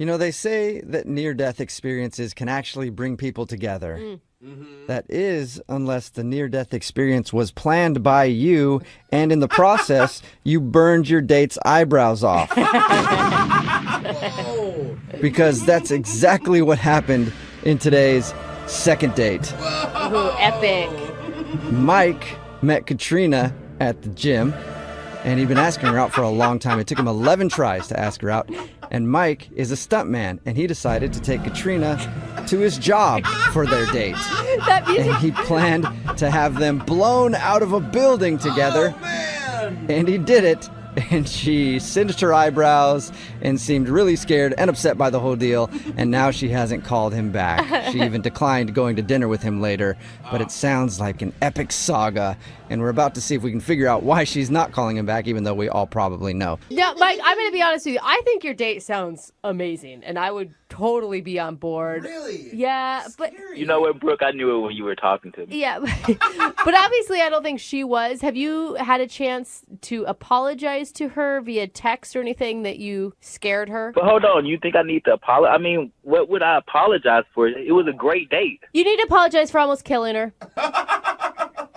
You know, they say that near-death experiences can actually bring people together. Mm-hmm. That is, unless the near-death experience was planned by you, and in the process, you burned your date's eyebrows off. Whoa. Because that's exactly what happened in today's second date. Ooh, epic. Mike met Katrina at the gym, and he'd been asking her out for a long time. It took him 11 tries to ask her out. And Mike is a stuntman, and he decided to take Katrina to his job for their date. And he planned to have them blown out of a building together. Oh, man. And he did it. And she singed her eyebrows and seemed really scared and upset by the whole deal. And now she hasn't called him back. She even declined going to dinner with him later. But it sounds like an epic saga. And we're about to see if we can figure out why she's not calling him back, even though we all probably know. Yeah, Mike, I'm going to be honest with you. I think your date sounds amazing, and I would totally be on board. Really? Yeah, but... You know what, Brooke? I knew it when you were talking to me. Yeah, but obviously I don't think she was. Have you had a chance to apologize to her via text or anything that you scared her? But hold on, you think I need to apologize? I mean, what would I apologize for? It was a great date. You need to apologize for almost killing her.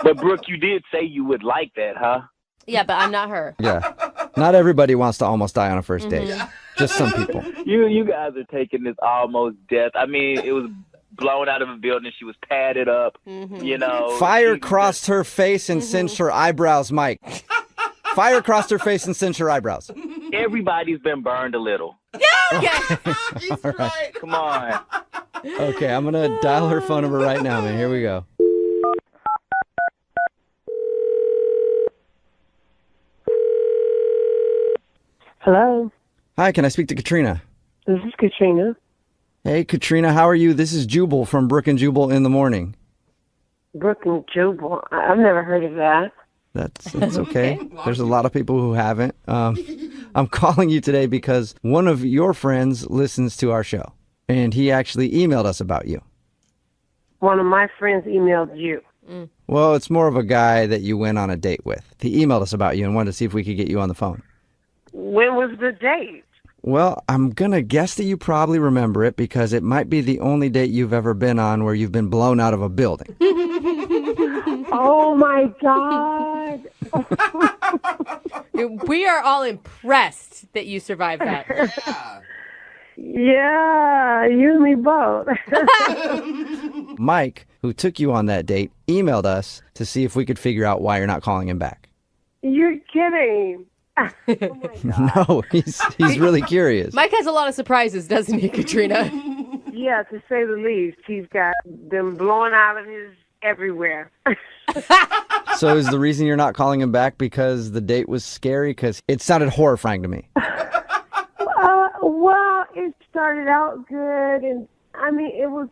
But, Brooke, you did say you would like that, huh? Yeah, but I'm not her. Yeah. Not everybody wants to almost die on a first date. Just some people. You guys are taking this almost death. I mean, it was blown out of a building. She was padded up, you know. Fire crossed her face and singed her eyebrows, Mike. Fire crossed her face and singed her eyebrows. Everybody's been burned a little. Okay. He's right. Come on. Okay, I'm going to dial her phone number right now, man. Here we go. Hello, Hi, can I speak to Katrina? this is Katrina. Hey, Katrina, how are you? This is Jubal from Brooke and Jubal in the morning. Brooke and Jubal. I've never heard of that. That's okay. There's a lot of people who haven't. I'm calling you today because one of your friends listens to our show, and he actually emailed us about you. One of my friends emailed you. Well, it's more of a guy that you went on a date with. He emailed us about you and wanted to see if we could get you on the phone. When was the date? Well, I'm going to guess that you probably remember it because it might be the only date you've ever been on where you've been blown out of a building. Oh, my God. We are all impressed that you survived that. Yeah. Yeah, you and me both. Mike, who took you on that date, emailed us to see if we could figure out why you're not calling him back. You're kidding. Oh, my God. No, he's really curious. Mike has a lot of surprises, doesn't he, Katrina? Yeah, to say the least. He's got them blowing out of his everywhere. So is the reason you're not calling him back because the date was scary? Because it sounded horrifying to me. Well, it started out good, and I mean, it was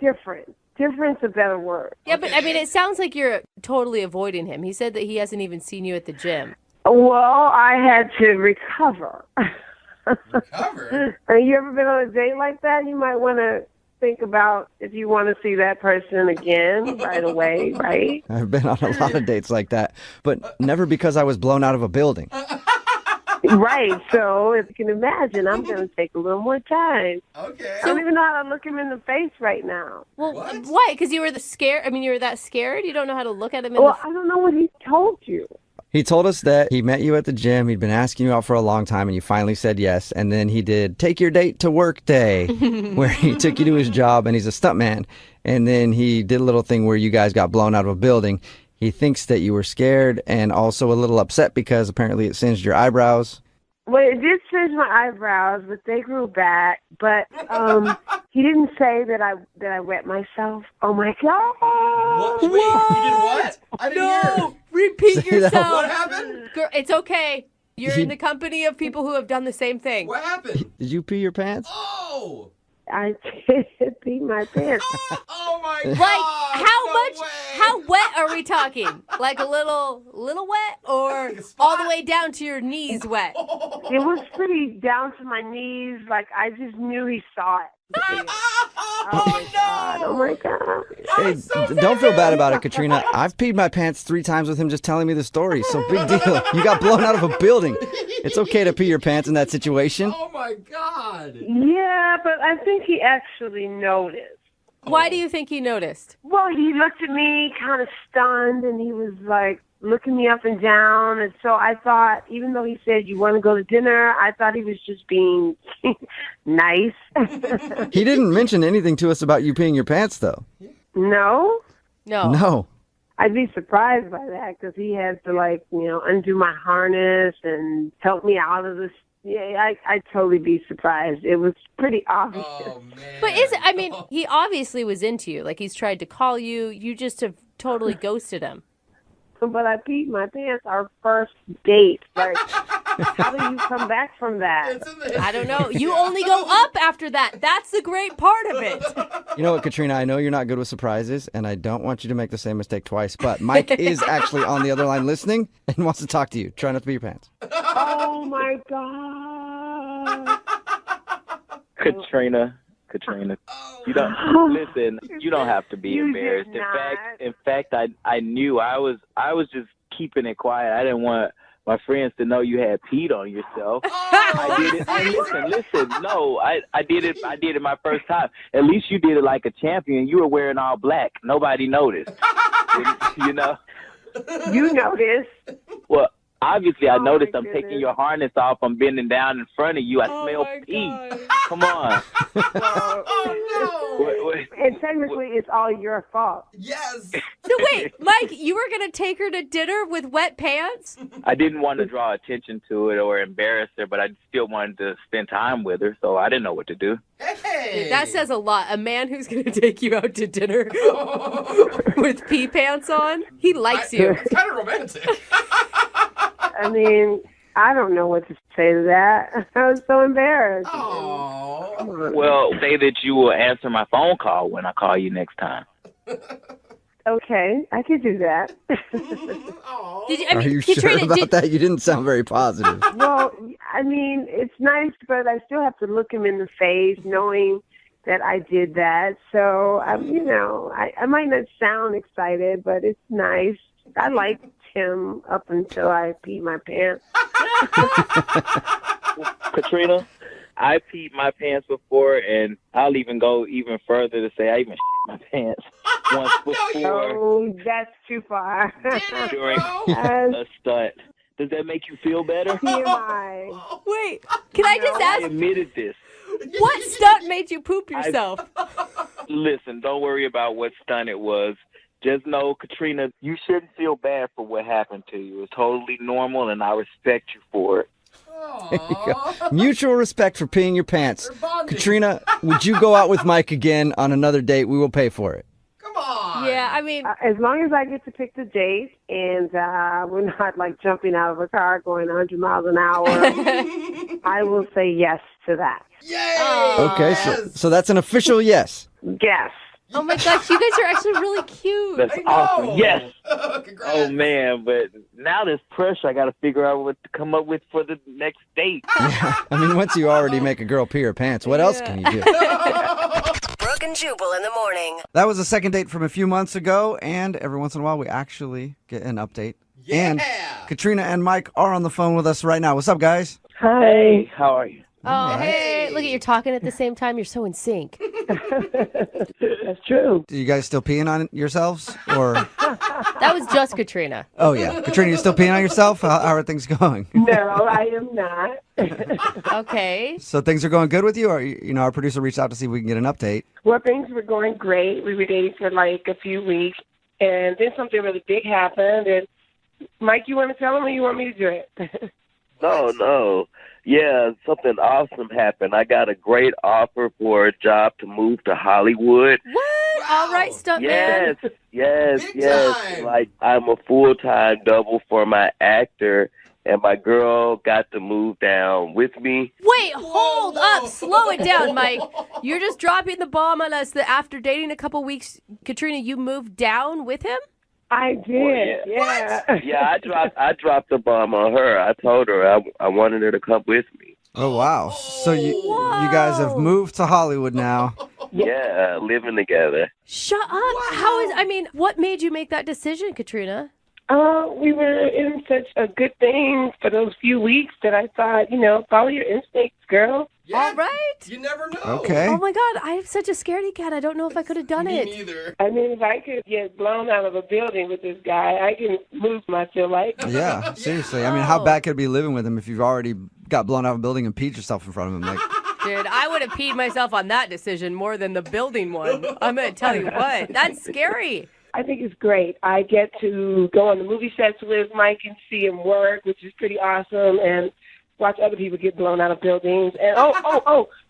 different. Different's a better word. Yeah, but I mean, it sounds like you're totally avoiding him. He said that he hasn't even seen you at the gym. Well, I had to recover. Recover? You ever been on a date like that? You might want to think about if you want to see that person again right away, right? I've been on a lot of dates like that, but never because I was blown out of a building. Right. So if you can imagine, I'm going to take a little more time. Okay. I don't even know how to look him in the face right now. Well, What? why? Because you were scared? I mean, you were that scared? You don't know how to look at him in Well, I don't know what he told you. He told us that he met you at the gym. He'd been asking you out for a long time, and you finally said yes. And then he did take your date to work day, where he took you to his job, and he's a stuntman. And then he did a little thing where you guys got blown out of a building. He thinks that you were scared and also a little upset because apparently it singed your eyebrows. Well, it did singe my eyebrows, but they grew back. But he didn't say that I wet myself. Oh my God! What? Wait, you did what? I didn't hear. Repeat Say that. yourself. What happened? Girl, it's okay. You're in the company of people who have done the same thing. What happened? Did you pee your pants? Oh! I did pee my pants. Oh my God! Like, how no much, way. how wet are we talking? Like a little wet or Like a spot? all the way down to your knees wet? It was pretty down to my knees. Like I just knew he saw it. Oh my God. Hey, don't feel bad about it, Katrina. I've peed my pants 3 times with him just telling me the story. So big deal. You got blown out of a building. It's okay to pee your pants in that situation. Oh my God. Yeah, but I think he actually noticed. Why do you think he noticed? Well, he looked at me kind of stunned, and he was like looking me up and down. And so I thought, even though he said, you want to go to dinner, I thought he was just being nice. He didn't mention anything to us about you peeing your pants, though. No? No. I'd be surprised by that because he had to, undo my harness and help me out of this. Yeah, I'd totally be surprised. It was pretty obvious. Oh, man. But he obviously was into you. Like, he's tried to call you. You just have totally ghosted him. But I peed my pants our first date. Like, how do you come back from that? I don't know. You only go up after that. That's the great part of it. You know what, Katrina? I know you're not good with surprises, and I don't want you to make the same mistake twice, but Mike is actually on the other line listening and wants to talk to you. Try not to pee your pants. Oh, my God. Katrina, you don't listen. You don't have to be You embarrassed. did In fact, I knew I was just keeping it quiet. I didn't want my friends to know you had peed on yourself. I did it. And listen. No, I did it. I did it my first time. At least you did it like a champion. You were wearing all black. Nobody noticed. You know. You noticed. Well, obviously, I noticed. my I'm taking goodness. your harness off. I'm bending down in front of you. I smell pee. Come on. And technically, it's all your fault. Yes. So wait, Mike, you were going to take her to dinner with wet pants? I didn't want to draw attention to it or embarrass her, but I still wanted to spend time with her, so I didn't know what to do. Hey. That says a lot. A man who's going to take you out to dinner with pee pants on, he likes you. It's kind of romantic. I mean, I don't know what to say to that. I was so embarrassed. Oh. Well, say that you will answer my phone call when I call you next time. Okay, I could do that. Did you, Are you sure about that? You didn't sound very positive. Well, I mean, it's nice, but I still have to look him in the face knowing that I did that. So, I might not sound excited, but it's nice. I liked him up until I peed my pants. Katrina, I peed my pants before, and I'll even go even further to say I even shit my pants once before Oh, that's too far. during That's a stunt. Does that make you feel better? TMI. Wait, can I just I ask, admitted this. what stunt made you poop yourself? Listen, don't worry about what stunt it was. Just know, Katrina, you shouldn't feel bad for what happened to you. It's totally normal, and I respect you for it. There you go. Mutual respect for peeing your pants. They're bonding. Katrina, would you go out with Mike again on another date? We will pay for it. Come on. Yeah, I mean, As long as I get to pick the date and we're not like jumping out of a car going 100 miles an hour, I will say yes to that. Yay. Okay, so that's an official yes. Yes. oh my gosh, you guys are actually really cute. That's I know. awesome. Yes. Congrats. Oh, man, but now there's pressure. I got to figure out what to come up with for the next date. I mean, once you already make a girl pee her pants, what else can you do? Brooke and Jubal in the morning. That was a second date from a few months ago, and every once in a while we actually get an update. Yeah. And Katrina and Mike are on the phone with us right now. What's up, guys? Hey, how are you? Oh, hey, look at you talking at the same time. You're so in sync. That's true. Are you guys still peeing on yourselves? Or That was just Katrina. oh yeah, Katrina, you still peeing on yourself? How are things going? No, I am not. Okay. So things are going good with you, or our producer reached out to see if we can get an update. Well, things were going great. We were dating for like a few weeks, and then something really big happened. And Mike, you want to tell him, or you want me to do it? No. Yeah, something awesome happened. I got a great offer for a job to move to Hollywood. What? All right, stuntman. Yes. Big time. Like, I'm a full-time double for my actor, and my girl got to move down with me. Wait, hold up. Slow it down, Mike. You're just dropping the bomb on us that after dating a couple weeks, Katrina, you moved down with him? I did. Yeah. Yeah, I dropped the bomb on her. I told her I wanted her to come with me. Oh wow! So you guys have moved to Hollywood now. Yeah, living together. Shut up. What made you make that decision, Katrina? We were in such a good thing for those few weeks that I thought, follow your instincts, girl. Yeah, all right. You never know. Okay. Oh my God, I'm such a scaredy cat. I don't know if I could have done it. Me neither. I mean, if I could get blown out of a building with this guy, I can move him, I feel like. Yeah, seriously. I mean, how bad could it be living with him if you've already got blown out of a building and peed yourself in front of him? Like, Dude, I would have peed myself on that decision more than the building one. I'm going to tell you what. That's scary. I think it's great. I get to go on the movie sets with Mike and see him work, which is pretty awesome, and watch other people get blown out of buildings. And a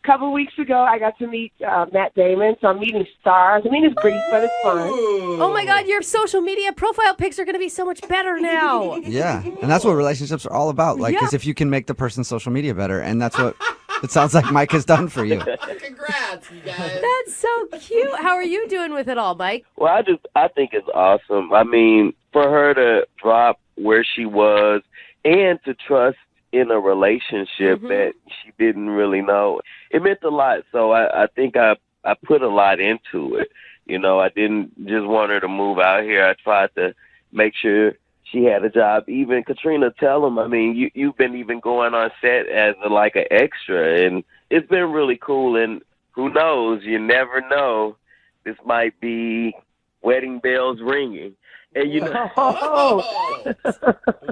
couple of weeks ago, I got to meet Matt Damon, so I'm meeting stars. I mean, it's brief, but it's fun. Oh my God, your social media profile pics are going to be so much better now. yeah, and that's what relationships are all about. Like, is if you can make the person's social media better, and that's what it sounds like Mike has done for you. Congrats, you guys. That's so cute. How are you doing with it all, Mike? Well, I think it's awesome. I mean, for her to drop where she was and to trust in a relationship that she didn't really know, it meant a lot. So I think I put a lot into it. I didn't just want her to move out here. I tried to make sure she had a job. Even Katrina, tell him, I mean, you've been even going on set as like an extra, and it's been really cool. And who knows? You never know. This might be wedding bells ringing. And Oh.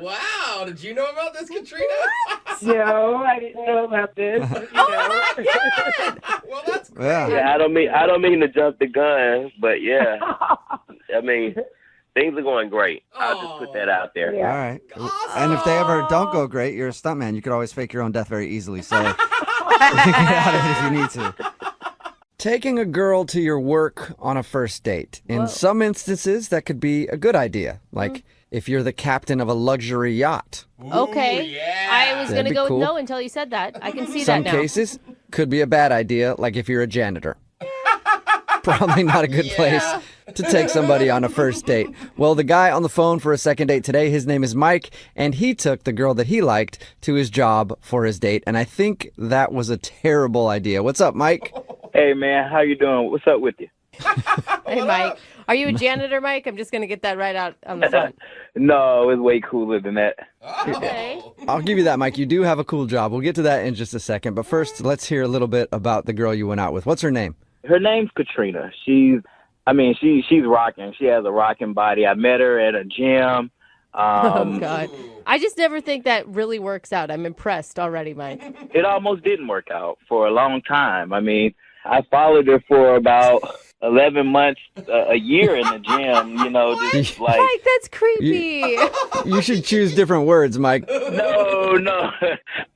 Wow. Did you know about this, Katrina? No, I didn't know about this. Oh my God. Well, that's great. Yeah, I don't mean to jump the gun, but yeah. I mean, things are going great. I'll just put that out there. Yeah. All right. Awesome. And if they ever don't go great, you're a stuntman. You could always fake your own death very easily. So you can get out of it if you need to. Taking a girl to your work on a first date. In some instances, that could be a good idea. Like if you're the captain of a luxury yacht. Okay. Yeah. I was going to That'd be go cool. with no until you said that. I can see Some that now. cases could be a bad idea, like if you're a janitor. Probably not a good place to take somebody on a first date. Well, the guy on the phone for a second date today, his name is Mike, and he took the girl that he liked to his job for his date. And I think that was a terrible idea. What's up, Mike? Hey, man, how you doing? What's up with you? Hey, Mike. Are you a janitor, Mike? I'm just going to get that right out on the phone. No, it's way cooler than that. Okay. I'll give you that, Mike. You do have a cool job. We'll get to that in just a second. But first, let's hear a little bit about the girl you went out with. What's her name? Her name's Katrina. She's rocking. She has a rocking body. I met her at a gym. Oh, God. I just never think that really works out. I'm impressed already, Mike. It almost didn't work out for a long time. I mean, I followed her for about 11 months, a year in the gym, just like... Mike, that's creepy. You should choose different words, Mike. No.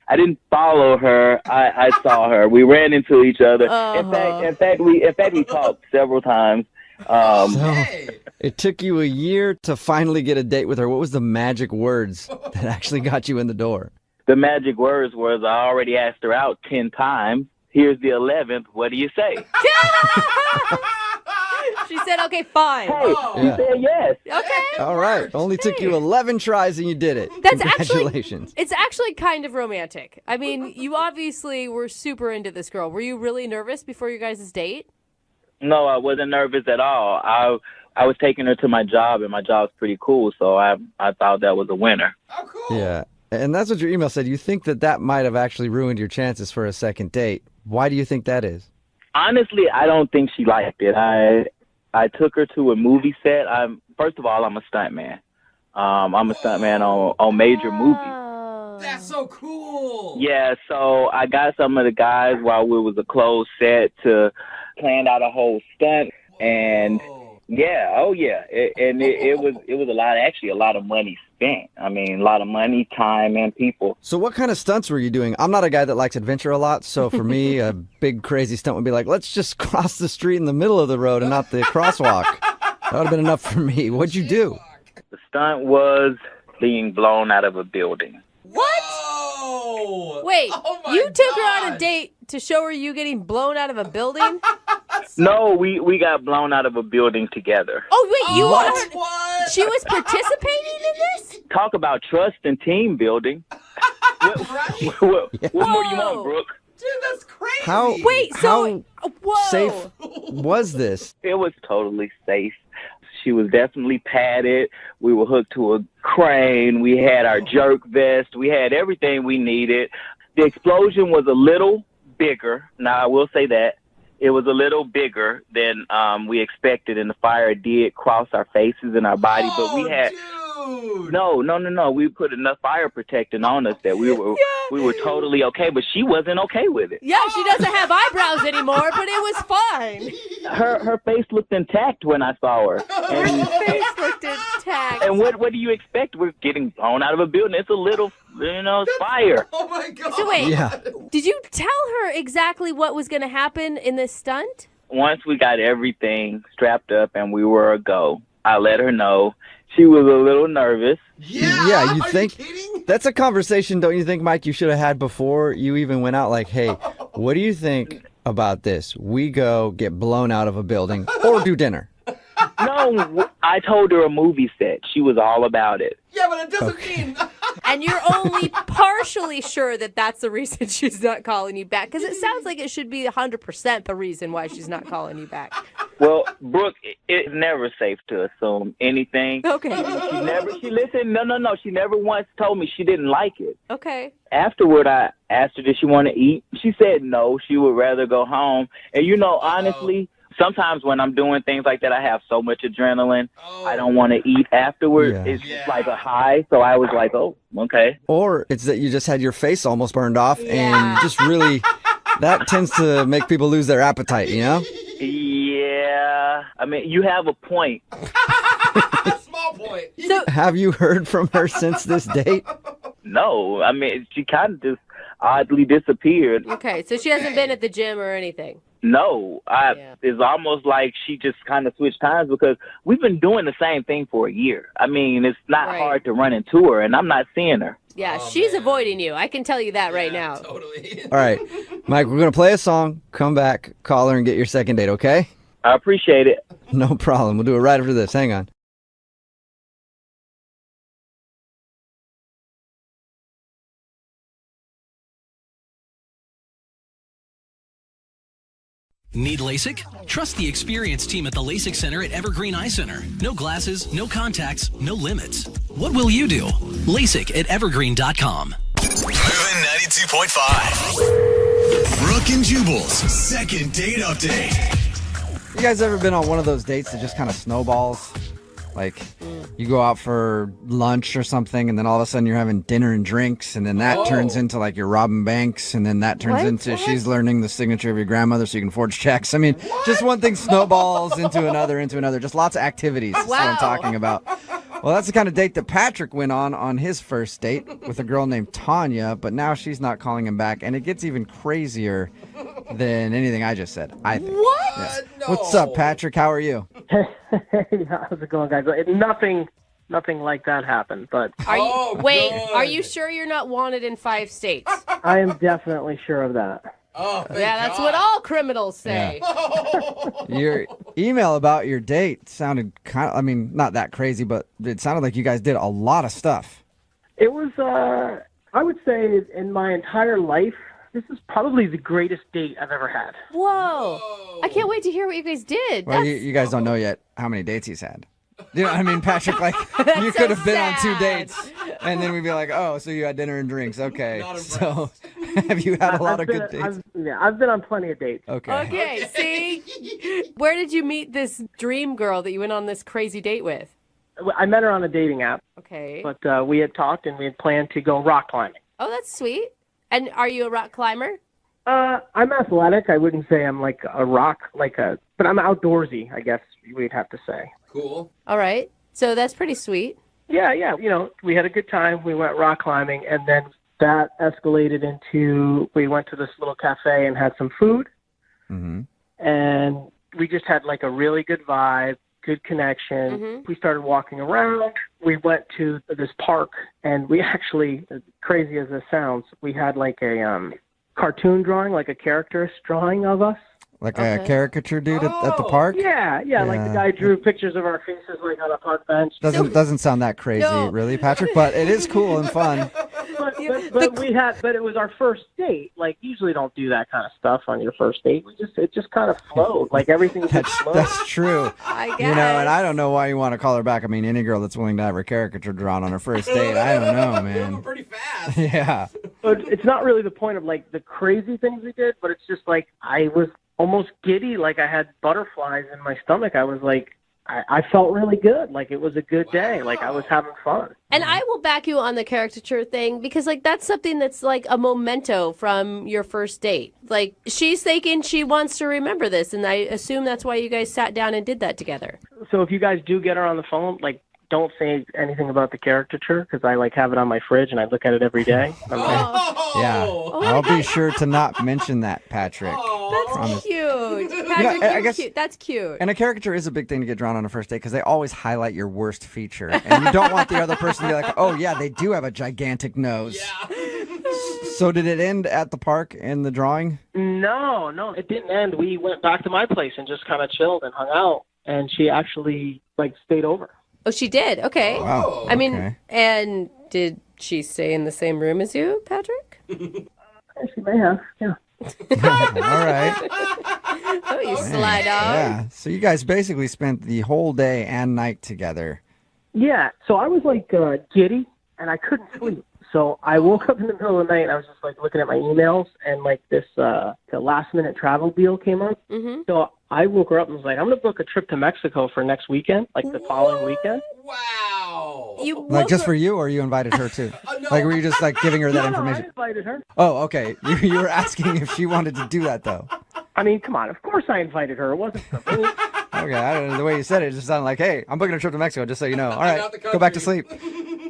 I didn't follow her. I saw her. We ran into each other. In fact, we talked several times. So it took you a year to finally get a date with her. What was the magic words that actually got you in the door? The magic words was I already asked her out 10 times. Here's the 11th. What do you say? She said, okay, fine. Hey, she said yes. Okay. All right. Only took you 11 tries and you did it. That's Congratulations. it's actually kind of romantic. I mean, you obviously were super into this girl. Were you really nervous before your guys' date? No, I wasn't nervous at all. I was taking her to my job, and my job's pretty cool, so I thought that was a winner. Oh, cool. Yeah. And that's what your email said. You think that might have actually ruined your chances for a second date. Why do you think that is? Honestly, I don't think she liked it. I took her to a movie set. First of all, I'm a stuntman. I'm a stuntman on major movies. That's so cool. Yeah, so I got some of the guys while we was a closed set to plan out a whole stunt, and it was a lot of money spent. I mean, a lot of money, time, and people. So what kind of stunts were you doing? I'm not a guy that likes adventure a lot, so for me, a big crazy stunt would be like, let's just cross the street in the middle of the road and not the crosswalk. That would have been enough for me. What'd you do? The stunt was being blown out of a building. What? Whoa. Wait, Oh my you took her on a God. date to show her you getting blown out of a building? No, we got blown out of a building together. Oh, wait, you What? want her? What? She was participating in this? Talk about trust and team building. what more do you want, Brooke? Dude, that's crazy. How? Wait, so how whoa. safe was this? It was totally safe. She was definitely padded. We were hooked to a crane. We had our jerk vest. We had everything we needed. The explosion was a little bigger. Now, I will say that. It was a little bigger than we expected, and the fire did cross our faces and our body. But we had no. We put enough fire protecting on us that we were totally okay. But she wasn't okay with it. Yeah, she doesn't have eyebrows anymore, but it was fine. Her face looked intact when I saw her. And, Her face looked intact. and what do you expect? We're getting blown out of a building. It's a little, fire. Oh my God. So wait, Yeah. did you tell her exactly what was going to happen in this stunt? Once we got everything strapped up and we were a go, I let her know. She was a little nervous. Yeah, you Are think you kidding? that's a conversation, don't you think, Mike, you should have had before you even went out? Like, hey, what do you think about this? We go get blown out of a building or do dinner. No, I told her a movie set. She was all about it. Yeah, but it doesn't mean. And you're only partially sure that that's the reason she's not calling you back. Because it sounds like it should be 100% the reason why she's not calling you back. Well, Brooke, it's never safe to assume anything. Okay. She never once told me she didn't like it. Okay. Afterward, I asked her, did she want to eat? She said no, she would rather go home. And, honestly, sometimes when I'm doing things like that, I have so much adrenaline. I don't want to eat afterwards. Yeah. It's just like a high. So I was like, oh, okay. Or it's that you just had your face almost burned off and just really, that tends to make people lose their appetite, Yeah. I mean, you have a point. Small point. So, Have you heard from her since this date? No. I mean, she kind of just oddly disappeared. okay, so she hasn't been at the gym or anything. No, it's almost like she just kind of switched times because we've been doing the same thing for a year. I mean, it's not Right. hard to run into her, and I'm not seeing her. Yeah, she's avoiding you. I can tell you that right now. Totally. All right, Mike, we're going to play a song, come back, call her, and get your second date, okay? I appreciate it. No problem. We'll do it right after this. Hang on. Need LASIK? Trust the experienced team at the LASIK Center at Evergreen Eye Center. No glasses, no contacts, no limits. What will you do? LASIK at evergreen.com. Moving 92.5. Brooke and Jubal's second date update. You guys ever been on one of those dates that just kind of snowballs? Like, you go out for lunch or something, and then all of a sudden you're having dinner and drinks, and then that turns into, like, you're robbing banks, and then that turns into she's learning the signature of your grandmother so you can forge checks. I mean, just one thing snowballs into another. Just lots of activities. That's what I'm talking about. Well, that's the kind of date that Patrick went on his first date with a girl named Tanya, but now she's not calling him back, and it gets even crazier than anything I just said, I think. What? Yeah. No. What's up, Patrick? How are you? Hey, how's it going, guys? Nothing like that happened, but Are you, Oh, wait, good. are you sure you're not wanted in 5 states? I am definitely sure of that. Oh, thank Yeah, that's God. what all criminals say. Your email about your date sounded not that crazy, but it sounded like you guys did a lot of stuff. It was, I would say, in my entire life, this is probably the greatest date I've ever had. Whoa. I can't wait to hear what you guys did. Well, That's- you guys don't know yet how many dates he's had. You know what I mean, Patrick? Like, you so could have been on 2 sad. dates, and then we'd be like, oh, so you had dinner and drinks. Okay. Not So, have you had a lot of good dates? I've been on plenty of dates. Okay. Okay, see? Where did you meet this dream girl that you went on this crazy date with? I met her on a dating app, Okay. but we had talked and we had planned to go rock climbing. Oh, that's sweet. And are you a rock climber? I'm athletic. I wouldn't say I'm like a rock, but I'm outdoorsy, I guess we'd have to say. Cool. All right. So that's pretty sweet. Yeah. We had a good time. We went rock climbing, and then that escalated into we went to this little cafe and had some food, Mm-hmm. and we just had like a really good vibe, good connection. Mhm. We started walking around. We went to this park, and we actually, as crazy as this sounds, we had like a cartoon drawing, like a characterist drawing of us. Like Okay. a caricature dude at the park? Yeah, like the Yeah. guy drew pictures of our faces like on a park bench. Doesn't sound that crazy, No. really, Patrick, but it is cool and fun. But it was our first date. Like, usually don't do that kind of stuff on your first date. It just kind of flowed. Like, everything just flowed. That's true. I guess. You know, and I don't know why you want to call her back. I mean, any girl that's willing to have her caricature drawn on her first date, I don't know, man. Pretty fast. Yeah. But it's not really the point of, like, the crazy things we did, but it's just, like, I was almost giddy. Like, I had butterflies in my stomach. I was, like, I felt really good. Like, it was a good day. Like, I was having fun. And I will back you on the caricature thing because, like, that's something that's like a memento from your first date. Like, she's thinking she wants to remember this, and I assume that's why you guys sat down and did that together. So if you guys do get her on the phone, like, don't say anything about the caricature because I, like, have it on my fridge and I look at it every day. Yeah. I'll be sure to not mention that, Patrick. That's cute. Patrick, I guess, cute. That's cute. And a caricature is a big thing to get drawn on a first date because they always highlight your worst feature. And you don't want the other person to be like, oh, yeah, they do have a gigantic nose. Yeah. So did it end at the park in the drawing? No, it didn't end. We went back to my place and just kind of chilled and hung out. And she actually, like, stayed over. Oh, she did? Okay. Wow. I mean, okay. And did she stay in the same room as you, Patrick? She may have, yeah. All right. Oh, you slide off. Yeah. So you guys basically spent the whole day and night together. Yeah. So I was, like, giddy, and I couldn't sleep. So I woke up in the middle of the night, and I was just, like, looking at my emails, and, like, this the last-minute travel deal came up. Mm-hmm. So I woke her up and was like, I'm going to book a trip to Mexico for next weekend, like the following weekend. Wow. Like just for you, or you invited her too? No. Like were you just like giving her that information? I invited her. Oh, okay. You were asking if she wanted to do that though. I mean, come on. Of course I invited her. It wasn't for me. Okay, I don't know. The way you said it just sounded like, hey, I'm booking a trip to Mexico, just so you know. All right, go back to sleep.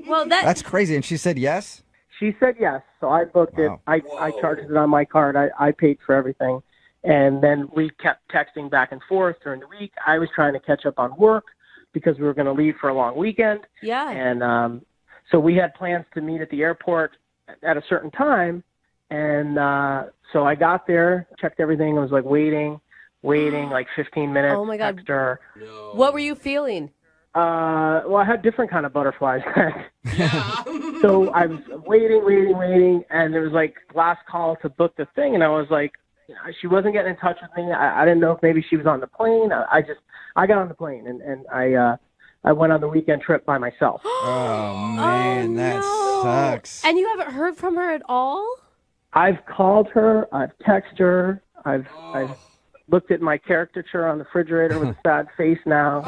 Well, That's crazy. And she said yes? She said yes. So I booked it. I charged it on my card. I paid for everything. And then we kept texting back and forth during the week. I was trying to catch up on work because we were going to leave for a long weekend. Yeah. And so we had plans to meet at the airport at a certain time. And so I got there, checked everything. I was like waiting like 15 minutes. Oh, my God. Text her. No. What were you feeling? Well, I had different kind of butterflies. So I was waiting. And there was like last call to book the thing. And I was like, she wasn't getting in touch with me. I didn't know if maybe she was on the plane. I got on the plane and I went on the weekend trip by myself. Oh man, that sucks. And you haven't heard from her at all? I've called her. I've texted her. I've looked at my caricature on the refrigerator with a sad face now.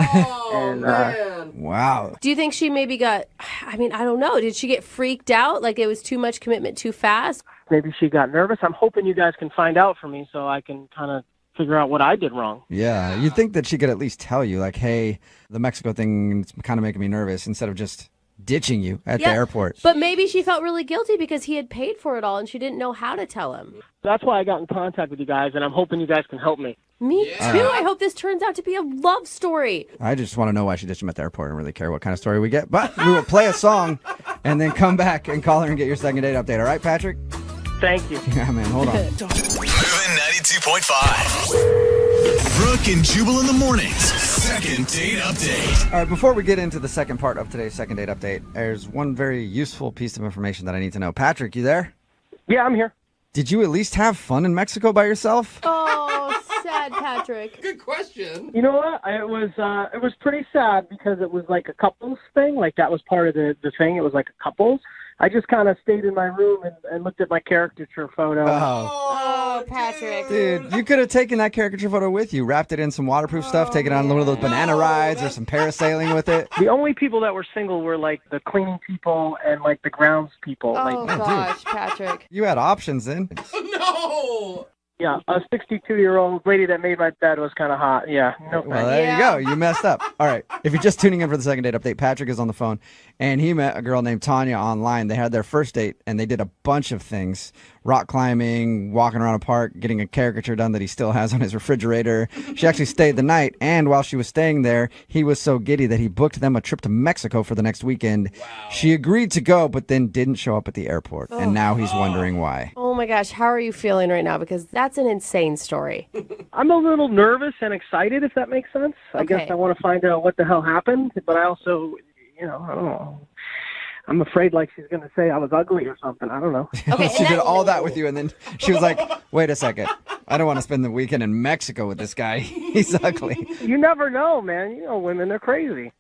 Man. Wow. Do you think she maybe got, I mean, I don't know. Did she get freaked out? Like it was too much commitment too fast? Maybe she got nervous. I'm hoping you guys can find out for me so I can kind of figure out what I did wrong. Yeah, you'd think that she could at least tell you, like, hey, the Mexico thing is kind of making me nervous, instead of just ditching you at the airport. But maybe she felt really guilty because he had paid for it all and she didn't know how to tell him. That's why I got in contact with you guys, and I'm hoping you guys can help me. Me too. I hope this turns out to be a love story. I just want to know why she ditched him at the airport. I don't really care what kind of story we get. But we will play a song and then come back and call her and get your second date update. All right, Patrick? Thank you. Yeah, man, hold on. Moving 92.5. Brooke and Jubal in the mornings. Second date update. All right, before we get into the second part of today's second date update, there's one very useful piece of information that I need to know. Patrick, you there? Yeah, I'm here. Did you at least have fun in Mexico by yourself? Oh, sad Patrick. Good question. You know what? It was pretty sad because it was like a couples thing. Like that was part of the thing. It was like a couples. I just kind of stayed in my room and looked at my caricature photo. Oh, Patrick. Dude, you could have taken that caricature photo with you, wrapped it in some waterproof stuff, taken it on one of those banana rides or some parasailing with it. The only people that were single were like the cleaning people and like the grounds people. Oh, gosh, Patrick. You had options then. No. Yeah, a 62-year-old lady that made my bed was kind of hot. Yeah, no Well, thanks. there you go. You messed up. All right. If you're just tuning in for the second date update, Patrick is on the phone, and he met a girl named Tanya online. They had their first date, and they did a bunch of things. Rock climbing, walking around a park, getting a caricature done that he still has on his refrigerator. She actually stayed the night, and while she was staying there, he was so giddy that he booked them a trip to Mexico for the next weekend. Wow. She agreed to go, but then didn't show up at the airport, and now he's wondering why. Oh, my gosh. How are you feeling right now? Because that's an insane story. I'm a little nervous and excited, if that makes sense. I guess I want to find out what the hell happened, but I also, I don't know. I'm afraid like she's going to say I was ugly or something. I don't know. Okay, She did all that with you, and then she was like, wait a second. I don't want to spend the weekend in Mexico with this guy. He's ugly. You never know, man. You know, women, they're crazy.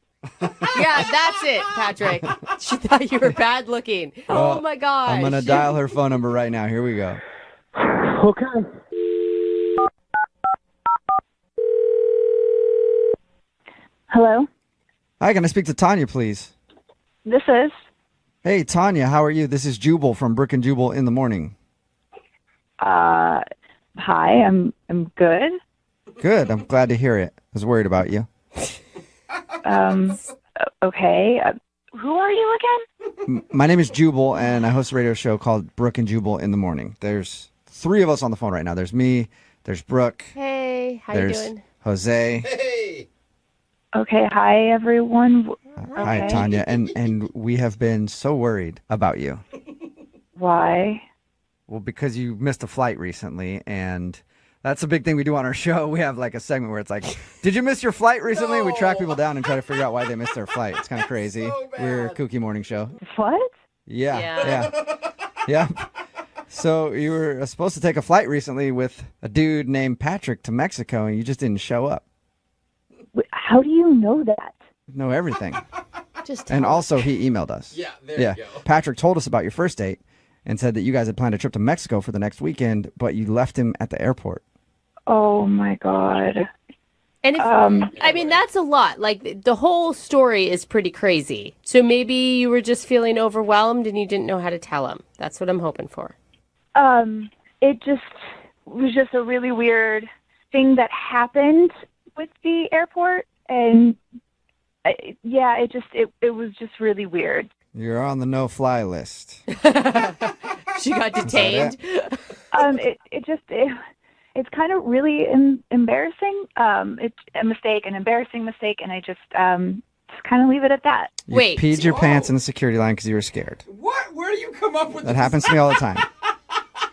Yeah, that's it, Patrick. She thought you were bad looking. Oh my gosh. I'm going to dial her phone number right now. Here we go. Okay. Hello, Hi, can I speak to Tanya, please? this is. Hey, Tanya, how are you? This is Jubal from Brooke and Jubal in the morning. Hi, I'm good. Good. I'm glad to hear it. I was worried about you. Okay. Who are you again? My name is Jubal, and I host a radio show called Brooke and Jubal in the morning. There's 3 of us on the phone right now. There's me, there's Brooke, Hey, how you there's doing? Jose. Hey. Okay, hi everyone. Hi, Okay. Tanya. And we have been so worried about you. Why? Well, because you missed a flight recently, and that's a big thing we do on our show. We have like a segment where it's like, did you miss your flight recently? No. We track people down and try to figure out why they missed their flight. It's kind of crazy. So bad. We're a kooky morning show. What? Yeah. Yeah. So you were supposed to take a flight recently with a dude named Patrick to Mexico, and you just didn't show up. How do you know that? Know everything. Just And tell us. also, he emailed us. Yeah, there you go. Patrick told us about your first date and said that you guys had planned a trip to Mexico for the next weekend, but you left him at the airport. Oh my god. And if, I mean, that's a lot. Like, the whole story is pretty crazy. So maybe you were just feeling overwhelmed and you didn't know how to tell him. That's what I'm hoping for. It just was just a really weird thing that happened with the airport, and it was just really weird. You're on the no-fly list. She got detained. It's kind of really embarrassing. It's a mistake, an embarrassing mistake, and I just kind of leave it at that. You Wait. peed your pants in the security line because you were scared. What? Where do you come up with That this? happens to me all the time.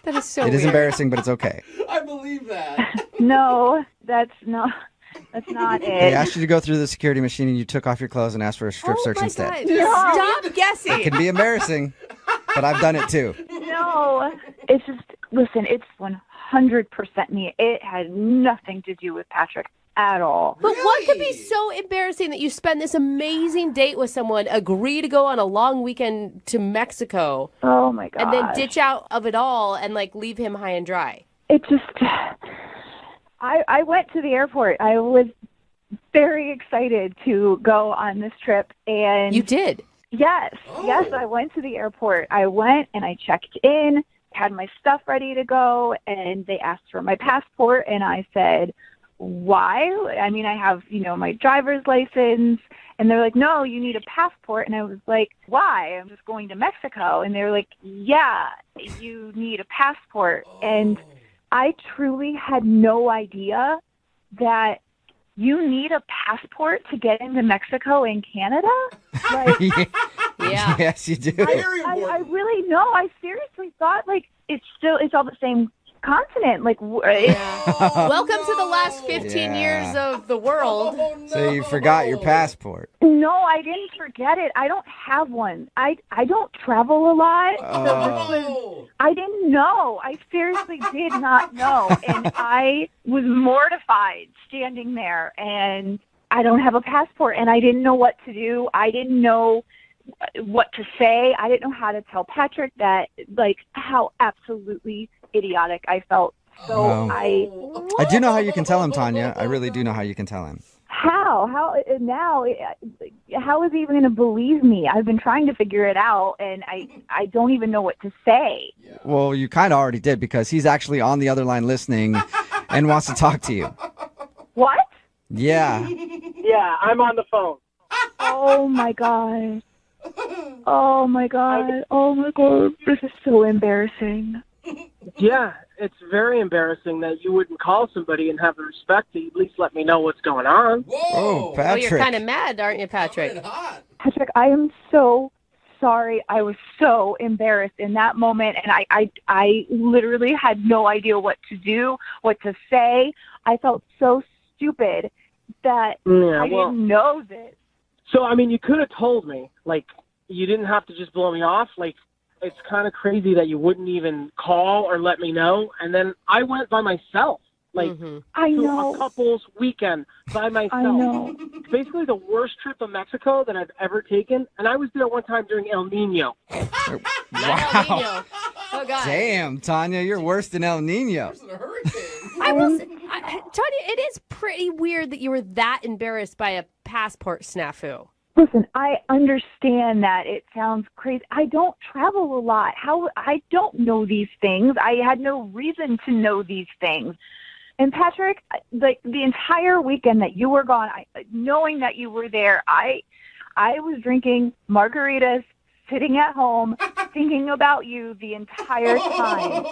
That is so It is weird. embarrassing, but it's okay. I believe that. No, that's not He it. asked you to go through the security machine, and you took off your clothes and asked for a strip Oh search my instead. God. Stop guessing. It can be embarrassing, but I've done it too. No, it's just, listen, it's 100% me. It had nothing to do with Patrick at all. But what could be Really? so embarrassing that you spend this amazing date with someone, agree to go on a long weekend to Mexico, Oh my god. and then ditch out of it all and like leave him high and dry? It just, I went to the airport. I was very excited to go on this trip, and You did. yes, I went to the airport. I went and I checked in, had my stuff ready to go, and they asked for my passport, and I said, why? I mean, I have, my driver's license. And they're like, no, you need a passport. And I was like, why? I'm just going to Mexico. And they're like, yeah, you need a passport. And I truly had no idea that you need a passport to get into Mexico and Canada. Like, Yeah. Yes, you do. Very I important. really know. I seriously thought it's all the same continent. Welcome to the last 15 Yeah. years of the world. Oh, no. So you forgot your passport. No, I didn't forget it. I don't have one. I don't travel a lot. So this was, Oh. I didn't know. I seriously did not know. And I was mortified standing there, and I don't have a passport, and I didn't know what to do. I didn't know what to say. I didn't know how to tell Patrick that, how absolutely idiotic I felt. So Oh. I I do know how you can tell him, Tanya. I really do know how you can tell him. how is he even going to believe me? I've been trying to figure it out, and I don't even know what to say. Well, you kind of already did because he's actually on the other line listening and wants to talk to you. What? Yeah. Yeah, I'm on the phone. Oh my god. Oh my god. Oh my god. This is so embarrassing. Yeah, it's very embarrassing that you wouldn't call somebody and have the respect to at least let me know what's going on. Whoa. Oh, Oh, Patrick. you're kind of mad, aren't you, Patrick? Coming hot. Patrick, I am so sorry. I was so embarrassed in that moment, and I literally had no idea what to do, what to say. I felt so stupid that Yeah, I didn't know this. So, I mean, you could have told me, you didn't have to just blow me off. Like, it's kind of crazy that you wouldn't even call or let me know. And then I went by myself, like I to know. a couple's weekend by myself. I know. It's basically the worst trip to Mexico that I've ever taken. And I was there one time during El Nino. Wow. Oh, God. Damn, Tanya, you're worse than El Nino. I will say, Tanya, it is pretty weird that you were that embarrassed by a passport snafu. Listen, I understand that it sounds crazy. I don't travel a lot. I don't know these things. I had no reason to know these things. And Patrick, like the entire weekend that you were gone, knowing that you were there, I was drinking margaritas, sitting at home, thinking about you the entire time.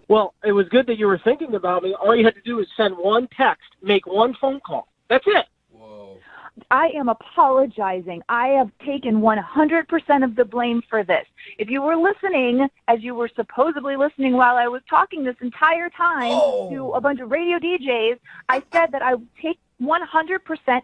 Well, it was good that you were thinking about me. All you had to do is send one text, make one phone call. That's it. I am apologizing. I have taken 100% of the blame for this. If you were listening, as you were supposedly listening while I was talking this entire time to a bunch of radio DJs, I said that I would take 100%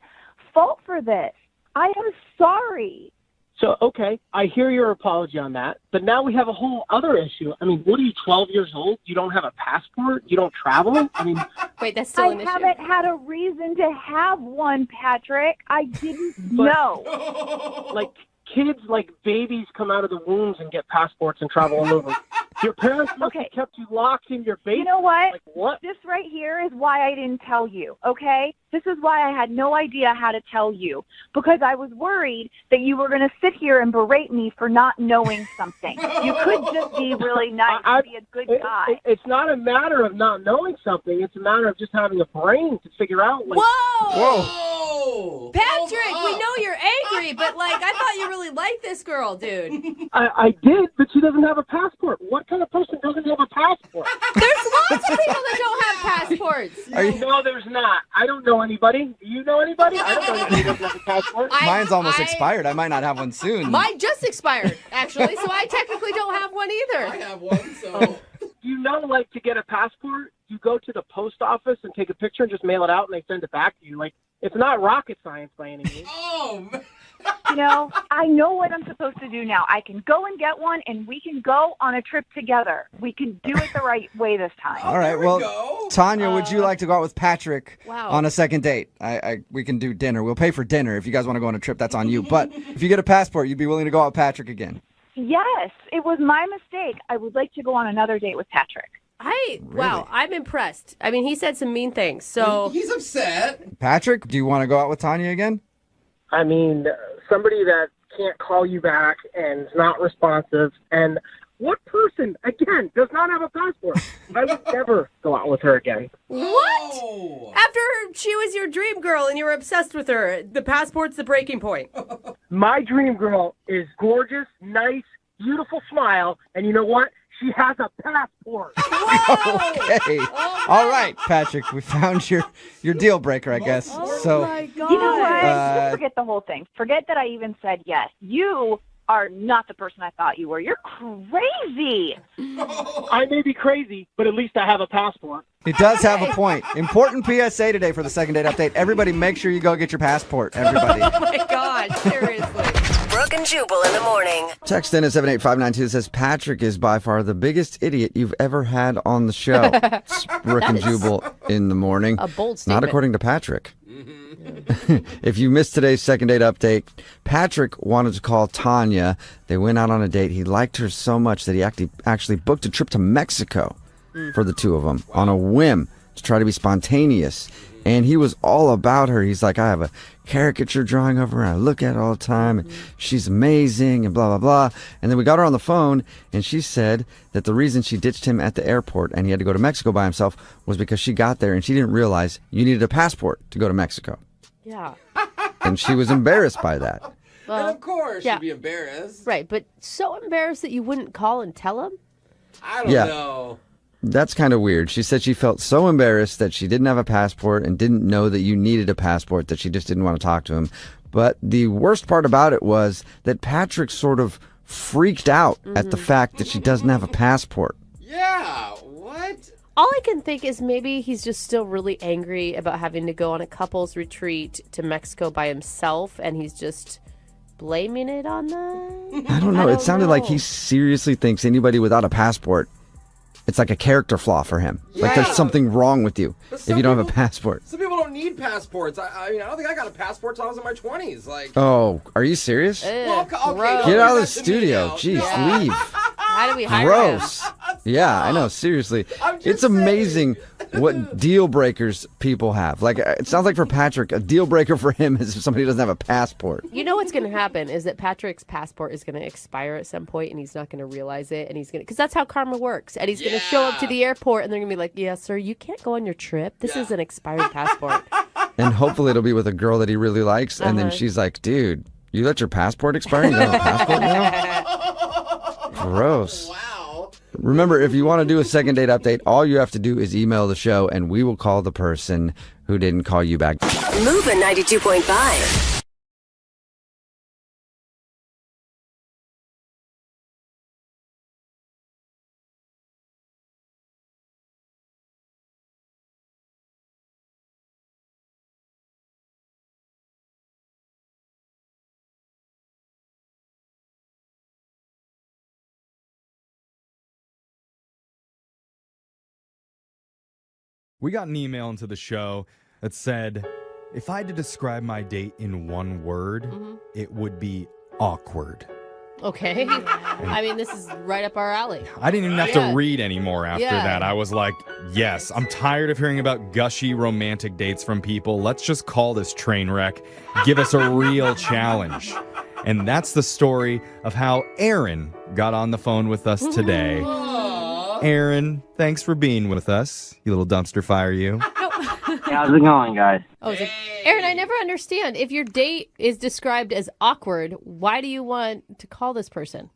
fault for this. I am sorry. So, okay, I hear your apology on that, but now we have a whole other issue. I mean, what are you, 12 years old? You don't have a passport? You don't travel? I mean, wait, that's still an issue. I haven't had a reason to have one, Patrick. I didn't know. Like, kids, like babies, come out of the wombs and get passports and travel all over. Your parents must have kept you locked in your basement. You know what? Like, what? This right here is why I didn't tell you, okay? This is why I had no idea how to tell you, because I was worried that you were going to sit here and berate me for not knowing something. You could just be really nice and be a good guy. It's not a matter of not knowing something. It's a matter of just having a brain to figure out. Like, Whoa! Patrick, we know you're angry, but like I thought you really liked this girl, dude. I did, but she doesn't have a passport. What kind of person doesn't have a passport? There's lots of people that don't have passports. No, there's not. I don't know anybody. Do you know anybody? I don't know anybody who doesn't have a passport. Mine's almost expired. I might not have one soon. Mine just expired, actually, so I technically don't have one either. I have one, so. You know, like, to get a passport, you go to the post office and take a picture and just mail it out, and they send it back to you. Like, it's not rocket science by any means. Oh, man. You know, I know what I'm supposed to do now. I can go and get one, and we can go on a trip together. We can do it the right way this time. All right, well, Tanya, would you like to go out with Patrick on a second date? We can do dinner. We'll pay for dinner. If you guys want to go on a trip, that's on you. But if you get a passport, you'd be willing to go out with Patrick again? Yes, it was my mistake. I would like to go on another date with Patrick. Wow, I'm impressed. I mean, he said some mean things, so... He's upset. Patrick, do you want to go out with Tanya again? I mean, somebody that can't call you back and is not responsive, and what person, again, does not have a passport? I would never go out with her again. What? After she was your dream girl and you were obsessed with her, the passport's the breaking point. My dream girl is gorgeous, nice, beautiful smile, and you know what? She has a passport. Okay. All right, Patrick, we found your deal breaker, I guess. So, my God. You know what? Just forget the whole thing. Forget that I even said yes. You are not the person I thought you were. You're crazy. I may be crazy, but at least I have a passport. He does have a point. Important PSA today for the second date update. Everybody make sure you go get your passport, everybody. Oh, my God. Seriously. Brooke and Jubal in the morning. Text in at 78592 says, Patrick is by far the biggest idiot you've ever had on the show. It's Brooke and Jubal in the morning. A bold statement. Not according to Patrick. If you missed today's second date update, Patrick wanted to call Tanya. They went out on a date. He liked her so much that he actually booked a trip to Mexico for the two of them on a whim to try to be spontaneous. And he was all about her. He's like, I have a caricature drawing of her, and I look at her all the time, and she's amazing, and blah, blah, blah. And then we got her on the phone, and she said that the reason she ditched him at the airport and he had to go to Mexico by himself was because she got there and she didn't realize you needed a passport to go to Mexico. Yeah. And she was embarrassed by that. Well, and of course, yeah. she'd be embarrassed. Right, but so embarrassed that you wouldn't call and tell him? I don't know. That's kind of weird. She said she felt so embarrassed that she didn't have a passport and didn't know that you needed a passport that she just didn't want to talk to him. But the worst part about it was that Patrick sort of freaked out at the fact that she doesn't have a passport. Yeah, what? All I can think is maybe he's just still really angry about having to go on a couple's retreat to Mexico by himself, and he's just blaming it on that? I don't know. It sounded like he seriously thinks anybody without a passport, it's like a character flaw for him. Like there's something wrong with you if you don't have a passport. Some people don't need passports. I mean, I don't think I got a passport till I was in my 20s. Like, Oh, are you serious? well, okay, gross. Get out of the that to me studio. now. Jeez, leave. How do we hire Gross. Yeah, I know. Seriously. I'm just It's amazing what deal breakers people have. Like, it sounds like for Patrick, a deal breaker for him is if somebody doesn't have a passport. You know what's going to happen is that Patrick's passport is going to expire at some point and he's not going to realize it. And he's going to, because that's how karma works. And he's going to show up to the airport and they're going to be like, yeah, sir, you can't go on your trip. This is an expired passport. And hopefully it'll be with a girl that he really likes. And then she's like, dude, you let your passport expire and you don't have a passport now? Gross. Wow. Remember, if you want to do a second date update, all you have to do is email the show and we will call the person who didn't call you back. Moving 92.5. We got an email into the show that said, if I had to describe my date in one word, it would be awkward. Okay. I mean, this is right up our alley. I didn't even have to read anymore after Yeah. that. I was like, yes, I'm tired of hearing about gushy romantic dates from people. Let's just call this train wreck. Give us a real challenge. And that's the story of how Aaron got on the phone with us today. Aaron, thanks for being with us, you little dumpster fire, you. How's it going, guys? Oh, Aaron, I never understand. If your date is described as awkward, why do you want to call this person?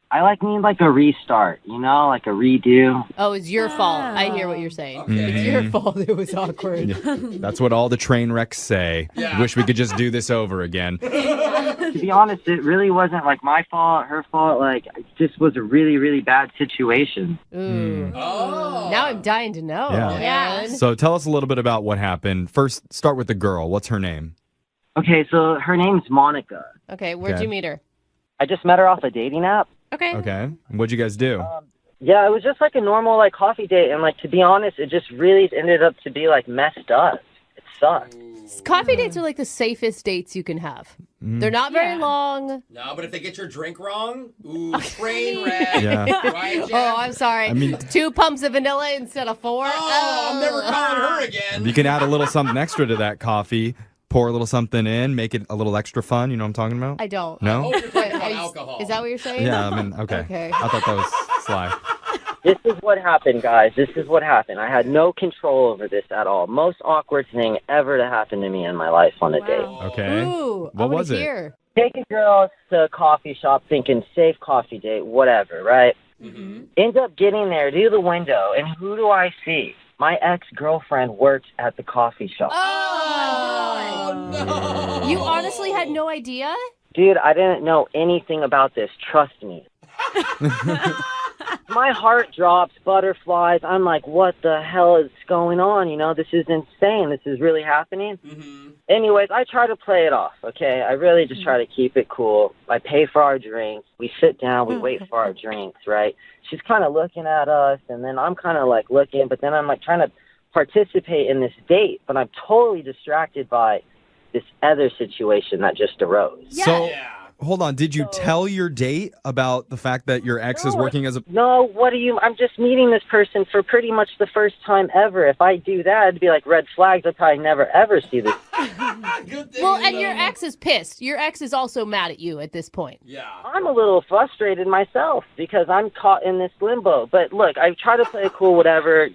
I need like a restart, like a redo. Oh, it's your fault. I hear what you're saying. It's your fault it was awkward. That's what all the train wrecks say. Wish we could just do this over again. To be honest, it really wasn't like my fault, her fault. Like, it just was a really, really bad situation. Ooh. Now I'm dying to know. Yeah. So tell us a little bit about what happened. First, start with the girl. What's her name? Okay, so her name's Monica. Okay, where'd you meet her? I just met her off a dating app. Okay. Okay. What'd you guys do? Yeah, it was just like a normal like coffee date, and like to be honest, it just really ended up to be like messed up. It sucked. Coffee dates are like the safest dates you can have. They're not very long. No, but if they get your drink wrong, train wreck. Yeah. Right, Jeff? Oh, I'm sorry. I mean- 2 pumps of vanilla instead of 4. Oh, I'm never calling her again. You can add a little something extra to that coffee. Pour a little something in, make it a little extra fun. You know what I'm talking about? I don't. No? Oh, you're talking about alcohol. Is that what you're saying? Yeah, I mean, okay. Okay. I thought that was sly. This is what happened, guys. This is what happened. I had no control over this at all. Most awkward thing ever to happen to me in my life on a date. Okay. Ooh, What was it? Hear. Take a girl to a coffee shop thinking safe coffee date, whatever, right? End up getting there, do the window, and who do I see? My ex-girlfriend works at the coffee shop. Oh, no. You honestly had no idea? Dude, I didn't know anything about this. Trust me. My heart drops, butterflies. I'm like, what the hell is going on? This is insane. This is really happening. Anyways, I try to play it off, okay? I really just try to keep it cool. I pay for our drinks. We sit down. We wait for our drinks, right? She's kind of looking at us, and then I'm kind of like looking, but then I'm like trying to participate in this date, but I'm totally distracted by this other situation that just arose. So, hold on. Did you tell your date about the fact that your ex is working as a... No, I'm just meeting this person for pretty much the first time ever. If I do that, it'd be like red flags. I'd probably never ever see this. Well, and your ex is pissed. Your ex is also mad at you at this point. Yeah. I'm a little frustrated myself because I'm caught in this limbo. But look, I try to play it cool, whatever.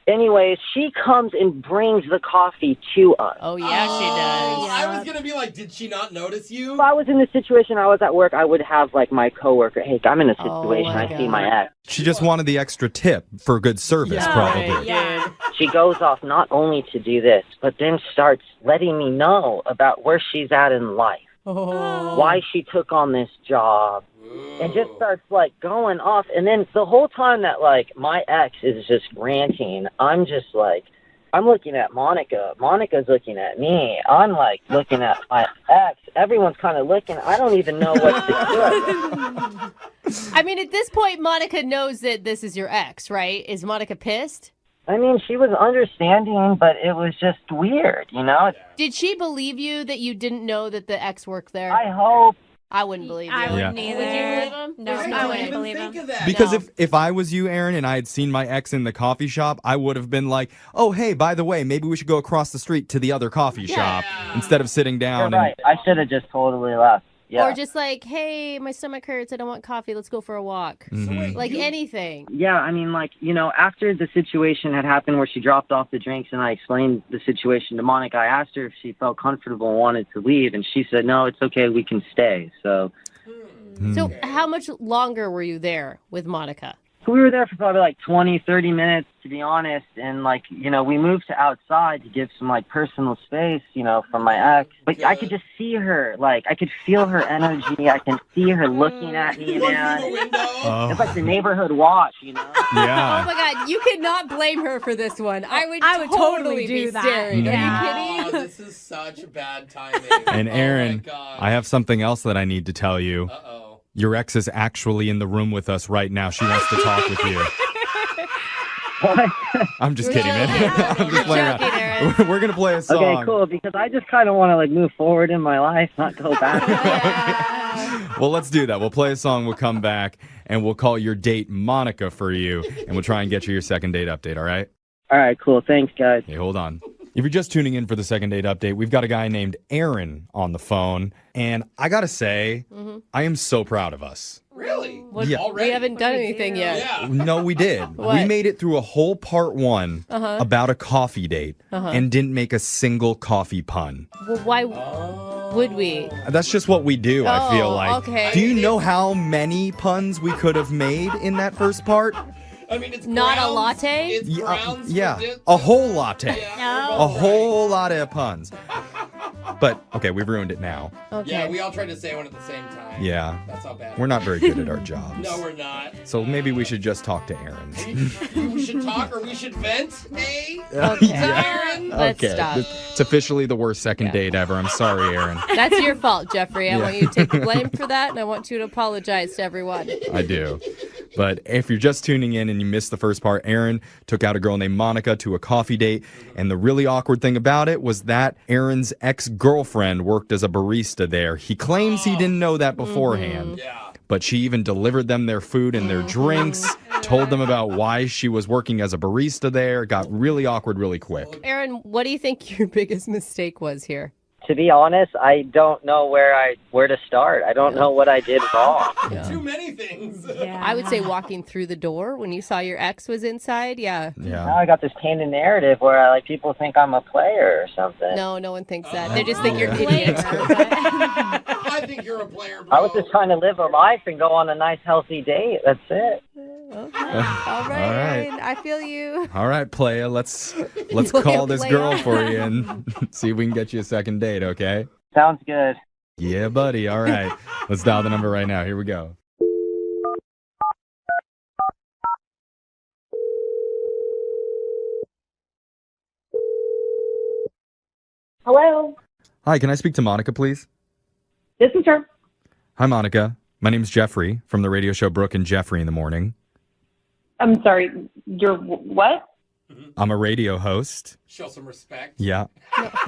Anyways, she comes and brings the coffee to us. Oh, yeah, she does. I was going to be like, did she not notice you? If I was in this situation, I was at work, I would have like my coworker, hey, I'm in a situation, I see my ex. She just wanted the extra tip for good service, probably. Yeah. She goes off not only to do this, but then starts letting me know about where she's at in life. Why she took on this job. And just starts like going off. And then the whole time that like my ex is just ranting, I'm just like, I'm looking at Monica. Monica's looking at me. I'm like looking at my ex. Everyone's kind of looking. I don't even know what to do. I mean, at this point, Monica knows that this is your ex, right? Is Monica pissed? I mean, she was understanding, but it was just weird, you know? Did she believe you that you didn't know that the ex worked there? I hope. I wouldn't believe you. I wouldn't either. Would you believe him? No, I wouldn't believe him. Because if I was you, Aaron, and I had seen my ex in the coffee shop, I would have been like, oh, hey, by the way, maybe we should go across the street to the other coffee shop instead of sitting down. You're right. I should have just totally left. Yeah. Or just like, hey, my stomach hurts. I don't want coffee. Let's go for a walk. Like anything. Yeah, I mean, like, you know, after the situation had happened where she dropped off the drinks and I explained the situation to Monica, I asked her if she felt comfortable and wanted to leave, and she said, no, it's okay, we can stay. So how much longer were you there with Monica? we were there for probably like 20, 30 minutes, to be honest. And like, you know, we moved to outside to give some like personal space, you know, from my ex. But I could just see her, like, I could feel her energy. I can see her looking at me, man. It's like the neighborhood watch, you know? Yeah. Oh my God, you cannot blame her for this one. I would totally be do that. staring. Yeah. Are you kidding? Oh, this is such bad timing. And Aaron, I have something else that I need to tell you. Uh-oh. Your ex is actually in the room with us right now. She wants to talk with you. What? I'm just kidding, man. I'm just playing around. We're going to play a song. Okay, cool, because I just kind of want to like move forward in my life, not go back. Well, let's do that. We'll play a song, we'll come back, and we'll call your date Monica for you, and we'll try and get you your second date update, all right? All right, cool. Thanks, guys. Hey, hold on. If you're just tuning in for the second date update, we've got a guy named Aaron on the phone, and I gotta say, I am so proud of us. Really? Yeah. We haven't done anything yet. Yeah. No, we did. What? We made it through a whole part one about a coffee date and didn't make a single coffee pun. Well, why would we? That's just what we do, I feel Oh, like. okay. Do you know how many puns we could have made in that first part? I mean, it's Not a grounds- latte? It's grounds for Yeah, dip. a whole latte. Yeah, A whole lot of puns. But, okay, we've ruined it now. Okay. Yeah, we all tried to say one at the same time. Yeah. That's how bad. We're not very good at our jobs. No, we're not. So maybe we should just talk to Aaron. We should talk or we should vent, hey? Okay. Aaron? Let's Okay. stop. It's officially the worst second date ever. I'm sorry, Aaron. That's your fault, Jeffrey. I Yeah. want you to take the blame for that, and I want you to apologize to everyone. I do. But if you're just tuning in and you missed the first part, Aaron took out a girl named Monica to a coffee date. And the really awkward thing about it was that Aaron's ex-girlfriend worked as a barista there. He claims he didn't know that beforehand. Yeah. But she even delivered them their food and their drinks, told them about why she was working as a barista there. It got really awkward really quick. Aaron, what do you think your biggest mistake was here? To be honest, I don't know where to start. I don't know what I did wrong. Too many things. I would say walking through the door when you saw your ex was inside. Yeah. Now I got this tainted narrative where people think I'm a player or something. No, no one thinks that. They just think you're an idiot. I think you're a player, bro. I was just trying to live a life and go on a nice, healthy date. That's it. All right, All right. Aaron, I feel you. All right, playa, let's Playa, call this girl playa. for you and see if we can get you a second date, okay? Sounds good. Yeah, buddy. All right. Let's dial the number right now. Here we go. Hello, Hi, can I speak to Monica, please? this is her. Hi, Monica. My name's Jeffrey from the radio show Brooke and Jeffrey in the Morning. I'm sorry, you're what? I'm a radio host. Show some respect. Yeah.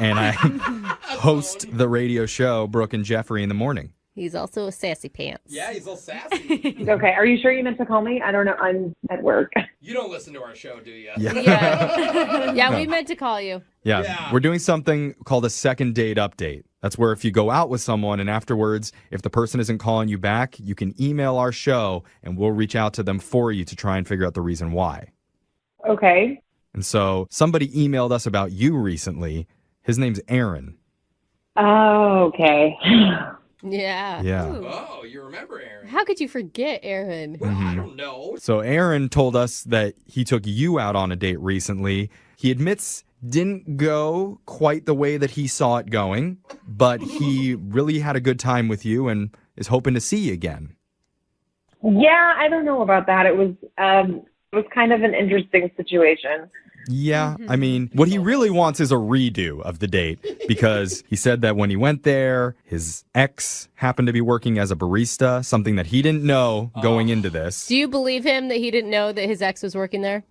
And I host the radio show Brooke and Jeffrey in the Morning. He's also a sassy pants. Yeah, he's all sassy. Okay, are you sure you meant to call me? I don't know, I'm at work. You don't listen to our show, do you? Yeah. Yeah, No. we meant to call you. Yeah. We're doing something called a second date update. That's where if you go out with someone and afterwards, if the person isn't calling you back, you can email our show and we'll reach out to them for you to try and figure out the reason why. Okay. And so somebody emailed us about you recently. His name's Aaron. Oh, okay. Yeah. Yeah. Ooh. Oh, you remember Aaron? How could you forget Aaron? I don't know. So Aaron told us that he took you out on a date recently. He admits didn't go quite the way that he saw it going, but he really had a good time with you and is hoping to see you again. Yeah, I don't know about that. It was kind of an interesting situation. Yeah, I mean, what he really wants is a redo of the date because he said that when he went there, his ex happened to be working as a barista, something that he didn't know going into this. Do you believe him that he didn't know that his ex was working there?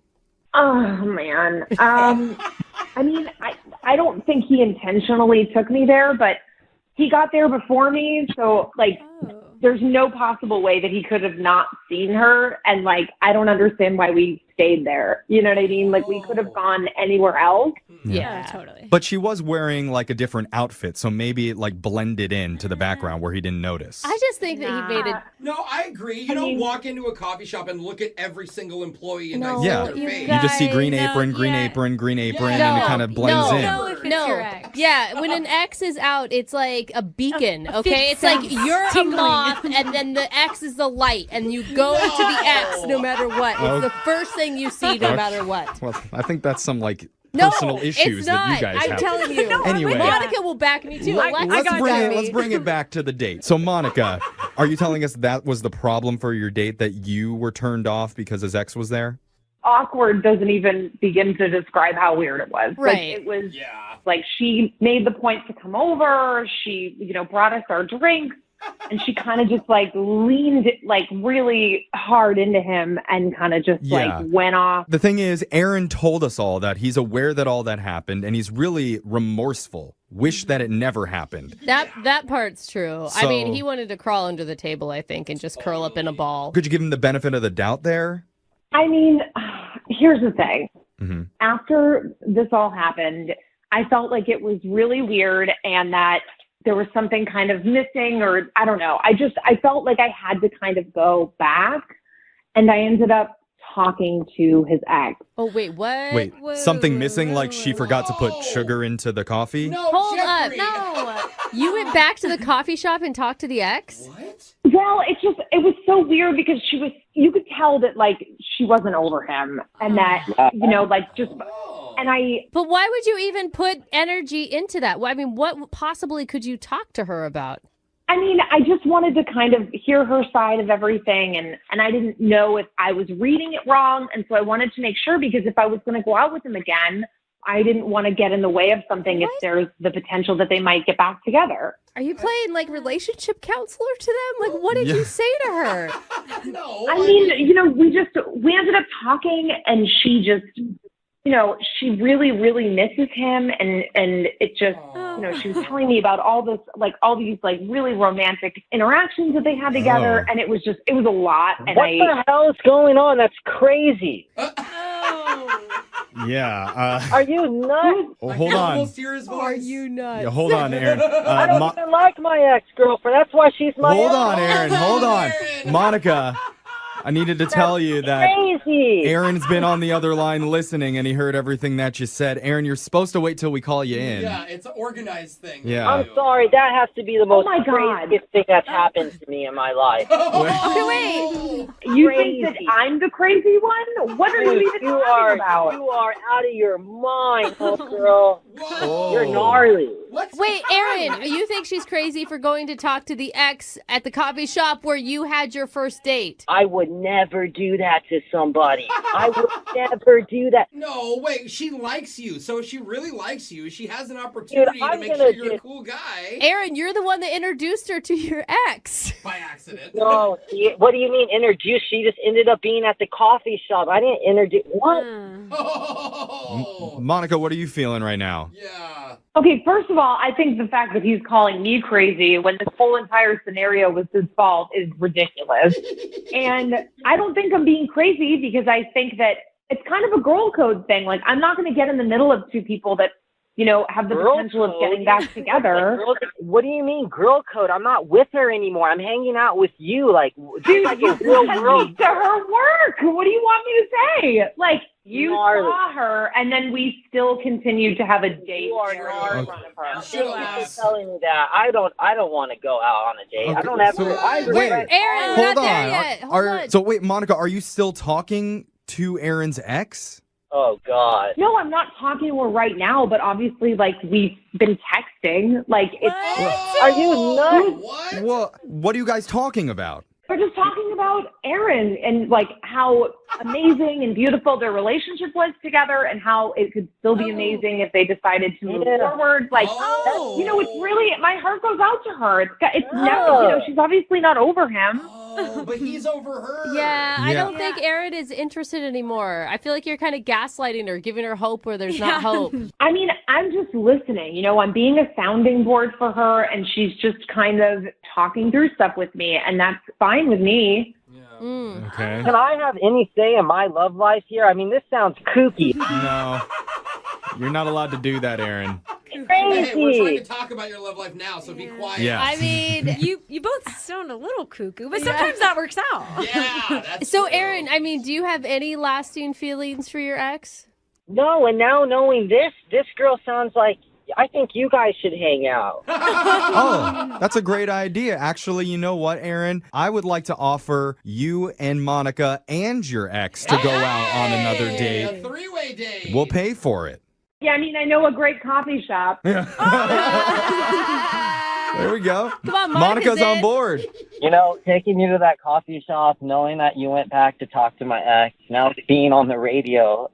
Oh, man. I mean, I don't think he intentionally took me there, but he got there before me. So, like, there's no possible way that he could have not seen her. And, like, I don't understand why we stayed there. You know what I mean? Like, we could have gone anywhere else. Yeah, totally. But she was wearing like a different outfit, so maybe it like blended into the background where he didn't notice. I just think that he made it. No, I agree. You don't walk into a coffee shop and look at every single employee and No, see Yeah, their face. you just see green apron, green apron, green apron, and it kind of blends in. Yeah, when an X is out, it's like a beacon, okay? It's like you're a moth, and then the X is the light, and you go to the X no matter what. It's the first thing you see no matter what. Well, I think that's some like No, personal issues it's that not. you guys I'm have. telling you. Anyway. Monica will back me too. Let's bring it back to the date. So, Monica, are you telling us that was the problem for your date, that you were turned off because his ex was there? Awkward doesn't even begin to describe how weird it was. Right. Like, it was like she made the point to come over. She, brought us our drinks. And she kind of just like leaned like really hard into him and kind of just like went off. The thing is, Aaron told us all that he's aware that all that happened and he's really remorseful. Wish that it never happened. That part's true. I So- mean, he wanted to crawl under the table, I think, and just curl up in a ball. Could you give him the benefit of the doubt there? I mean, here's the thing. Mm-hmm. After this all happened, I felt like it was really weird and that there was something kind of missing, or I don't know. I felt like I had to kind of go back, and I ended up talking to his ex. Oh, wait, what? Wait, something missing, like she forgot to put sugar into the coffee? Hold up. No. You went back to the coffee shop and talked to the ex? What? Well, it was so weird because you could tell that like she wasn't over him and that, But why would you even put energy into that? I mean, what possibly could you talk to her about? I mean, I just wanted to kind of hear her side of everything, and I didn't know if I was reading it wrong, and so I wanted to make sure, because if I was going to go out with him again, I didn't want to get in the way of something if there's the potential that they might get back together. Are you playing like relationship counselor to them? Like, what did you say to her? I mean, we ended up talking, and she just, she really, really misses him, and it just, she was telling me about all these really romantic interactions that they had together, and it was a lot. And What the hell is going on? That's crazy. Yeah. Are you nuts? Oh, hold on. Are you nuts? Yeah, hold on, Aaron. I don't even like my ex-girlfriend. That's why she's my Hold ex. on, Aaron. Hold on. Monica, I needed to tell you that Crazy. Aaron's been on the other line listening, and he heard everything that you said. Aaron, you're supposed to wait till we call you in. Yeah, it's an organized thing. Yeah. I'm sorry. That has to be the most my God. craziest thing that's happened to me in my life. Okay, wait. You think that I'm the crazy one? What are you even talking about? You are out of your mind, girl. You're gnarly. Wait, Aaron, you think she's crazy for going to talk to the ex at the coffee shop where you had your first date? I would never do that to somebody. I would never do that. No, wait, she likes you. So if she really likes you, she has an opportunity to make sure you're a cool guy. Aaron, you're the one that introduced her to your ex. By accident. No, what do you mean introduce? She just ended up being at the coffee shop. I didn't introduce. What? Monica, what are you feeling right now? Yeah. Okay, first of all, I think the fact that he's calling me crazy when this whole entire scenario was his fault is ridiculous. And I don't think I'm being crazy, because I think that it's kind of a girl code thing. Like, I'm not going to get in the middle of two people that, have the potential of getting back together. What do you mean, girl code? I'm not with her anymore. I'm hanging out with you. Like, Dude, like you a real sent girl. me to her work. What do you want me to say? Like, you Gnarly. saw her, and then we still continued to have a date. You are there in gnarly. front of her. Thank you for telling me that. I don't want to go out on a date. I don't ever. I wait, regret- Aaron, we're hold not on. there yet. Hold on. So wait, Monica, are you still talking to Aaron's ex? Oh God. No, I'm not talking to her right now, but obviously, like, we've been texting. Like, it's. Are you nuts? What? Well, what are you guys talking about? They're just talking about Aaron and like how amazing and beautiful their relationship was together and how it could still be amazing if they decided to move forward. Like, you know, it's really, my heart goes out to her. It's never, you know, she's obviously not over him. Oh, but he's over her. Yeah, I don't think Aaron is interested anymore. I feel like you're kind of gaslighting her, giving her hope where there's not hope. I mean, I'm just listening. You know, I'm being a sounding board for her, and she's just kind of talking through stuff with me, and that's fine with me. Okay. Can I have any say in my love life here? I mean, this sounds kooky. No. You're not allowed to do that, Aaron. Hey, we're trying to talk about your love life now, so be quiet. Yeah. I mean, you both sound a little cuckoo, but sometimes that works out. Yeah, that's So, true. Aaron, I mean, do you have any lasting feelings for your ex? No, and now knowing this girl sounds like, I think you guys should hang out. Oh, that's a great idea. Actually, you know what, Aaron? I would like to offer you and Monica and your ex to go out on another date. A three-way date. We'll pay for it. Yeah, I mean, I know a great coffee shop. There we go. Come on, Monica's on board. You know, taking you to that coffee shop, knowing that you went back to talk to my ex, now being on the radio,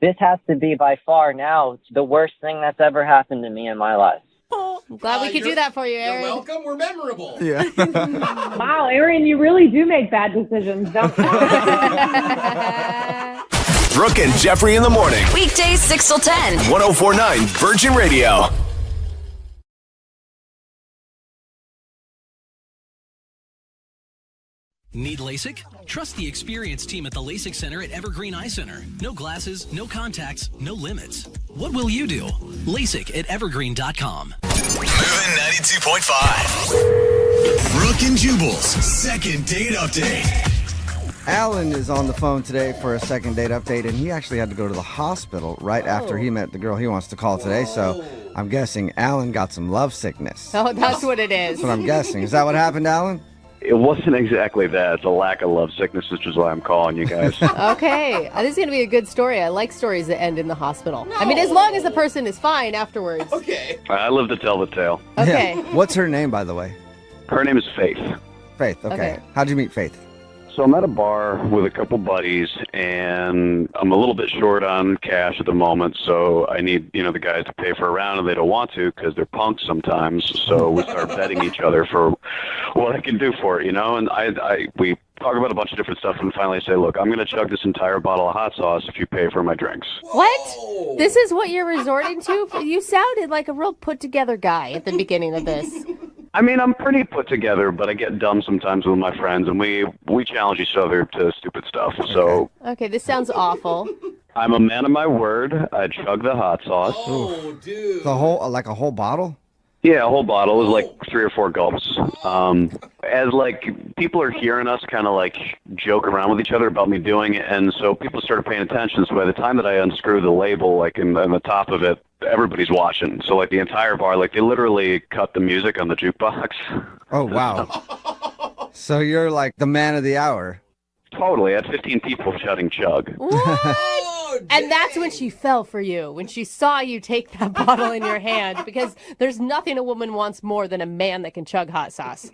this has to be by far now the worst thing that's ever happened to me in my life. I'm glad we could do that for you, Aaron. You're welcome. We're memorable. Yeah. Wow, Aaron, you really do make bad decisions, don't you? Brooke and Jeffrey in the morning. Weekdays 6 till 10. 1049 Virgin Radio. Need LASIK? Trust the experienced team at the LASIK Center at Evergreen Eye Center. No glasses, no contacts, no limits. What will you do? LASIK at evergreen.com. Moving 92.5. Brooke and Jubal's second date update. Alan is on the phone today for a second date update, and he actually had to go to the hospital right after he met the girl he wants to call today. So I'm guessing Alan got some love sickness. Oh, that's what it is. That's what I'm guessing. Is that what happened, Alan? It wasn't exactly that. It's a lack of love sickness, which is why I'm calling you guys. Okay, this is going to be a good story. I like stories that end in the hospital. I mean, as long as the person is fine afterwards. Okay. I live to tell the tale. Okay. Yeah. What's her name, by the way? Her name is Faith. Faith, okay. How'd you meet Faith? So I'm at a bar with a couple buddies, and I'm a little bit short on cash at the moment, so I need, the guys to pay for a round, and they don't want to because they're punks sometimes. So we start betting each other for what I can do for it, and we talk about a bunch of different stuff, and finally say, look, I'm going to chug this entire bottle of hot sauce if you pay for my drinks. What? This is what you're resorting to? You sounded like a real put-together guy at the beginning of this. I mean, I'm pretty put together, but I get dumb sometimes with my friends, and we challenge each other to stupid stuff. So Okay, this sounds awful. I'm a man of my word. I chug the hot sauce. Oh, dude. The whole, like a whole bottle? Yeah, a whole bottle. It was like 3 or 4 gulps. As people are hearing us kind of joke around with each other about me doing it, and so people started paying attention. So by the time that I unscrew the label, in the top of it, everybody's watching. So the entire bar, they literally cut the music on the jukebox. Oh, wow. So you're the man of the hour. Totally. I had 15 people shouting chug. And that's when she fell for you, when she saw you take that bottle in your hand, because there's nothing a woman wants more than a man that can chug hot sauce.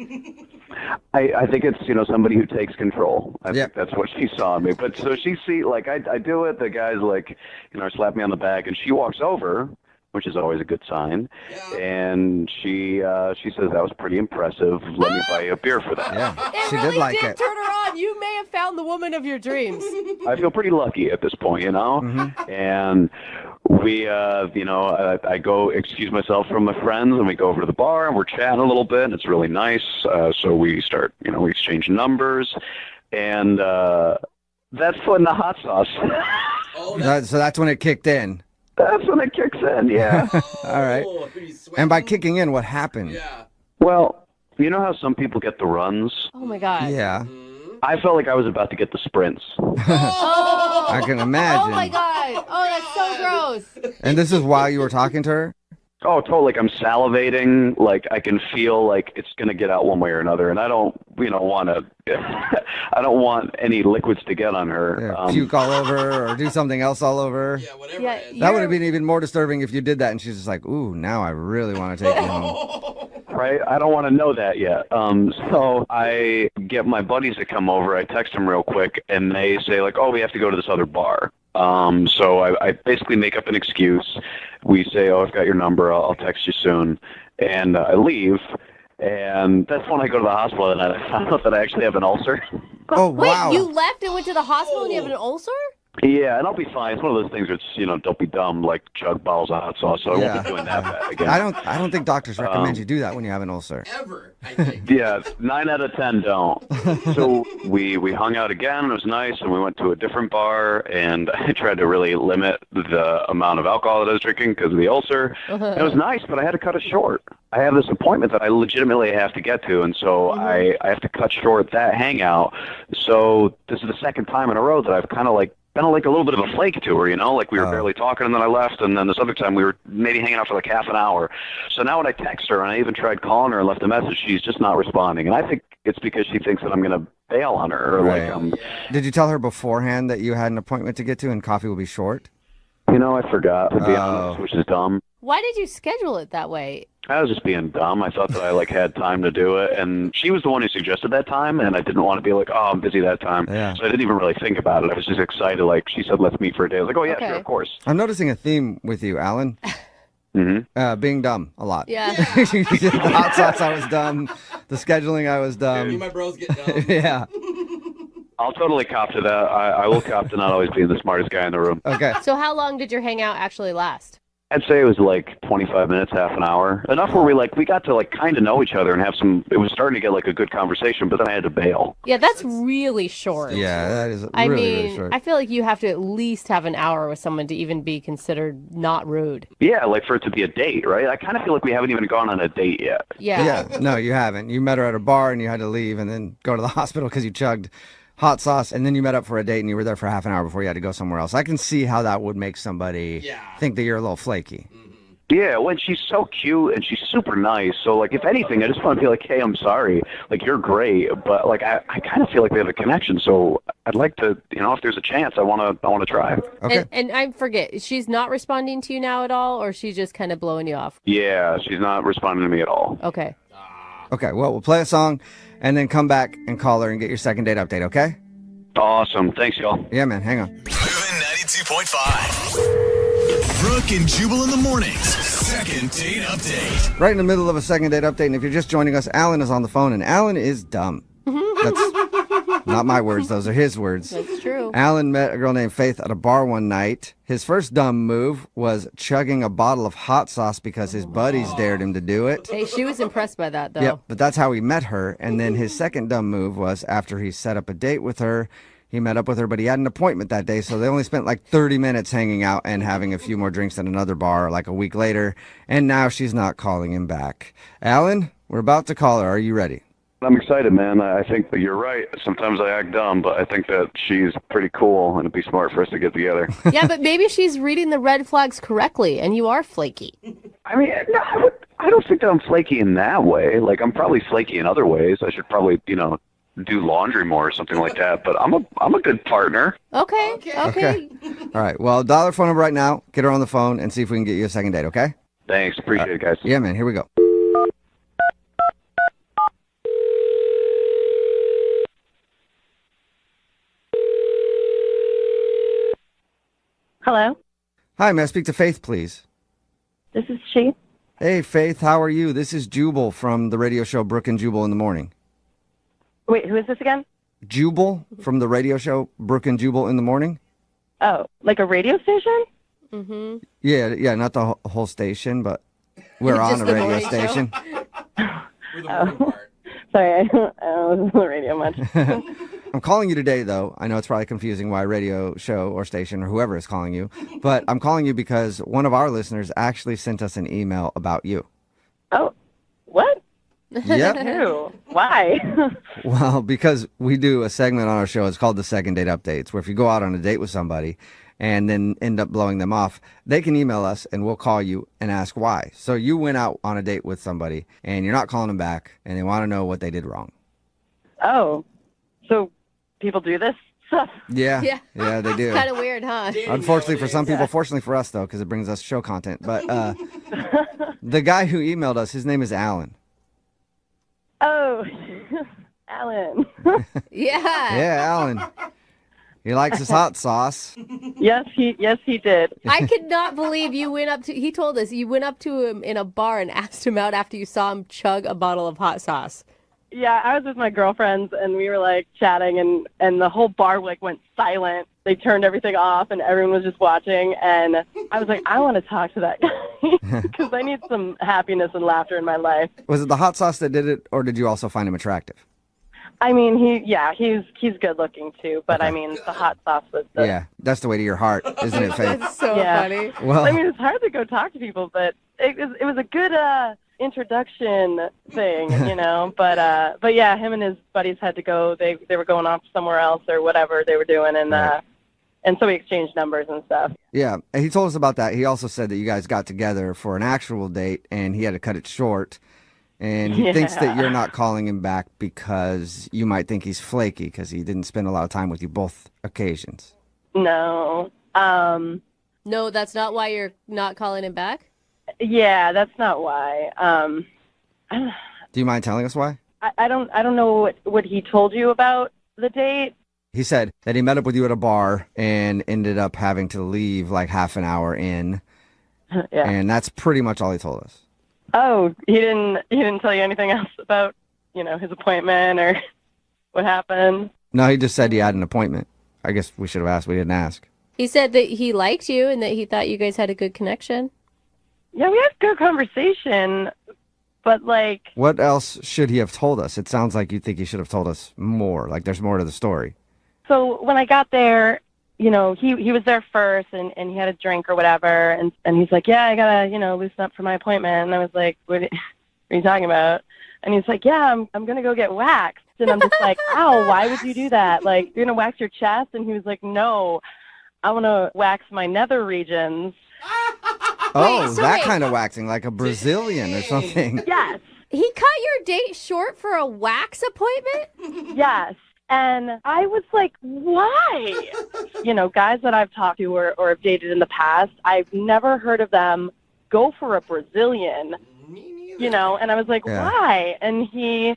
I think it's, somebody who takes control. I think that's what she saw in me. But so she I do it, the guys slap me on the back, and she walks over, which is always a good sign. Yeah. And she says, that was pretty impressive. Let me buy you a beer for that. Yeah, she really did like it. Turn her on. You may have found the woman of your dreams. I feel pretty lucky at this point, Mm-hmm. And we, I go excuse myself from my friends, and we go over to the bar, and we're chatting a little bit, and it's really nice. So we start, we exchange numbers, and that's when the hot sauce. So that's when it kicked in. That's when it kicks in, yeah. All right. And by kicking in, what happened? Yeah. Well, you know how some people get the runs? Oh, my God. Yeah. I felt like I was about to get the sprints. Oh! I can imagine. Oh, my God. Oh, that's so gross. And this is while you were talking to her? Oh, totally. I'm salivating. I can feel it's going to get out one way or another. And I don't, want to, I don't want any liquids to get on her. Yeah, puke all over or do something else all over. Yeah, whatever. That would have been even more disturbing if you did that and she's just like, ooh, now I really want to take you home. right? I don't want to know that yet. So I get my buddies to come over. I text them real quick, and they say, like, oh, we have to go to this other bar. So I basically make up an excuse. We say, oh, I've got your number. I'll text you soon. And I leave. And that's when I go to the hospital, and I found out that I actually have an ulcer. Oh, wow. Wait, you left and went to the hospital and you have an ulcer? Yeah, and I'll be fine. It's one of those things where it's, don't be dumb, like chug bottles of hot sauce, so I won't be doing that bad again. I don't think doctors recommend you do that when you have an ulcer. Ever, I think. Yeah, 9 out of 10 don't. So we hung out again. It was nice, and we went to a different bar, and I tried to really limit the amount of alcohol that I was drinking because of the ulcer. It was nice, but I had to cut it short. I have this appointment that I legitimately have to get to, and so I have to cut short that hangout. So this is the second time in a row that I've kind of been like a little bit of a flake to her, like we were barely talking and then I left, and then this other time we were maybe hanging out for like half an hour. So now when I text her, and I even tried calling her and left a message, she's just not responding. And I think it's because she thinks that I'm going to bail on her. Or Right. Did you tell her beforehand that you had an appointment to get to and coffee will be short? I forgot, to be honest, which is dumb. Why did you schedule it that way? I was just being dumb. I thought that I had time to do it, and she was the one who suggested that time, and I didn't want to be like, oh, I'm busy that time. Yeah. So I didn't even really think about it. I was just excited. Like, she said, let's meet for a day. I was like, oh, yeah, sure, of course. I'm noticing a theme with you, Alan. Being dumb a lot. Yeah. The hot sauce, I was dumb. The scheduling, I was dumb. Me and my bros get dumb. Yeah. I'll totally cop to that. I will cop to not always being the smartest guy in the room. Okay. So how long did your hangout actually last? I'd say it was like 25 minutes, half an hour. Enough where we got to kind of know each other and have it was starting to get a good conversation, but then I had to bail. Yeah, that's really short. Yeah, that is really short. I feel like you have to at least have an hour with someone to even be considered not rude. Yeah, for it to be a date, right? I kind of feel like we haven't even gone on a date yet. Yeah. No, you haven't. You met her at a bar and you had to leave and then go to the hospital because you chugged hot sauce, and then you met up for a date and you were there for half an hour before you had to go somewhere else. I can see how that would make somebody think that you're a little flaky. Yeah, when she's so cute and she's super nice. So, if anything, I just want to be like, hey, I'm sorry. You're great, but, I kind of feel like we have a connection. So I'd like to, if there's a chance, I want to try. Okay. And I forget, she's not responding to you now at all, or she's just kind of blowing you off? Yeah, she's not responding to me at all. Okay. Okay, well, we'll play a song and then come back and call her and get your second date update, okay? Awesome. Thanks, y'all. Yeah, man, hang on. Moving 92.5. Brooke and Jubal in the mornings. Second date update. Right in the middle of a second date update, and if you're just joining us, Alan is on the phone, and Alan is dumb. That's not my words, those are his words. That's true. Alan met a girl named Faith at a bar one night. His first dumb move was chugging a bottle of hot sauce because his buddies dared him to do it. Hey, she was impressed by that, though. Yep, but that's how he met her. And then his second dumb move was after he set up a date with her, he met up with her, but he had an appointment that day, so they only spent 30 minutes hanging out and having a few more drinks at another bar a week later, and now she's not calling him back. Alan, we're about to call her. Are you ready? I'm excited, man. I think that you're right. Sometimes I act dumb, but I think that she's pretty cool, and it'd be smart for us to get together. Yeah, but maybe she's reading the red flags correctly, and you are flaky. I mean, no, I don't think that I'm flaky in that way. I'm probably flaky in other ways. I should probably, do laundry more or something like that. But I'm a good partner. Okay. All right. Well, dial her phone number right now. Get her on the phone and see if we can get you a second date. Okay? Thanks. Appreciate it, guys. Yeah, man. Here we go. Hello. Hi, may I speak to Faith, please? This is she. Hey, Faith. How are you? This is Jubal from the radio show Brooke and Jubal in the morning. Wait, who is this again? Jubal from the radio show Brooke and Jubal in the morning. Oh, like a radio station? Mm-hmm. Yeah, not the whole station, but we're on a radio station. Oh. Sorry, I don't listen to the radio much. I'm calling you today, though. I know it's probably confusing why radio show or station or whoever is calling you, but I'm calling you because one of our listeners actually sent us an email about you. Oh, what? Yep. Who? Why? Well, because we do a segment on our show. It's called the Second Date Updates, where if you go out on a date with somebody and then end up blowing them off, they can email us and we'll call you and ask why. So you went out on a date with somebody and you're not calling them back and they want to know what they did wrong. Oh, so people do this stuff? Yeah, they do. Kind of weird, huh? Unfortunately for some people, fortunately for us, though, because it brings us show content. But the guy who emailed us, his name is Alan. Oh, Alan. Yeah. Yeah, Alan. He likes his hot sauce. Yes, he did. I could not believe you went up to, he told us you went up to him in a bar and asked him out after you saw him chug a bottle of hot sauce. Yeah, I was with my girlfriends, and we were, like, chatting, and the whole bar, like, went silent. They turned everything off, and everyone was just watching, and I was like, I want to talk to that guy because I need some happiness and laughter in my life. Was it the hot sauce that did it, or did you also find him attractive? I mean, he's good looking, too, but, I mean, the hot sauce was the... Yeah, that's the way to your heart, isn't it, Faith? That's so funny. Well, I mean, it's hard to go talk to people, but it was a good introduction thing, you know. But yeah, him and his buddies had to go. They were going off somewhere else or whatever they were doing, and so we exchanged numbers and stuff. yeah, and he told us about that. He also said that you guys got together for an actual date, and he had to cut it short. And he thinks that you're not calling him back because you might think he's flaky because he didn't spend a lot of time with you both occasions. No. No, that's not why you're not calling him back? Yeah, that's not why. Do you mind telling us why? I don't know what he told you about the date. He said that he met up with you at a bar and ended up having to leave like half an hour in. Yeah. And that's pretty much all he told us. Oh, he didn't tell you anything else about, you know, his appointment or what happened? No, he just said he had an appointment. I guess we should have asked. We didn't ask. He said that he liked you and that he thought you guys had a good connection. Yeah, we had good conversation, but like... What else should he have told us? It sounds like you think he should have told us more. Like there's more to the story. So when I got there, you know, he was there first and he had a drink or whatever. And he's like, yeah, I gotta, you know, loosen up for my appointment. And I was like, what are you talking about? And he's like, yeah, I'm going to go get waxed. And I'm just like, ow, why would you do that? Like, you're going to wax your chest? And he was like, no, I want to wax my nether regions. Oh, that kind of waxing, like a Brazilian or something. Yes. He cut your date short for a wax appointment? Yes. And I was like, why? You know, guys that I've talked to or have dated in the past, I've never heard of them go for a Brazilian, you know, and I was like, why? And he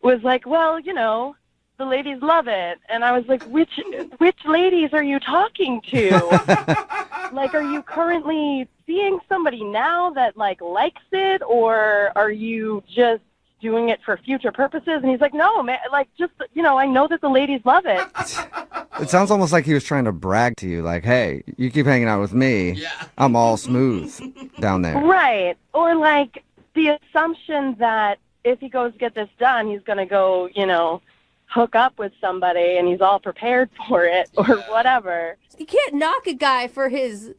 was like, well, you know, the ladies love it. And I was like, which ladies are you talking to? Like, are you currently seeing somebody now that, like, likes it, or are you just doing it for future purposes? And he's like, no, man, like, just, you know, I know that the ladies love it. It sounds almost like he was trying to brag to you, like, hey, you keep hanging out with me, I'm all smooth down there. Right. Or, like, the assumption that if he goes get this done, he's going to go, you know, hook up with somebody and he's all prepared for it or whatever. You can't knock a guy for his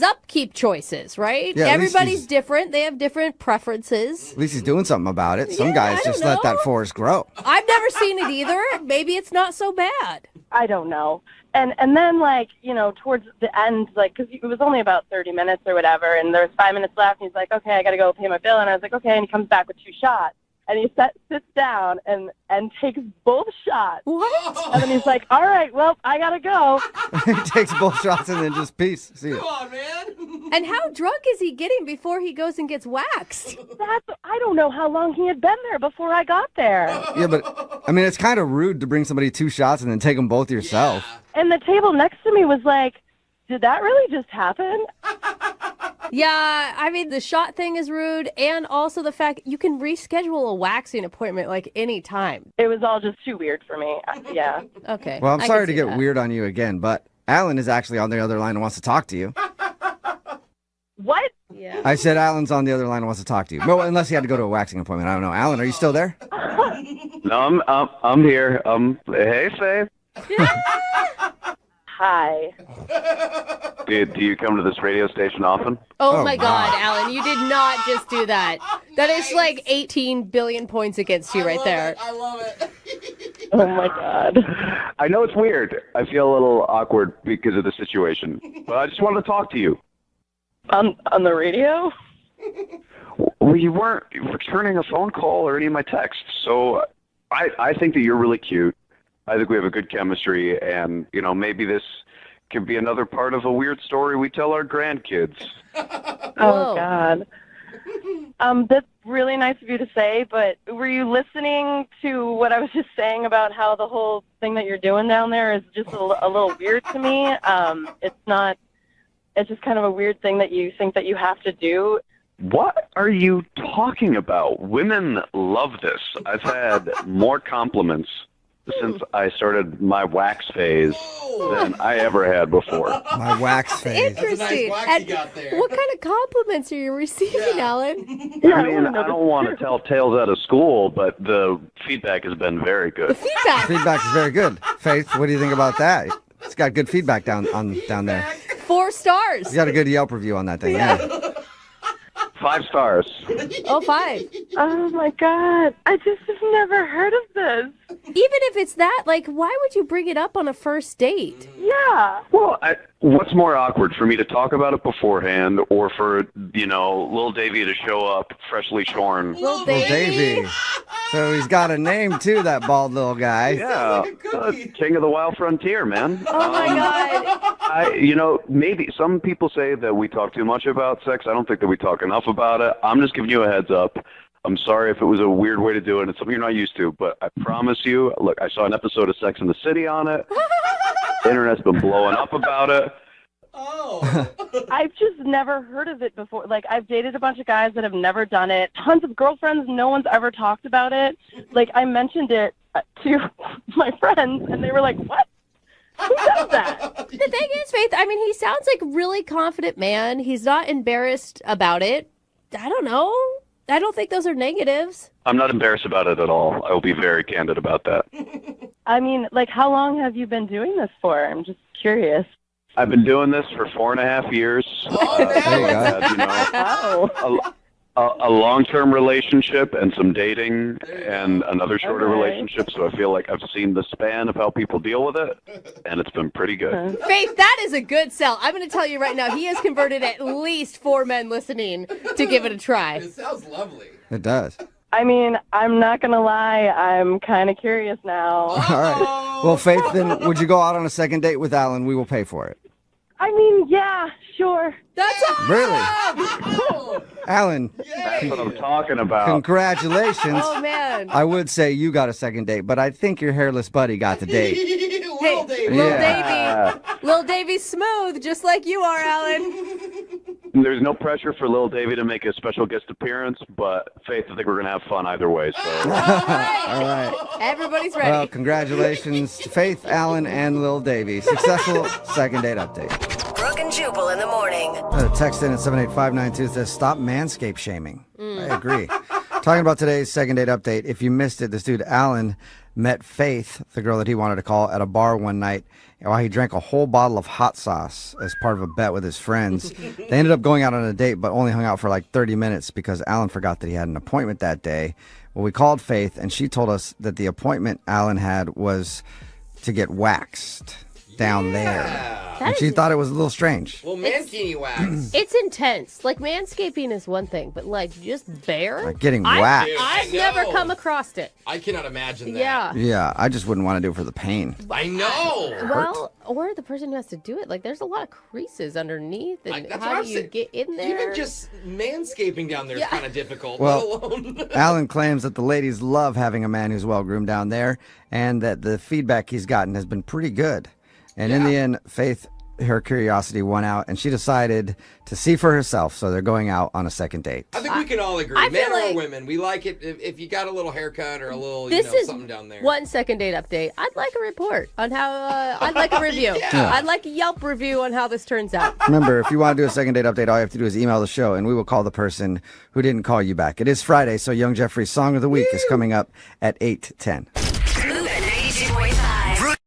upkeep choices, right? Yeah, everybody's different. They have different preferences. At least he's doing something about it. Some guys just let that forest grow. I've never seen it either. Maybe it's not so bad. I don't know. And then, like, you know, towards the end, like, because it was only about 30 minutes or whatever, and there was 5 minutes left, and he's like, okay, I got to go pay my bill. And I was like, okay, and he comes back with 2 shots. And he sits down and takes both shots. What? And then he's like, all right, well, I got to go. He takes both shots and then just peace. See you. Come on, man. And how drunk is he getting before he goes and gets waxed? I don't know how long he had been there before I got there. Yeah, but, I mean, it's kind of rude to bring somebody 2 shots and then take them both yourself. And the table next to me was like, did that really just happen? Yeah, I mean, the shot thing is rude, and also the fact you can reschedule a waxing appointment like any time. It was all just too weird for me. Yeah. Okay. Well, I'm I sorry can to see get that. weird on you again, but Alan is actually on the other line and wants to talk to you. What? Yeah. I said Alan's on the other line and wants to talk to you. No, unless he had to go to a waxing appointment. I don't know. Alan, are you still there? No, I'm here. Hey, Faith. Hi. Do you come to this radio station often? Oh my God, Alan, you did not just do that. That is like 18 billion points against you right there. I love it. Oh my God. I know it's weird. I feel a little awkward because of the situation, but I just wanted to talk to you. On the radio? Well, you weren't returning a phone call or any of my texts, so I think that you're really cute. I think we have a good chemistry, and, you know, maybe this could be another part of a weird story we tell our grandkids. Oh, God. That's really nice of you to say, but were you listening to what I was just saying about how the whole thing that you're doing down there is just a little weird to me? It's just kind of a weird thing that you think that you have to do. What are you talking about? Women love this. I've had more compliments since I started my wax phase than I ever had before. My wax phase. That's a nice wax And you got there. what kind of compliments are you receiving, Alan? I mean, I don't want to tell tales out of school, but the feedback has been very good. Feedback is very good. Faith, what do you think about that? It's got good feedback down there. 4 stars. You got a good Yelp review on that thing. Yeah. 5 stars. Oh, 5. Oh, my God. I just have never heard of this. Even if it's that, like, why would you bring it up on a first date? Yeah. Well, what's more awkward, for me to talk about it beforehand or for, Lil Davey to show up freshly shorn? Lil Davey. So he's got a name, too, that bald little guy. Yeah. King of the Wild Frontier, man. Oh, my God. Maybe some people say that we talk too much about sex. I don't think that we talk enough about it. I'm just giving you a heads up. I'm sorry if it was a weird way to do it. It's something you're not used to, but I promise you, look, I saw an episode of Sex and the City on it. The internet's been blowing up about it. Oh. I've just never heard of it before. Like, I've dated a bunch of guys that have never done it. Tons of girlfriends, no one's ever talked about it. Like, I mentioned it to my friends, and they were like, what? Who does that? The thing is, Faith, I mean, he sounds like a really confident man. He's not embarrassed about it. I don't know. I don't think those are negatives. I'm not embarrassed about it at all. I will be very candid about that. I mean, like, how long have you been doing this for? I'm just curious. I've been doing this for 4.5 years. A long-term relationship and some dating and another shorter relationship. So I feel like I've seen the span of how people deal with it, and it's been pretty good. Faith, that is a good sell. I'm going to tell you right now, he has converted at least 4 men listening to give it a try. It sounds lovely. It does. I mean, I'm not going to lie. I'm kind of curious now. All right. Well, Faith, then would you go out on a second date with Alan? We will pay for it. I mean, yeah, sure. That's awesome! Really? Alan. That's what I'm talking about. Congratulations. Oh, man. I would say you got a second date, but I think your hairless buddy got the date. Lil Davey. Lil Davey's smooth, just like you are, Alan. There's no pressure for Lil Davey to make a special guest appearance, but Faith, I think we're going to have fun either way. So. All right. Everybody's ready. Well, congratulations to Faith, Alan, and Lil Davey. Successful second date update. Brooke and Jubal in the morning. Text in at 78592 says, stop manscape shaming. I agree. Talking about today's second date update. If you missed it, this dude, Alan, met Faith, the girl that he wanted to call, at a bar one night while he drank a whole bottle of hot sauce as part of a bet with his friends. They ended up going out on a date, but only hung out for like 30 minutes because Alan forgot that he had an appointment that day. Well, we called Faith, and she told us that the appointment Alan had was to get waxed down there. And she thought it was a little strange. Well, mankini wax. It's intense. Like, manscaping is one thing, but, like, just bare? Like getting waxed. I've never come across it. I cannot imagine that. Yeah. Yeah, I just wouldn't want to do it for the pain. I know. Well, or the person who has to do it. Like, there's a lot of creases underneath. And how do you get in there? Even just manscaping down there is kind of difficult. Well, let alone... Alan claims that the ladies love having a man who's well-groomed down there, and that the feedback he's gotten has been pretty good. And in the end, Faith, her curiosity won out, and she decided to see for herself. So they're going out on a second date. I think we can all agree, men or women, we like it if you got a little haircut or a little, something down there. 1 second date update. I'd like a report on how, I'd like a review. I'd like a Yelp review on how this turns out. Remember, if you want to do a second date update, all you have to do is email the show, and we will call the person who didn't call you back. It is Friday, so Young Jeffrey's Song of the Week is coming up at 8:10. Move at 92.5.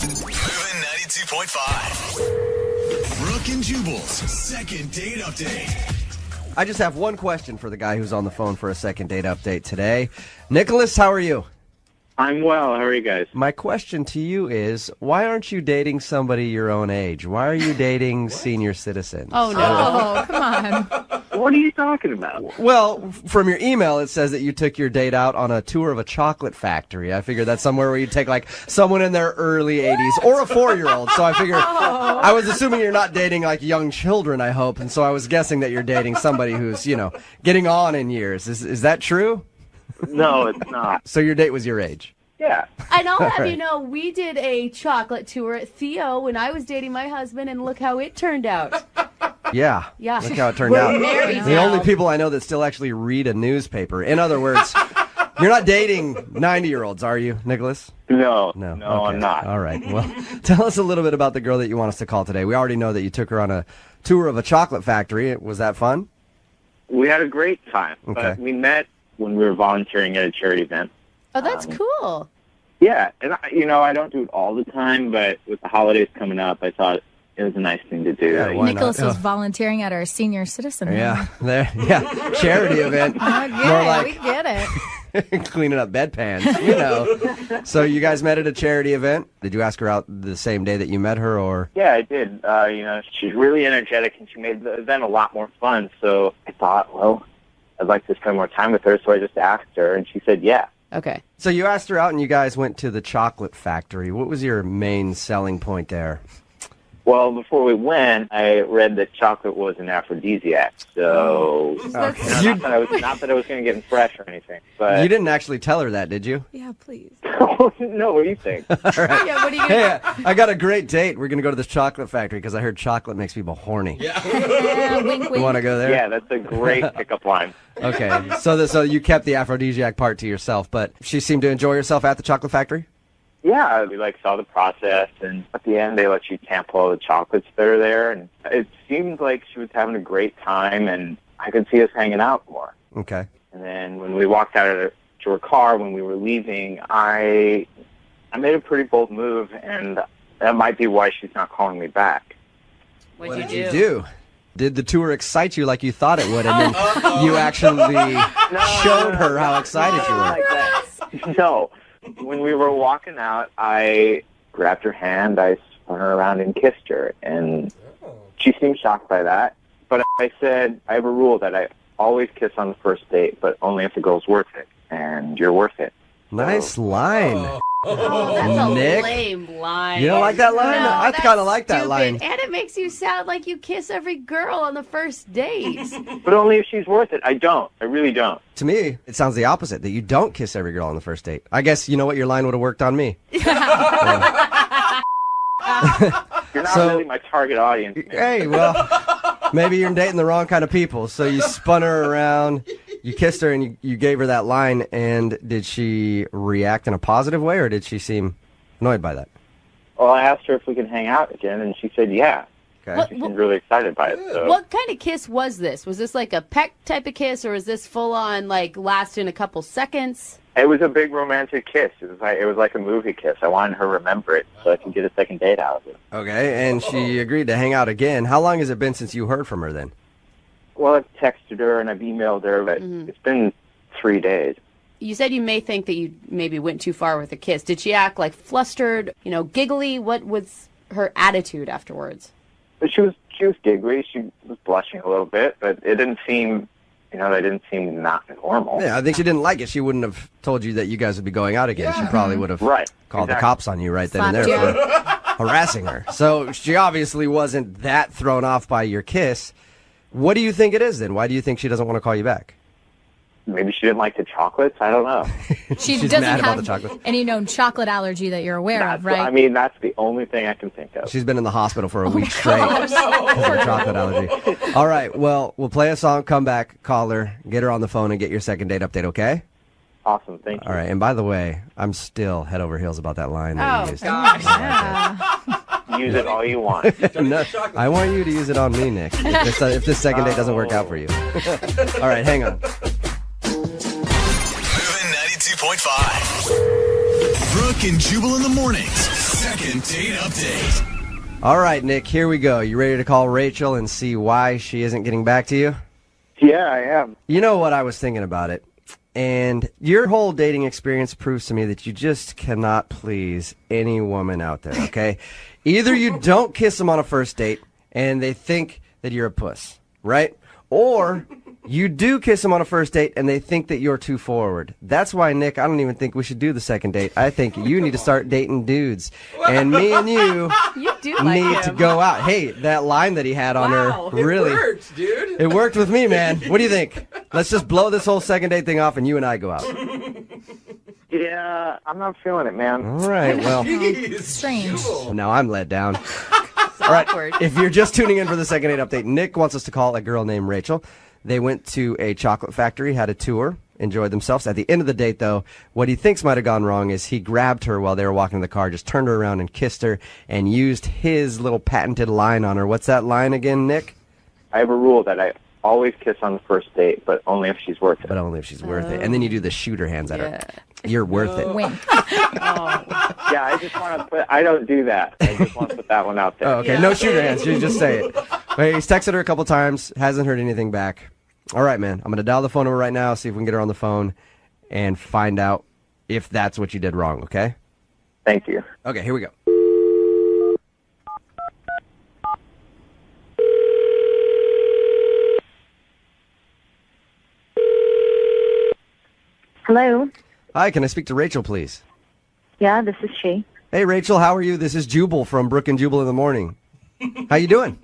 Moving 92.5. Brooke and Jubal's second date update. I just have one question for the guy who's on the phone for a second date update today. Nicholas, how are you? I'm well. How are you guys? My question to you is, why aren't you dating somebody your own age? Why are you dating senior citizens? Oh, no. Come on. What are you talking about? Well, from your email, it says that you took your date out on a tour of a chocolate factory. I figured that's somewhere where you take like someone in their early 80s or a 4-year-old. So I figured, I was assuming you're not dating like young children, I hope. And so I was guessing that you're dating somebody who's, getting on in years. Is that true? No, it's not. So your date was your age? Yeah. And I'll have Right. you know, we did a chocolate tour at Theo when I was dating my husband, and look how it turned out. Yeah. Yeah. Look how it turned We're out. married The now. only people I know that still actually read a newspaper. In other words, you're not dating 90-year-olds, are you, Nicholas? No, Okay. I'm not. All right. Well, tell us a little bit about the girl that you want us to call today. We already know that you took her on a tour of a chocolate factory. Was that fun? We had a great time. Okay. But we met when we were volunteering at a charity event. Oh, that's cool. Yeah, and I don't do it all the time, but with the holidays coming up, I thought it was a nice thing to do. Nicholas was volunteering at our senior citizen. Yeah, charity event. Okay, More like we get it. cleaning up bedpans, So you guys met at a charity event. Did you ask her out the same day that you met her, or? Yeah, I did. She's really energetic, and she made the event a lot more fun. So I thought, well, I'd like to spend more time with her, so I just asked her, and she said, yeah. Okay. So you asked her out, and you guys went to the chocolate factory. What was your main selling point there? Well, before we went, I read that chocolate was an aphrodisiac. So, not that I was going to get fresh or anything. But You didn't actually tell her that, did you? Yeah, please. No, what do you think? All right. Yeah, what are you Hey, I got a great date. We're going to go to this chocolate factory because I heard chocolate makes people horny. Yeah, wink, wink. You want to go there? Yeah, that's a great pickup line. Okay. So you kept the aphrodisiac part to yourself, but she seemed to enjoy herself at the chocolate factory? Yeah, we saw the process, and at the end they let you sample all the chocolates that are there, and it seemed like she was having a great time, and I could see us hanging out more. Okay. And then when we walked out to her car, when we were leaving, I made a pretty bold move, and that might be why she's not calling me back. What did you do? Did the tour excite you like you thought it would, and then you actually showed her how excited you were? No. When we were walking out, I grabbed her hand, I spun her around and kissed her, and she seemed shocked by that. But I said, I have a rule that I always kiss on the first date, but only if the girl's worth it, and you're worth it. Nice line. Oh, that's a Nick, lame line. you don't like that line? No, I that's kind of like that stupid. line. And it makes you sound like you kiss every girl on the first date. But only if she's worth it. I don't. I really don't. To me, it sounds the opposite, that you don't kiss every girl on the first date. I guess you know what, your line would have worked on me. You're not really my target audience. Hey, well, maybe you're dating the wrong kind of people. So you spun her around, you kissed her, and you gave her that line. And did she react in a positive way, or did she seem annoyed by that? Well, I asked her if we could hang out again, and she said yeah. Okay. She seemed really excited by it. So. What kind of kiss was this? Was this like a peck type of kiss, or was this full on, like, lasting a couple seconds? It was a big romantic kiss. It was like a movie kiss. I wanted her to remember it so I could get a second date out of it. Okay, and she agreed to hang out again. How long has it been since you heard from her then? Well, I've texted her and I've emailed her, but it's been 3 days. You said you may think that you maybe went too far with a kiss. Did she act like flustered, giggly? What was her attitude afterwards? But she was giggly. She was blushing a little bit, but it didn't seem, that didn't seem not normal. Yeah, I think she didn't like it. She wouldn't have told you that you guys would be going out again. She probably would have called the cops on you right then and there for harassing her. So she obviously wasn't that thrown off by your kiss. What do you think it is then? Why do you think she doesn't want to call you back? Maybe she didn't like the chocolates. I don't know. She She's doesn't mad about have the chocolate. any known chocolate allergy that you're aware of, right? I mean, that's the only thing I can think of. She's been in the hospital for a week straight because of her chocolate allergy. All right, well, we'll play a song, come back, call her, get her on the phone, and get your second date update, okay? Awesome, thank you. All right, and by the way, I'm still head over heels about that line that you used. Use it all you want. No, I want you to use it on me, Nick, if this second date doesn't work out for you. All right, hang on. 92.5. Brooke and Jubal in the mornings. Second date update. All right, Nick, here we go. You ready to call Rachel and see why she isn't getting back to you? Yeah, I am. You know what, I was thinking about it. And your whole dating experience proves to me that you just cannot please any woman out there, okay? Either you don't kiss them on a first date and they think that you're a puss, right? Or you do kiss them on a first date and they think that you're too forward. That's why, Nick, I don't even think we should do the second date. I think you need to start dating dudes. And me and you need to go out. Hey, that line that he had on her, really. It worked, dude. It worked with me, man. What do you think? Let's just blow this whole second date thing off and you and I go out. Yeah, I'm not feeling it, man. All right, well. Strange. Now I'm let down. All right, if you're just tuning in for the second date update, Nick wants us to call a girl named Rachel. They went to a chocolate factory, had a tour, enjoyed themselves. At the end of the date, though, what he thinks might have gone wrong is he grabbed her while they were walking in the car, just turned her around and kissed her, and used his little patented line on her. What's that line again, Nick? I have a rule that I always kiss on the first date, but only if she's worth it. But only if she's worth it. And then you do the shooter hands at her. You're worth it. Wink. Yeah, I just want to put. I don't do that. I just want to put that one out there. Oh, okay. No shooter hands. You just say it. Hey, he's texted her a couple times. Hasn't heard anything back. All right, man. I'm going to dial the phone number right now, see if we can get her on the phone, and find out if that's what you did wrong, okay? Thank you. Okay, here we go. Hello. Hi, can I speak to Rachel, please? Yeah, this is she. Hey, Rachel, how are you? This is Jubal from Brooke and Jubal in the morning. How you doing?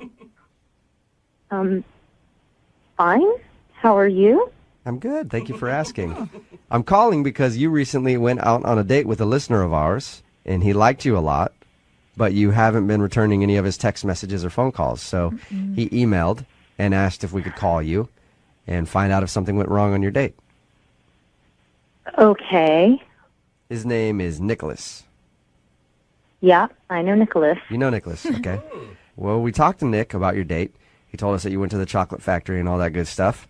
Fine. How are you? I'm good. Thank you for asking. I'm calling because you recently went out on a date with a listener of ours, and he liked you a lot, but you haven't been returning any of his text messages or phone calls. So he emailed and asked if we could call you and find out if something went wrong on your date. Okay. His name is Nicholas. Yeah, I know Nicholas. You know Nicholas, okay. Well, we talked to Nick about your date. He told us that you went to the chocolate factory and all that good stuff.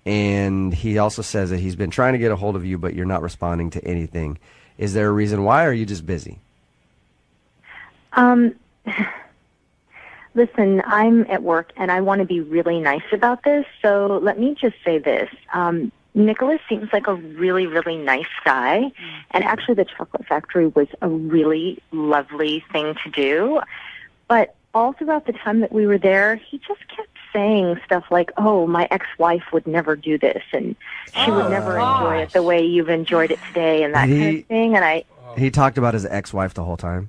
And he also says that he's been trying to get a hold of you, but you're not responding to anything. Is there a reason why, or are you just busy? Listen, I'm at work, and I want to be really nice about this, so let me just say this. Nicholas seems like a really, really nice guy, and actually the chocolate factory was a really lovely thing to do. But all throughout the time that we were there, he just kept saying stuff like, oh, my ex-wife would never do this, and she would never enjoy it the way you've enjoyed it today, and that kind of thing. And He talked about his ex-wife the whole time?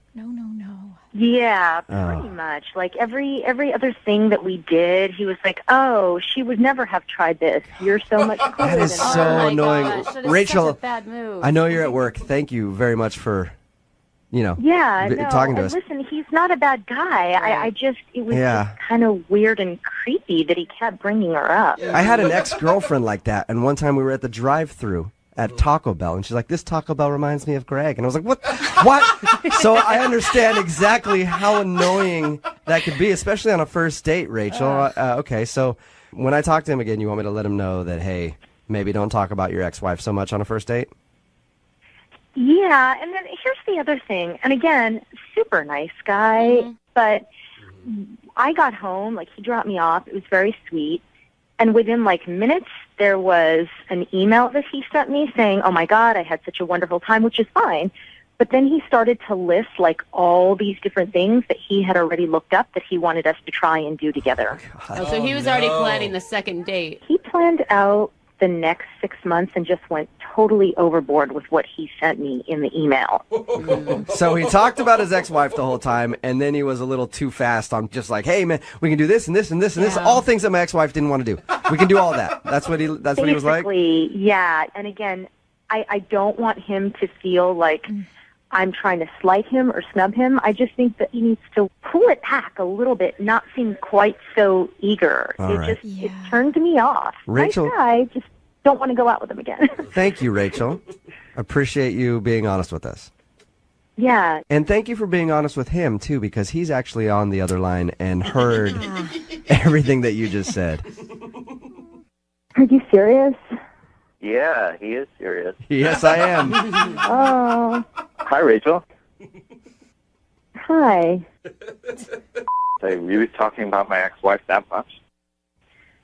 Yeah, pretty much. Like every other thing that we did, he was like, "Oh, she would never have tried this. You're so much cooler That is than so her." annoying. Gosh, that is Rachel, such a bad move. I know you're at work. Thank you very much for, Yeah, no, talking to and us. listen, he's not a bad guy. It was just kind of weird and creepy that he kept bringing her up. I had an ex-girlfriend like that, and one time we were at the drive-thru at Taco Bell, and she's like, this Taco Bell reminds me of Greg. And I was like, what? So I understand exactly how annoying that could be, especially on a first date, Rachel. Okay, so when I talk to him again, you want me to let him know that, hey, maybe don't talk about your ex-wife so much on a first date? Yeah, and then here's the other thing. And again, super nice guy, but I got home, like he dropped me off. It was very sweet. And within like minutes, there was an email that he sent me saying, oh my God, I had such a wonderful time, which is fine. But then he started to list like all these different things that he had already looked up that he wanted us to try and do together. So he was already planning the second date. He planned out the next 6 months and just went totally overboard with what he sent me in the email. So he talked about his ex-wife the whole time, and then he was a little too fast on just like, hey, man, we can do this and this and this and this. All things that my ex-wife didn't want to do. We can do all that. That's what he was like? Basically, yeah. And again, I don't want him to feel like I'm trying to slight him or snub him. I just think that he needs to pull it back a little bit, not seem quite so eager. It turned me off. Rachel, nice guy, just don't want to go out with him again. Thank you, Rachel. Appreciate you being honest with us. Yeah. And thank you for being honest with him, too, because he's actually on the other line and heard everything that you just said. Are you serious? Yeah, he is serious. Yes, I am. Oh. Hi, Rachel. Hi. Are you really talking about my ex-wife that much?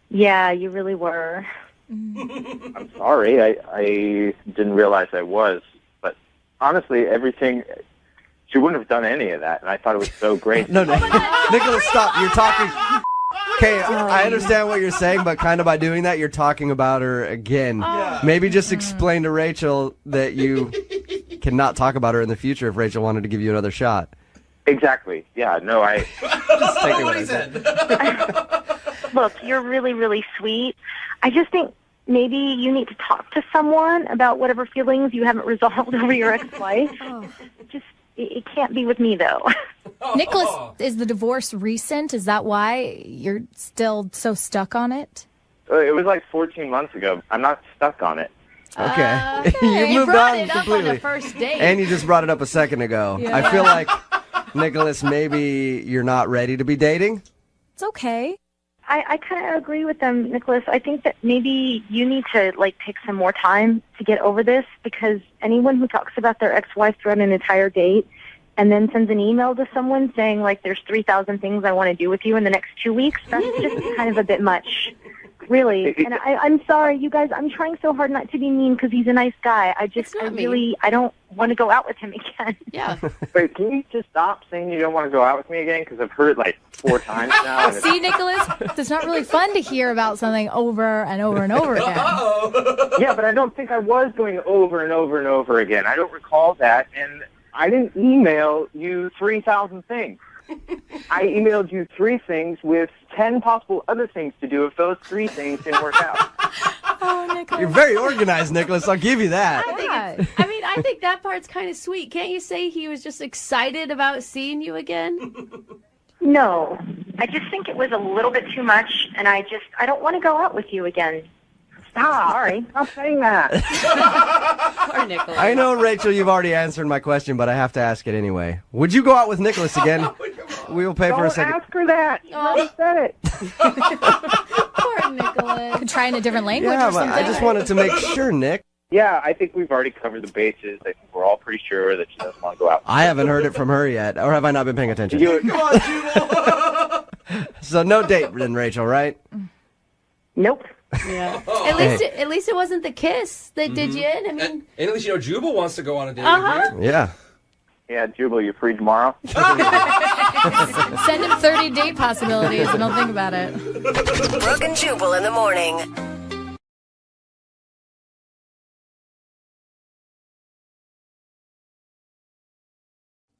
Yeah, you really were. I'm sorry. I didn't realize I was. But honestly, everything... She wouldn't have done any of that, and I thought it was so great. No, Nicholas, stop. You're talking... Okay, I understand what you're saying, but kind of by doing that, you're talking about her again. Maybe just explain to Rachel that you cannot talk about her in the future if Rachel wanted to give you another shot. Exactly. Yeah, no, I... Just take what I said. Look, you're really, really sweet. I just think maybe you need to talk to someone about whatever feelings you haven't resolved over your ex-wife. It can't be with me, though. Nicholas, is the divorce recent? Is that why you're still so stuck on it? It was like 14 months ago. I'm not stuck on it. Okay. You moved brought on it up completely. on the first date. And you just brought it up a second ago. Yeah. I feel like, Nicholas, maybe you're not ready to be dating. It's okay. I kind of agree with them, Nicholas. I think that maybe you need to, take some more time to get over this, because anyone who talks about their ex-wife throughout an entire date and then sends an email to someone saying, there's 3,000 things I want to do with you in the next 2 weeks, that's just kind of a bit much. Really. And I'm sorry, you guys, I'm trying so hard not to be mean because he's a nice guy. I don't want to go out with him again. Yeah. Wait, can you just stop saying you don't want to go out with me again? Because I've heard it 4 times now. See, Nicholas, it's not really fun to hear about something over and over and over again. Yeah, but I don't think I was going over and over and over again. I don't recall that, and I didn't email you 3,000 things. I emailed you 3 things with 10 possible other things to do if those 3 things didn't work out. Oh, Nicholas. You're very organized, Nicholas. I'll give you that. I think that part's kind of sweet. Can't you say he was just excited about seeing you again? No. I just think it was a little bit too much, and I don't want to go out with you again. Stop. Sorry. Stop saying that. Poor Nicholas. I know, Rachel, you've already answered my question, but I have to ask it anyway. Would you go out with Nicholas again? We will pay for a second. Don't ask her that. You already said it. Poor Nicholas. Could try in a different language Yeah, or but something. I just wanted to make sure, Nick. Yeah, I think we've already covered the bases. I think we're all pretty sure that she doesn't want to go out. I haven't heard it from her yet, or have I not been paying attention? Come on, Jubal. So no date then, Rachel, right? Nope. Yeah. Hey. At least it wasn't the kiss that did you in. I mean, And at least Jubal wants to go on a date with you. Yeah. Yeah, Jubal, you free tomorrow? Send him 30 date possibilities and he'll think about it. Brooke and Jubal in the morning.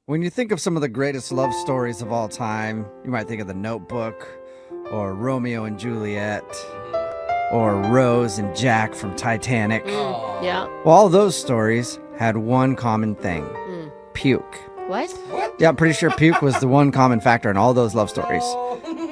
When you think of some of the greatest love stories of all time, you might think of The Notebook, or Romeo and Juliet, or Rose and Jack from Titanic. yeah. Well, all those stories had one common thing. Puke. What? Yeah, I'm pretty sure puke was the one common factor in all those love stories.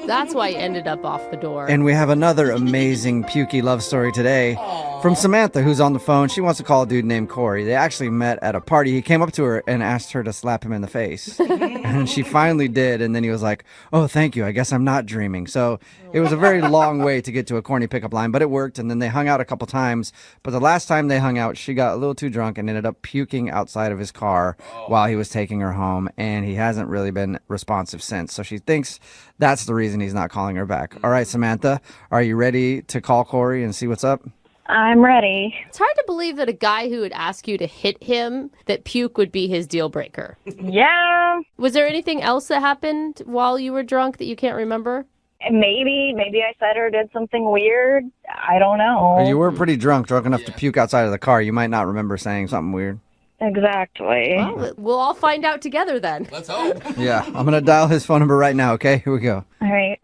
That's why you ended up off the door. And we have another amazing pukey love story today from Samantha, who's on the phone. She wants to call a dude named Corey. They actually met at a party. He came up to her and asked her to slap him in the face. And she finally did. And then he was like, oh, thank you. I guess I'm not dreaming. So it was a very long way to get to a corny pickup line, but it worked. And then they hung out a couple times. But the last time they hung out, she got a little too drunk and ended up puking outside of his car while he was taking her home. And he hasn't really been responsive since. So she thinks that's the reason he's not calling her back. All right, Samantha, are you ready to call Corey and see what's up? I'm ready. It's hard to believe that a guy who would ask you to hit him, that puke would be his deal breaker. Yeah. Was there anything else that happened while you were drunk that you can't remember? Maybe I said or did something weird. I don't know. You were pretty drunk enough to puke outside of the car. You might not remember saying something weird. Exactly. Well, we'll all find out together then. Let's hope. Yeah, I'm going to dial his phone number right now, okay? Here we go. All right.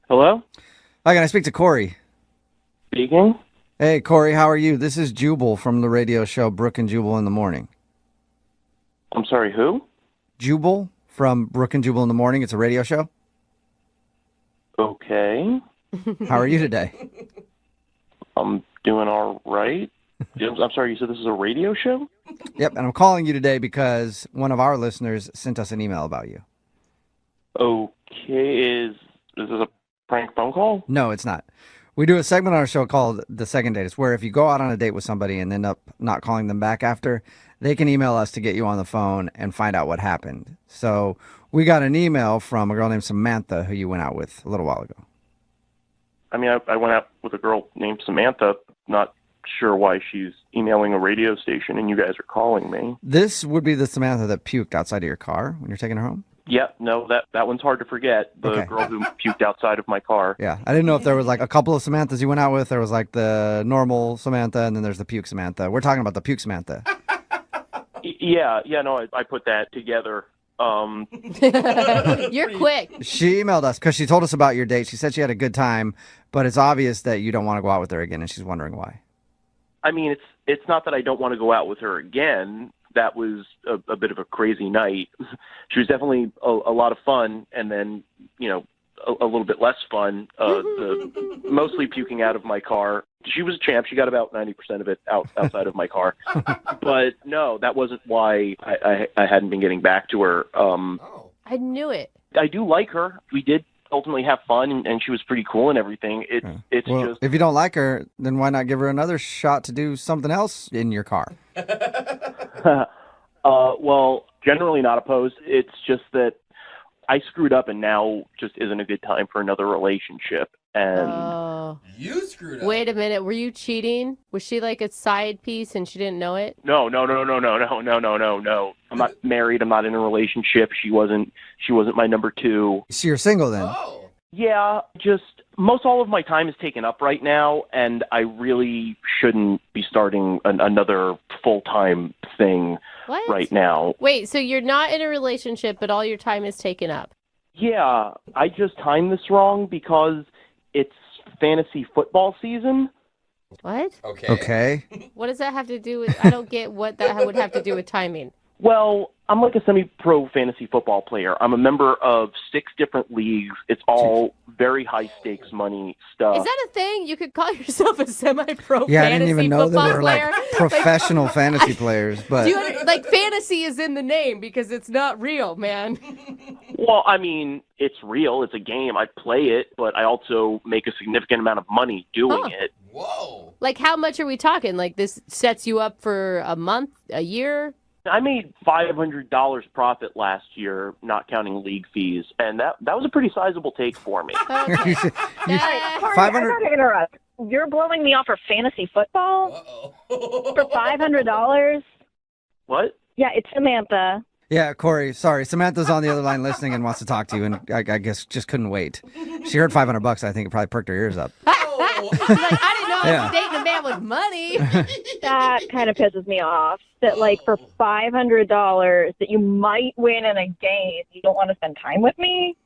Hello? Hi, can I speak to Corey? Speaking? Hey, Corey, how are you? This is Jubal from the radio show Brooke and Jubal in the Morning. I'm sorry, who? Jubal from Brooke and Jubal in the Morning. It's a radio show. Okay. How are you today? I'm doing all right. I'm sorry, you said this is a radio show? Yep, and I'm calling you today because one of our listeners sent us an email about you. Okay, is this a prank phone call? No, it's not. We do a segment on our show called The Second Date. It's where if you go out on a date with somebody and end up not calling them back after, they can email us to get you on the phone and find out what happened. So we got an email from a girl named Samantha who you went out with a little while ago. I mean, I went out with a girl named Samantha. Not sure why she's emailing a radio station and you guys are calling me. This would be the Samantha that puked outside of your car when you're taking her home? Yep, no, that one's hard to forget. The girl who puked outside of my car. Yeah, I didn't know if there was like a couple of Samanthas you went out with. There was like the normal Samantha, and then there's the puke Samantha. We're talking about the puke Samantha. Yeah, no, I put that together. You're quick. She emailed us because she told us about your date. She said she had a good time, but it's obvious that you don't want to go out with her again, and she's wondering why. I mean, it's not that I don't want to go out with her again. That was a bit of a crazy night. She was definitely a lot of fun, and then, a little bit less fun, mostly puking out of my car. She was a champ. She got about 90% of it outside of my car. But no, that wasn't why I hadn't been getting back to her. I knew it. I do like her. We did ultimately have fun, and she was pretty cool and everything. It's Well, just... if you don't like her, then why not give her another shot to do something else in your car? Well, generally not opposed. It's just that I screwed up, and now just isn't a good time for another relationship. And you screwed up. Wait a minute. Were you cheating? Was she like a side piece and she didn't know it? No. I'm not married. I'm not in a relationship. She wasn't my number two. So you're single then? Oh. Yeah, just most all of my time is taken up right now, and I really shouldn't be starting another full-time thing right now. Wait, so you're not in a relationship, but all your time is taken up? Yeah, I just timed this wrong because it's fantasy football season. What? Okay. What does that have to do with... I don't get what that would have to do with timing. Well, I'm like a semi-pro fantasy football player. I'm a member of 6 different leagues. It's all very high-stakes money stuff. Is that a thing? You could call yourself a semi-pro Yeah, fantasy I didn't even know football that they were player? like professional fantasy players. But Like fantasy is in the name because it's not real, man. Well, I mean, it's real. It's a game. I play it, but I also make a significant amount of money doing it. Whoa. Like how much are we talking? Like this sets you up for a month, a year? I made $500 profit last year, not counting league fees, and that was a pretty sizable take for me. Corey, 500 I gotta interrupt. You're blowing me off for fantasy football? For $500? What? Yeah, it's Samantha. yeah, Corey, sorry. Samantha's on the other line listening and wants to talk to you, and I guess just couldn't wait. She heard $500. I think it probably perked her ears up. I didn't know I Yeah. was dating a man with money. That kind of pisses me off. That like for $500 that you might win in a game, you don't want to spend time with me?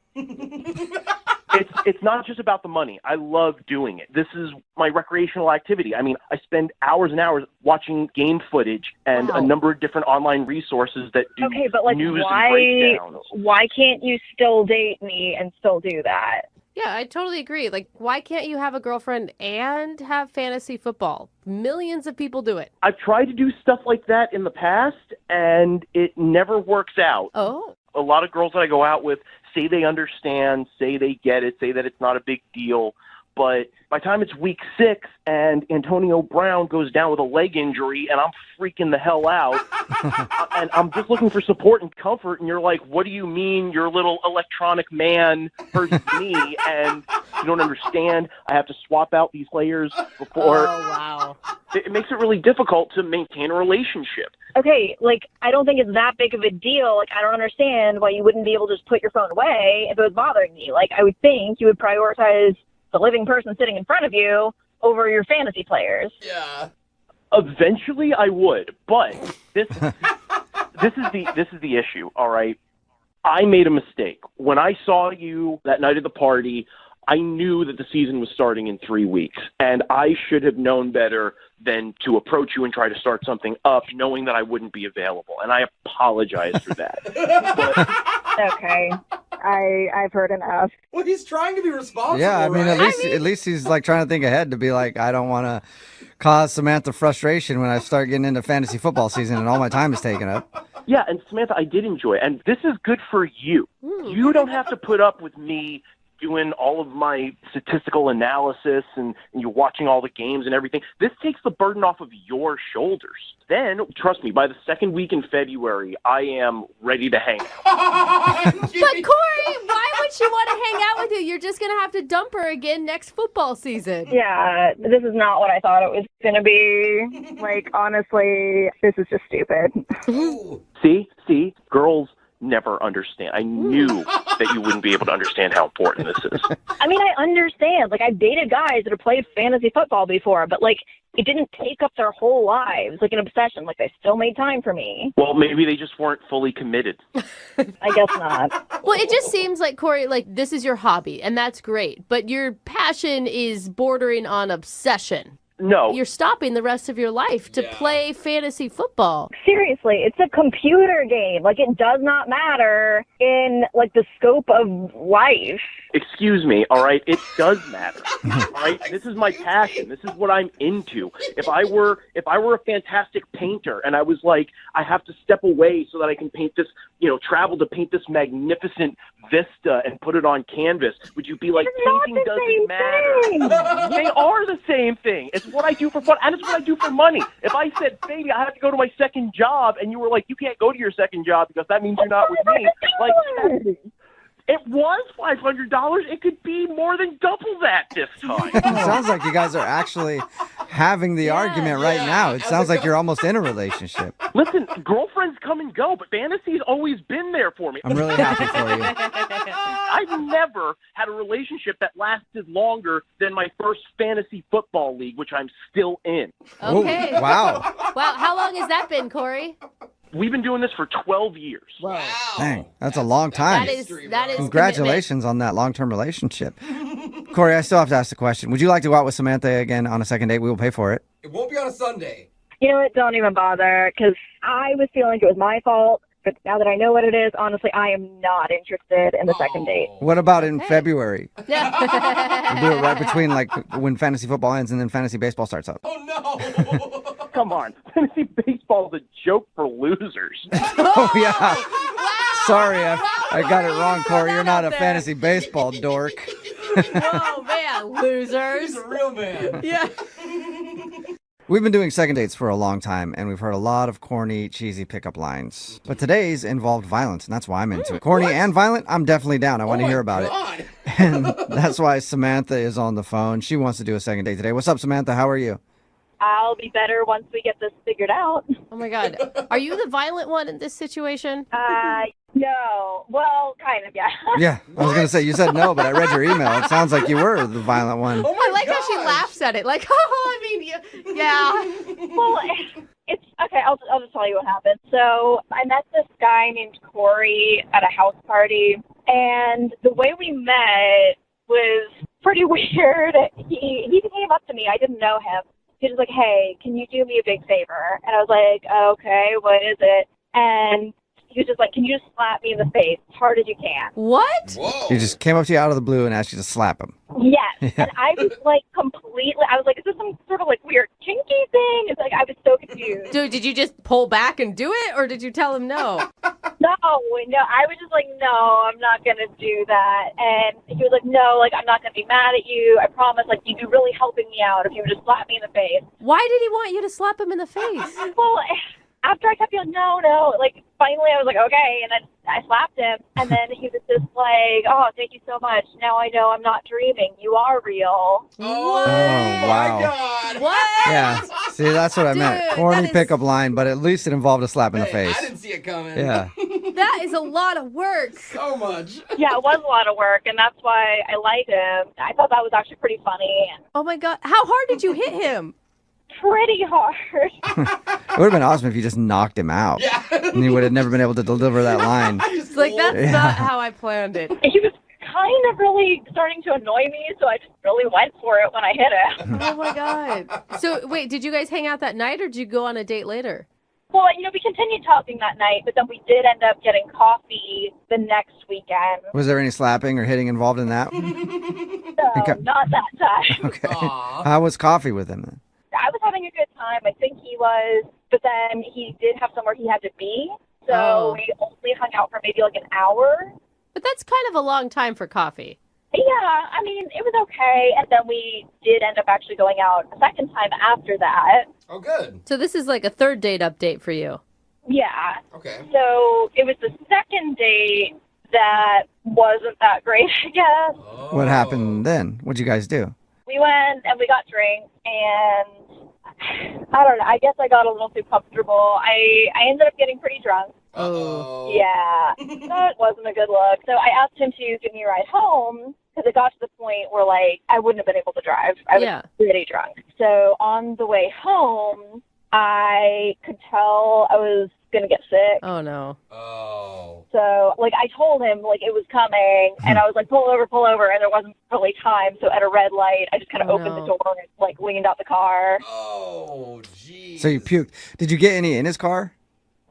It's not just about the money. I love doing it. This is my recreational activity. I mean, I spend hours and hours watching game footage and a number of different online resources that do Okay, but like news and breakdowns. why can't you still date me and still do that? Yeah, I totally agree. Like, why can't you have a girlfriend and have fantasy football? Millions of people do it. I've tried to do stuff like that in the past, and it never works out. Oh. A lot of girls that I go out with say they understand, say they get it, say that it's not a big deal. But by the time it's week 6 and Antonio Brown goes down with a leg injury and I'm freaking the hell out and I'm just looking for support and comfort, and you're like, what do you mean your little electronic man hurts me and you don't understand? I have to swap out these players before. Oh, wow. It makes it really difficult to maintain a relationship. Okay, like, I don't think it's that big of a deal. Like, I don't understand why you wouldn't be able to just put your phone away if it was bothering you. Like, I would think you would prioritize the living person sitting in front of you over your fantasy players. Yeah. Eventually I would, but this is the issue, all right? I made a mistake. When I saw you that night at the party, I knew that the season was starting in 3 weeks, and I should have known better than to approach you and try to start something up knowing that I wouldn't be available, and I apologize for that. Okay. I've heard enough. Well, he's trying to be responsible. Yeah, I mean, right? at least he's like trying to think ahead to be like, I don't want to cause Samantha frustration when I start getting into fantasy football season and all my time is taken up. Yeah, and Samantha, I did enjoy it, and this is good for you. You don't have to put up with me doing all of my statistical analysis and you're watching all the games and everything. This takes the burden off of your shoulders. Then, trust me, by the second week in February, I am ready to hang out. But Corey, why would would she want to hang out with you? You're just going to have to dump her again next football season. Yeah, this is not what I thought it was going to be. Like, honestly, this is just stupid. See, girls never understand. I knew that you wouldn't be able to understand how important this is. I mean, I understand. Like, I've dated guys that have played fantasy football before, but, like, it didn't take up their whole lives, like an obsession. Like, they still made time for me. Well, maybe they just weren't fully committed. I guess not. Well, it just seems like, Corey, like, this is your hobby, and that's great. But your passion is bordering on obsession. No. You're stopping the rest of your life to play fantasy football. Seriously, it's a computer game. Like, it does not matter in, like, the scope of life. Excuse me, all right? It does matter, all right? This is my passion. This is what I'm into. If I were a fantastic painter and I was like, I have to step away so that I can paint this, travel to paint this magnificent vista and put it on canvas, would you be like, painting doesn't matter? They are the same thing. It's what I do for fun, and it's what I do for money. If I said, baby, I have to go to my second job, and you were like, you can't go to your second job because that means you're not with me. Like, it was $500. It could be more than double that this time. It sounds like you guys are actually having the argument right now. It sounds like you're almost in a relationship. Listen, girlfriends come and go, but fantasy's always been there for me. I'm really happy for you. I've never had a relationship that lasted longer than my first fantasy football league, which I'm still in. Okay. Ooh, wow. Wow, how long has that been, Corey? We've been doing this for 12 years. Wow. Dang, that's a long time. That is Congratulations on that long-term relationship. Corey, I still have to ask the question. Would you like to go out with Samantha again on a second date? We will pay for it. It won't be on a Sunday. You know what? Don't even bother, because I was feeling like it was my fault. But now that I know what it is, honestly, I am not interested in the second date. What about in February? Yeah. We'll do it right between like when fantasy football ends and then fantasy baseball starts up. Oh, no. Come on. Fantasy baseball is a joke for losers. Oh, yeah. Sorry, I got it wrong, Corey. You're not a fantasy baseball dork. Oh, man, losers. He's a real man. Yeah. We've been doing second dates for a long time, and we've heard a lot of corny, cheesy pickup lines. But today's involved violence, and that's why I'm into it. Corny and violent, I'm definitely down. I want to hear about it. And that's why Samantha is on the phone. She wants to do a second date today. What's up, Samantha? How are you? I'll be better once we get this figured out. Oh, my God. Are you the violent one in this situation? No. Well, kind of, yeah. Yeah, I was going to say, you said no, but I read your email. It sounds like you were the violent one. Oh I like how she laughs at it. Like, oh, I mean, yeah. Well, it's okay. I'll just tell you what happened. So I met this guy named Corey at a house party, and the way we met was pretty weird. He came up to me. I didn't know him. He was like, "Hey, can you do me a big favor?" And I was like, "Okay, what is it?" And he was just like, "Can you just slap me in the face as hard as you can?" What? Whoa. He just came up to you out of the blue and asked you to slap him. Yes. Yeah. And I was like I was like, is this some sort of like weird kinky thing? It's like, I was so confused. Dude, did you just pull back and do it, or did you tell him no? No, I was just like, no, I'm not going to do that. And he was like, no, like, I'm not going to be mad at you. I promise, like, you'd be really helping me out if you would just slap me in the face. Why did he want you to slap him in the face? Well, after I kept yelling, no, like, finally I was like, okay, and then I slapped him, and then he was just like, oh, thank you so much. Now I know I'm not dreaming. You are real. Oh, wow. my God. What? Yeah, see, that's what I meant. Dude, Corny that is- pickup line, but at least it involved a slap in the Hey, face. I didn't see it coming. Yeah. That is a lot of work. So much. Yeah, it was a lot of work, and that's why I liked him. I thought that was actually pretty funny and Oh, my God. How hard did you hit him? pretty hard. It would have been awesome if you just knocked him out. Yeah. And he would have never been able to deliver that line. It's like, that's not how I planned it. He was kind of really starting to annoy me, so I just really went for it when I hit him. Oh, my God. So, wait, did you guys hang out that night, or did you go on a date later? Well, we continued talking that night, but then we did end up getting coffee the next weekend. Was there any slapping or hitting involved in that? So, Okay. not that time. Okay. Aw. How was coffee with him then? I was having a good time. I think he was, but then he did have somewhere he had to be, so Oh. we only hung out for maybe like an hour. But that's kind of a long time for coffee. Yeah, I mean, it was okay, and then we did end up actually going out a second time after that. Oh, good. So this is like a third date update for you. Yeah. Okay. So it was the second date that wasn't that great, I guess. What happened then? What'd you guys do? We went and we got drinks, and I don't know. I guess I got a little too comfortable. I ended up getting pretty drunk. Oh. Yeah, that wasn't a good look. So I asked him to give me a ride home because it got to the point where, like, I wouldn't have been able to drive. I was pretty drunk. So on the way home, I could tell I was going to get sick. Oh, no. So, like, I told him, like, it was coming, and I was like, pull over, and there wasn't really time. So at a red light, I just kind of opened the door and, like, leaned out the car. Oh, geez. So you puked. Did you get any in his car?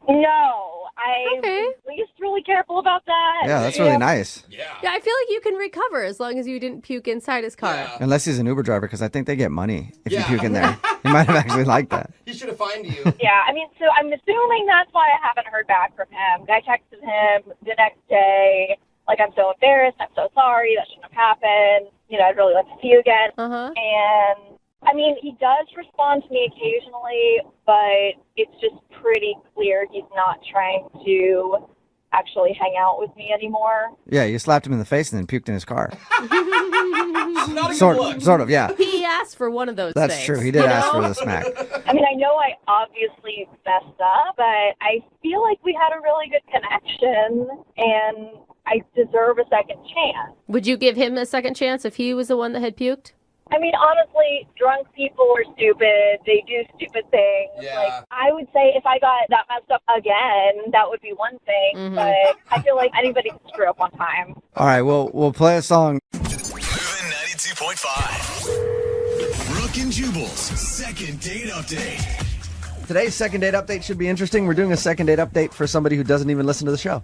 No. I was at least really careful about that. Yeah, that's really nice. Yeah, I feel like you can recover as long as you didn't puke inside his car. Unless he's an Uber driver, because I think they get money if you puke in there. He might have actually liked that. He should have fined you. Yeah, I mean, so I'm assuming that's why I haven't heard back from him. I texted him the next day, like, I'm so embarrassed, I'm so sorry, that shouldn't have happened. You know, I'd really like to see you again. And, I mean, he does respond to me occasionally, but it's just pretty clear he's not trying to actually hang out with me anymore. Yeah, you slapped him in the face and then puked in his car. Not a Sort good look. Sort of, yeah. He asked for one of those That's things. true. He did ask for the smack. I mean, I know I obviously messed up, but I feel like we had a really good connection, and I deserve a second chance. Would you give him a second chance if he was the one that had puked? I mean, honestly, drunk people are stupid. They do stupid things. Yeah. Like, I would say if I got that messed up again, that would be one thing. But I feel like anybody can screw up one time. All right, we'll play a song. 92.5. Brooke and Jubal's second date update. Today's second date update should be interesting. We're doing a second date update for somebody who doesn't even listen to the show.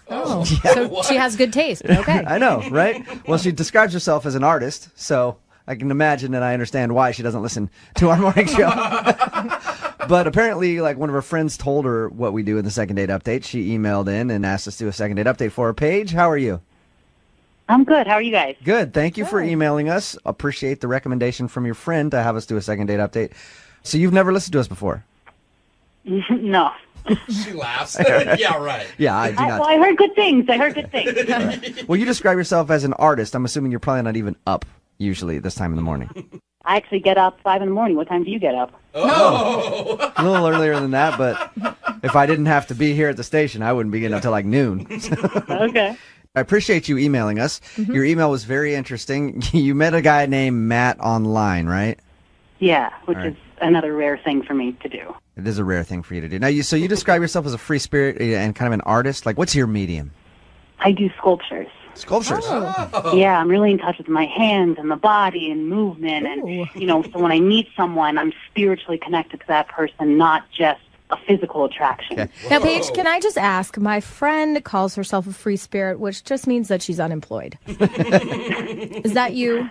Oh, so she has good taste. Okay. I know, right? Well, she describes herself as an artist, so I can imagine and I understand why she doesn't listen to our morning show. But apparently, like, one of her friends told her what we do in the second date update. She emailed in and asked us to do a second date update for her. Paige, how are you? I'm good. How are you guys? Good. Thank you for emailing us. Appreciate the recommendation from your friend to have us do a second date update. So you've never listened to us before? No. She laughs. Yeah, right. Yeah, I do not. Well, I heard good things. Well, you describe yourself as an artist. I'm assuming you're probably not even up usually this time in the morning. I actually get up 5 in the morning. What time do you get up? Oh. A little earlier than that, but if I didn't have to be here at the station, I wouldn't be getting up till like noon. Okay. I appreciate you emailing us. Your email was very interesting. You met a guy named Matt online, right? Yeah, which All right. is another rare thing for me to do. It is a rare thing for you to do. Now, so you describe yourself as a free spirit and kind of an artist. Like, what's your medium? I do sculptures. Sculptures? Oh. Yeah, I'm really in touch with my hands and the body and movement. And, you know, so when I meet someone, I'm spiritually connected to that person, not just a physical attraction. Okay. Now, Paige, can I just ask? My friend calls herself a free spirit, which just means that she's unemployed. Is that you?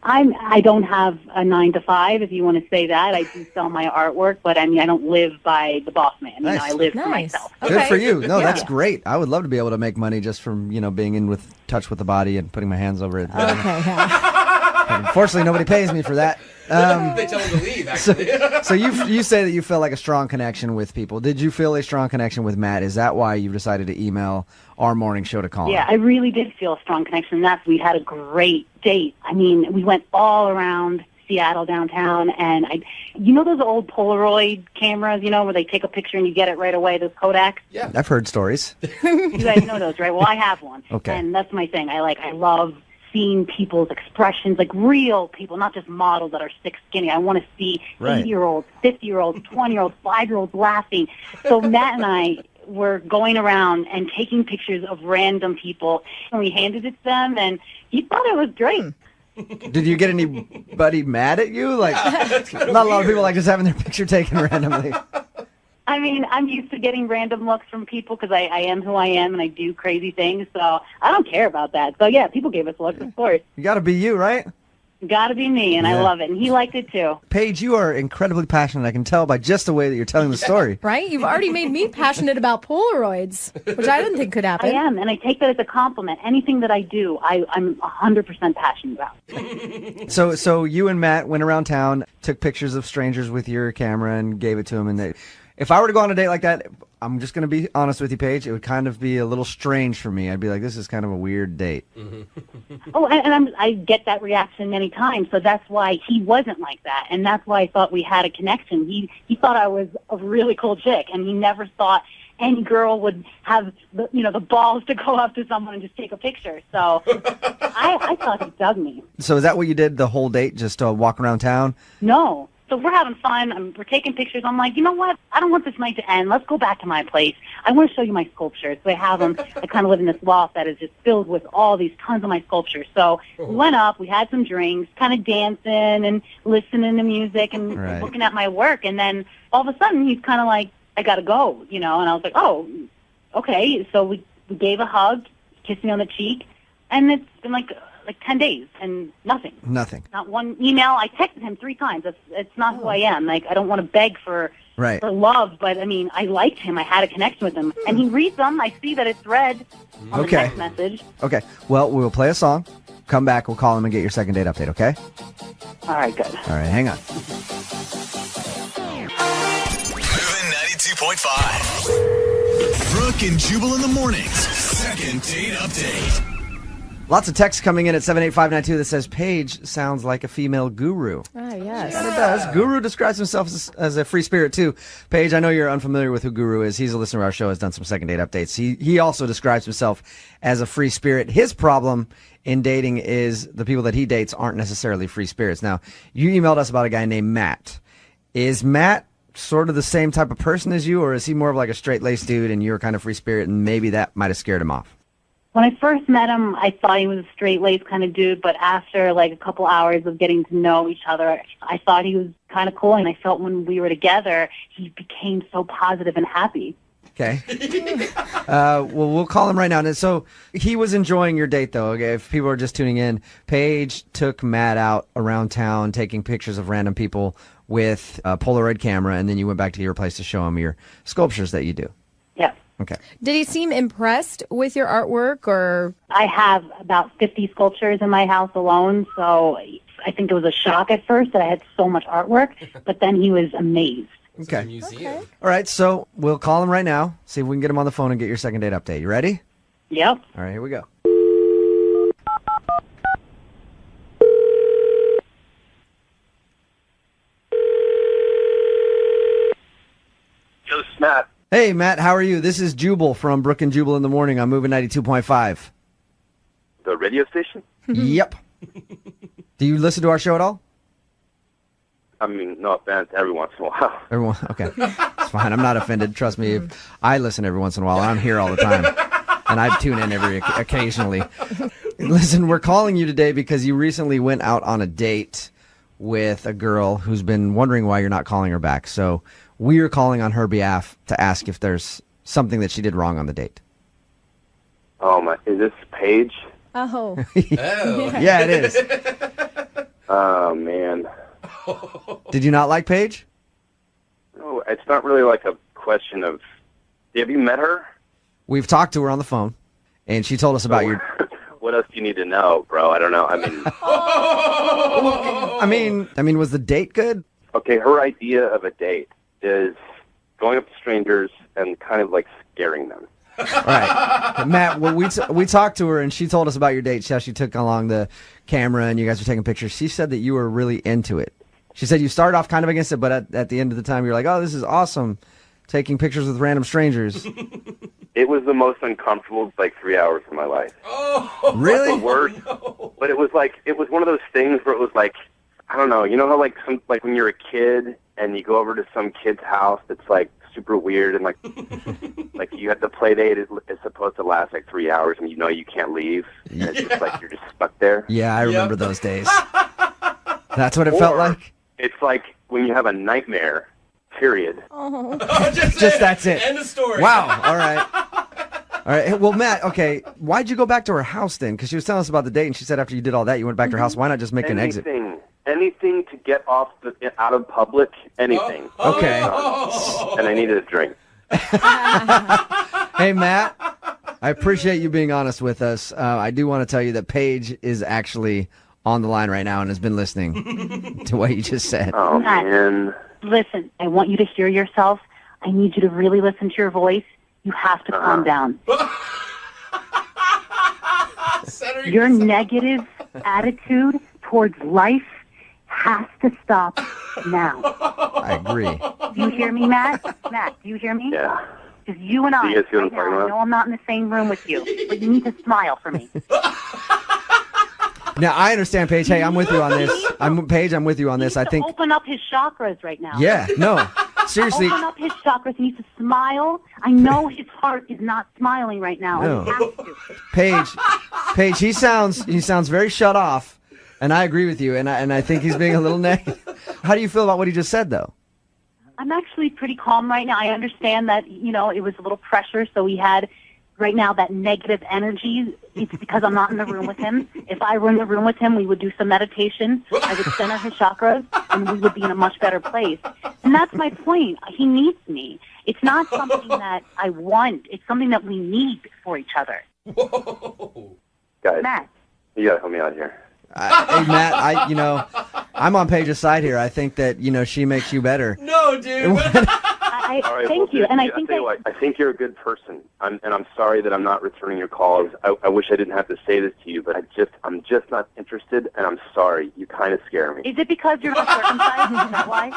I don't have a 9 to 5, if you want to say that. I do sell my artwork, but I mean, I don't live by the boss man. Nice. You know, I live for myself. Good for you. No, Yeah. that's great. I would love to be able to make money just from, being in with touch with the body and putting my hands over it. Okay, yeah. Unfortunately, nobody pays me for that. They tell him to leave, actually. So you say that you feel like a strong connection with people. Did you feel a strong connection with Matt? Is that why you decided to email our morning show to call him? Yeah, I really did feel a strong connection. We had a great date. I mean, we went all around Seattle downtown, and you know those old Polaroid cameras, where they take a picture and you get it right away, those Kodaks? Yeah. I've heard stories. You guys know those, right? Well, I have one. Okay. And that's my thing. I love seeing people's expressions, like real people, not just models that are sick, skinny. I want to see 80-year-olds, 50-year-olds, 20-year-olds, 5-year-olds laughing. So Matt and I were going around and taking pictures of random people, and we handed it to them, and he thought it was great. Did you get anybody mad at you? Like, not a lot of people like just having their picture taken randomly. I mean, I'm used to getting random looks from people because I am who I am and I do crazy things, so I don't care about that. So, yeah, people gave us looks, of course. You got to be you, right? Got to be me, and I love it, and he liked it too. Paige, you are incredibly passionate. I can tell by just the way that you're telling the story. Right? You've already made me passionate about Polaroids, which I didn't think could happen. I am, and I take that as a compliment. Anything that I do, I'm 100% passionate about. So you and Matt went around town, took pictures of strangers with your camera and gave it to them. And if I were to go on a date like that, I'm just going to be honest with you, Paige. It would kind of be a little strange for me. I'd be like, this is kind of a weird date. Oh, and I get that reaction many times, so that's why he wasn't like that, and that's why I thought we had a connection. He thought I was a really cool chick, and he never thought any girl would have the balls to go up to someone and just take a picture. So I thought he dug me. So is that what you did the whole date, just walk around town? No. So we're having fun. We're taking pictures. I'm like, you know what? I don't want this night to end. Let's go back to my place. I want to show you my sculptures. So I have them. I kind of live in this loft that is just filled with all these tons of my sculptures. So we went up. We had some drinks, kind of dancing and listening to music and looking at my work. And then all of a sudden, he's kind of like, I got to go, And I was like, oh, okay. So we gave a hug, kissed me on the cheek, and it's been like 10 days and nothing. Nothing. Not one email. I texted him 3 times. It's not who I am. Like, I don't want to beg for love, but, I mean, I liked him. I had a connection with him. And he reads them. I see that it's read on the text message. Okay. Well, we'll play a song. Come back. We'll call him and get your second date update, okay? All right, good. All right, hang on. 92.5. Brooke and Jubal in the mornings. Second date update. Lots of texts coming in at 78592 that says Paige sounds like a female guru. Ah, yes. And it does. Guru describes himself as a free spirit, too. Paige, I know you're unfamiliar with who Guru is. He's a listener to our show, has done some second date updates. He also describes himself as a free spirit. His problem in dating is the people that he dates aren't necessarily free spirits. Now, you emailed us about a guy named Matt. Is Matt sort of the same type of person as you, or is he more of like a straight-laced dude and you're kind of free spirit and maybe that might have scared him off? When I first met him, I thought he was a straight-laced kind of dude, but after like a couple hours of getting to know each other, I thought he was kind of cool, and I felt when we were together, he became so positive and happy. Okay. Well, we'll call him right now. And so he was enjoying your date, though. Okay, if people are just tuning in, Paige took Matt out around town taking pictures of random people with a Polaroid camera, and then you went back to your place to show him your sculptures that you do. Yeah. Okay. Did he seem impressed with your artwork, or? I have about 50 sculptures in my house alone, so I think it was a shock at first that I had so much artwork, but then he was amazed. Okay. All right, so we'll call him right now, see if we can get him on the phone and get your second date update. You ready? Yep. All right, here we go. Yo, this is Matt. Hey, Matt, how are you? This is Jubal from Brooke and Jubal in the morning. I'm moving 92.5. The radio station? Yep. Do you listen to our show at all? I mean, no offense, every once in a while. Everyone, okay. It's fine. I'm not offended. Trust me. I listen every once in a while. I'm here all the time. And I tune in occasionally. Listen, we're calling you today because you recently went out on a date with a girl who's been wondering why you're not calling her back. So we're calling on her behalf to ask if there's something that she did wrong on the date. Oh, my. Is this Paige? Oh. Yeah, it is. Oh, man. Did you not like Paige? No, it's not really like a question of... Have you met her? We've talked to her on the phone, and she told us about your... What else do you need to know, bro? I don't know. I mean, was the date good? Okay, her idea of a date is going up to strangers and kind of like scaring them. All right. Matt, well, we talked to her, and she told us about your date, how she took along the camera, and you guys were taking pictures. She said that you were really into it. She said you started off kind of against it, but at the end of the time, you're like, oh, this is awesome, taking pictures with random strangers. It was the most uncomfortable, 3 hours of my life. Oh, really? The worst. No. But it was one of those things where it was like, I don't know, you know how when you're a kid and you go over to some kid's house that's super weird and like you have the play date is supposed to last 3 hours and you can't leave. And it's just you're just stuck there. Yeah, I remember those days. That's what it felt like? It's like when you have a nightmare, period. Oh. Just that's it. End of story. Wow. All right. All right. Well, Matt, okay, why'd you go back to her house then? Because she was telling us about the date, and she said after you did all that, you went back to her house. Why not just make an exit? Anything to get out of public, anything. Okay. And I needed a drink. Hey, Matt, I appreciate you being honest with us. I do want to tell you that Paige is actually on the line right now and has been listening to what you just said. Oh, man. Listen, I want you to hear yourself. I need you to really listen to your voice. You have to calm down. Your negative attitude towards life has to stop now. I agree. Do you hear me, Matt? Matt, do you hear me? Yeah. Because you and I, Do you guys see what I'm right now, talking I about? know I'm not in the same room with you, but you need to smile for me. Now, I understand, Paige. Hey, I'm with you on this. Paige, I'm with you on this. I think. Open up his chakras right now. Yeah, no. Seriously. Open up his chakras. He needs to smile. I know his heart is not smiling right now. No. And he has to. Paige, he sounds very shut off, and I agree with you, and I think he's being a little negative. How do you feel about what he just said, though? I'm actually pretty calm right now. I understand that, it was a little pressure, so we had right now that negative energy. It's because I'm not in the room with him. If I were in the room with him, we would do some meditation. I would center his chakras, and we would be in a much better place. And that's my point. He needs me. It's not something that I want. It's something that we need for each other. Whoa. Guys, Matt. you gotta help me out here. Hey, Matt, I'm on Paige's side here. I think that, she makes you better. No, dude. All right, thank well, you. And I I'll think tell you what, I think you're a good person, and I'm sorry that I'm not returning your calls. I wish I didn't have to say this to you, but I'm just not interested, and I'm sorry. You kind of scare me. Is it because you're not circumcised? Is that why?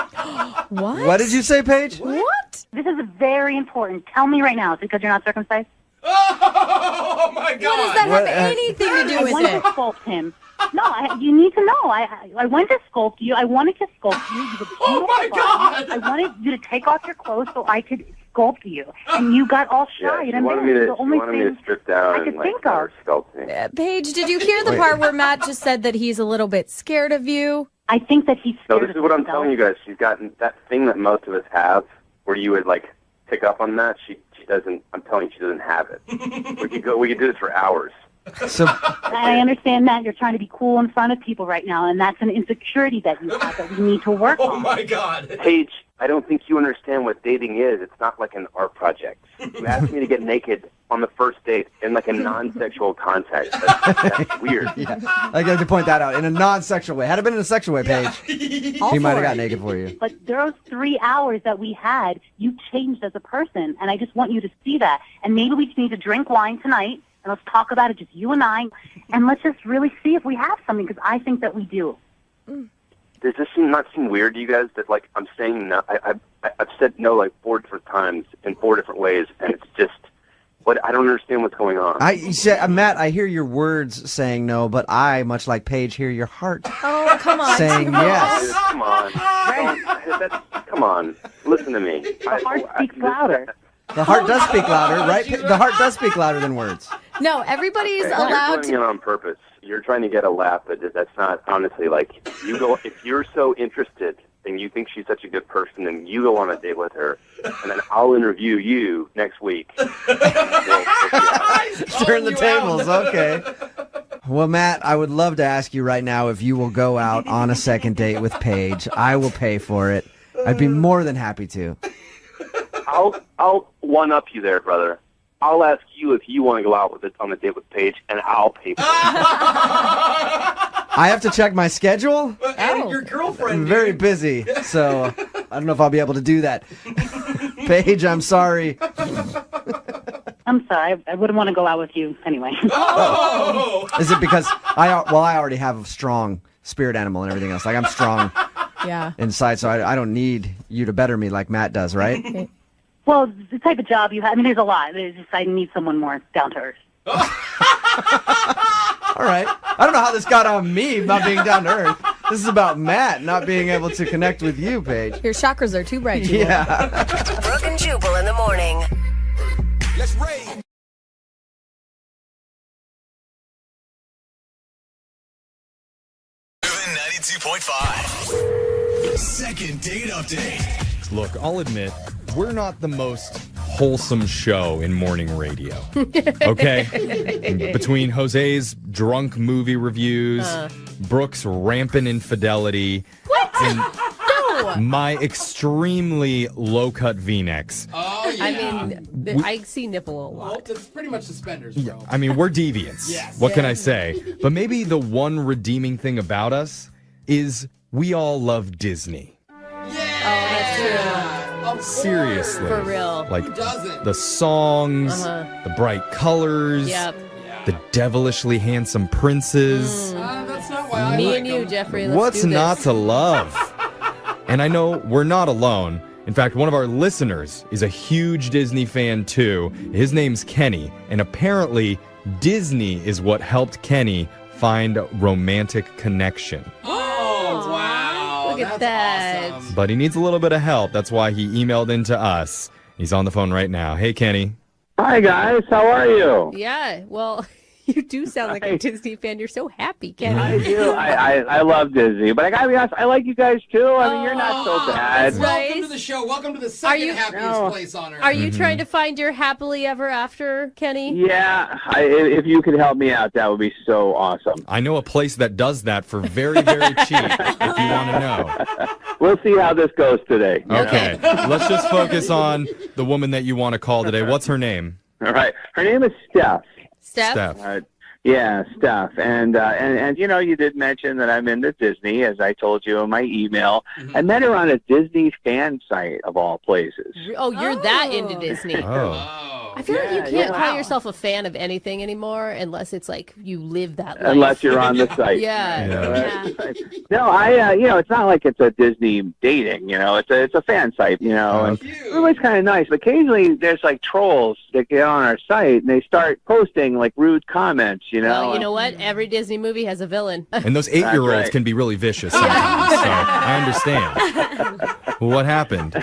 What? What did you say, Paige? What? This is very important. Tell me right now. Is it because you're not circumcised? Oh, my God. What does that have anything to do I with wanted it? to sculpt him. No, you need to know. I went to sculpt you. I wanted to sculpt you. You were Oh, my beautiful. God. I wanted you to take off your clothes so I could sculpt you. And you got all shy Yeah, and you wanted me embarrassed. to, The only you wanted me thing to strip down I and could think of. sculpt me. Paige, did you hear the part where Matt just said that he's a little bit scared of you? I think that he's No, scared this is what I'm himself. telling you guys. She's gotten that thing that most of us have, where you would pick up on that. She doesn't. I'm telling you, she doesn't have it. We could do this for hours. So I understand that you're trying to be cool in front of people right now, and that's an insecurity that you have that we need to work on. Oh, my God. Paige, I don't think you understand what dating is. It's not like an art project. You asked me to get naked on the first date in a non-sexual context. That's weird. Yeah, I got to point that out in a non-sexual way. Had it been in a sexual way, Paige, he might have got naked for you. But those 3 hours that we had, you changed as a person, and I just want you to see that. And maybe we just need to drink wine tonight, and let's talk about it, just you and I, and let's just really see if we have something, because I think that we do. Does this not seem weird to you guys that I'm saying no? I've said no 4 different times in 4 different ways, and it's just I don't understand what's going on. Matt, I hear your words saying no, but I, much like Paige, hear your heart Oh, come on. saying yes. Come on, come on, listen to me. The heart speaks louder. The heart does speak louder, right? The heart does speak louder than words. No, everybody's You're allowed doing it to. on purpose. You're trying to get a laugh, but that's not honestly you go. If you're so interested and you think she's such a good person, then you go on a date with her, and then I'll interview you next week. Turn the tables, okay. Well, Matt, I would love to ask you right now if you will go out on a second date with Paige. I will pay for it. I'd be more than happy to. I'll one up you there, brother. I'll ask you if you want to go out on a date with Paige, and I'll pay for it. I have to check my schedule. And your girlfriend. I'm very busy, so I don't know if I'll be able to do that. Paige, I'm sorry. I'm sorry. I wouldn't want to go out with you anyway. Oh! Is it because I already have a strong spirit animal and everything else. I'm strong inside, so I don't need you to better me like Matt does, right? Well, the type of job you have, there's a lot. There's just, I need someone more down to earth. All right. I don't know how this got on me not being down to earth. This is about Matt not being able to connect with you, Paige. Your chakras are too bright. Jubal. Yeah. Brooke and Jubal in the morning. Let's rave. Moving 92.5. Second date update. Look, I'll admit, we're not the most wholesome show in morning radio. Okay? Between Jose's drunk movie reviews, Brooke's rampant infidelity, and my extremely low-cut V-necks. Oh, yeah. I mean, I see nipple a lot. Well, it's pretty much suspenders, bro. I mean, we're deviants. Yes. What can I say? But maybe the one redeeming thing about us is we all love Disney. Oh, that's true. Seriously. For real. Like Who doesn't? the songs, the bright colors, Yep. the devilishly handsome princes. That's not why I Me like and you, them. Jeffrey. Let's What's do this. not to love? And I know we're not alone. In fact, one of our listeners is a huge Disney fan too. His name's Kenny, and apparently Disney is what helped Kenny find a romantic connection. Oh, wow. Look at that. Awesome. But he needs a little bit of help. That's why he emailed into us. He's on the phone right now. Hey, Kenny. Hi, guys. How are you? Yeah, well, you do sound like a Disney fan. You're so happy, Kenny. I do. I love Disney, but I gotta be honest, I like you guys too. I mean, you're not so bad. Welcome to the show. Welcome to the second happiest place on earth. Are you trying to find your happily ever after, Kenny? Yeah, if you could help me out, that would be so awesome. I know a place that does that for very, very cheap, if you want to know. We'll see how this goes today. Okay. Let's just focus on the woman that you want to call today. What's her name? All right. Her name is Steph. Steph? Yeah, Steph. And you know, you did mention that I'm into Disney, as I told you in my email. I met her on a Disney fan site, of all places. Oh, you're that into Disney. Oh. I feel like you Yeah, can't yeah. call yourself a fan of anything anymore unless it's like you live that life. Unless you're on the site. Yeah. No, you know, it's not like it's a Disney dating, you know, it's a fan site, you know, and everybody's kind of nice. But occasionally there's like trolls that get on our site and they start posting like rude comments, you know. Well, you know what? Every Disney movie has a villain. And those 8-year-olds right. can be really vicious sometimes, so I understand. What happened?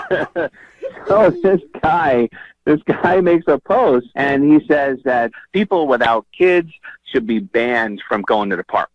So this guy makes a post and he says that people without kids should be banned from going to the parks.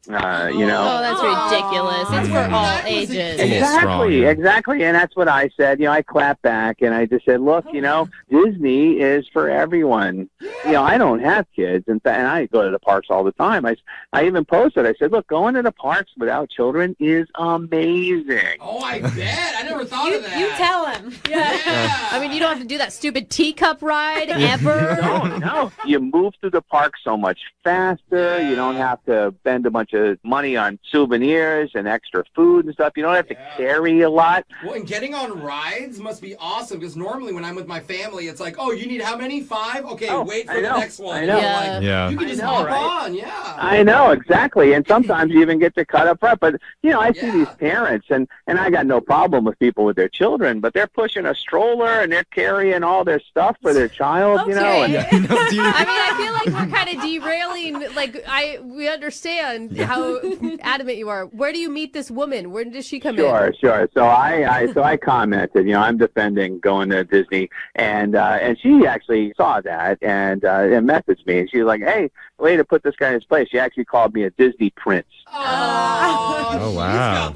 You know. Oh, that's ridiculous. It's for all ages. Exactly. And that's what I said. You know, I clapped back and I just said, look, you know, Disney is for everyone. You know, I don't have kids. And I go to the parks all the time. I even posted, I said, look, going to the parks without children is amazing. Oh, I bet. I never thought of that. You tell him. Yeah. I mean, you don't have to do that stupid teacup ride ever. No. You move through the park so much faster. You don't have to spend a bunch of money on souvenirs and extra food and stuff. You don't have to carry a lot. Well, and getting on rides must be awesome because normally when I'm with my family, it's like, oh, you need how many? 5? Okay, wait for the next one. I know. You can just hop on, I know, exactly. And sometimes you even get to cut up front. But, you know, I see these parents, and I got no problem with people with their children, but they're pushing a stroller and they're carrying all their stuff for their child, you know. And, I mean, I feel like we're kind of derailing. Like, we understand how adamant you are. Where do you meet this woman? Where does she come in? Sure. So I commented, you know, I'm defending going to Disney, and she actually saw that and messaged me, and she was like, hey, way to put this guy in his place. She actually called me a Disney prince. Oh, wow.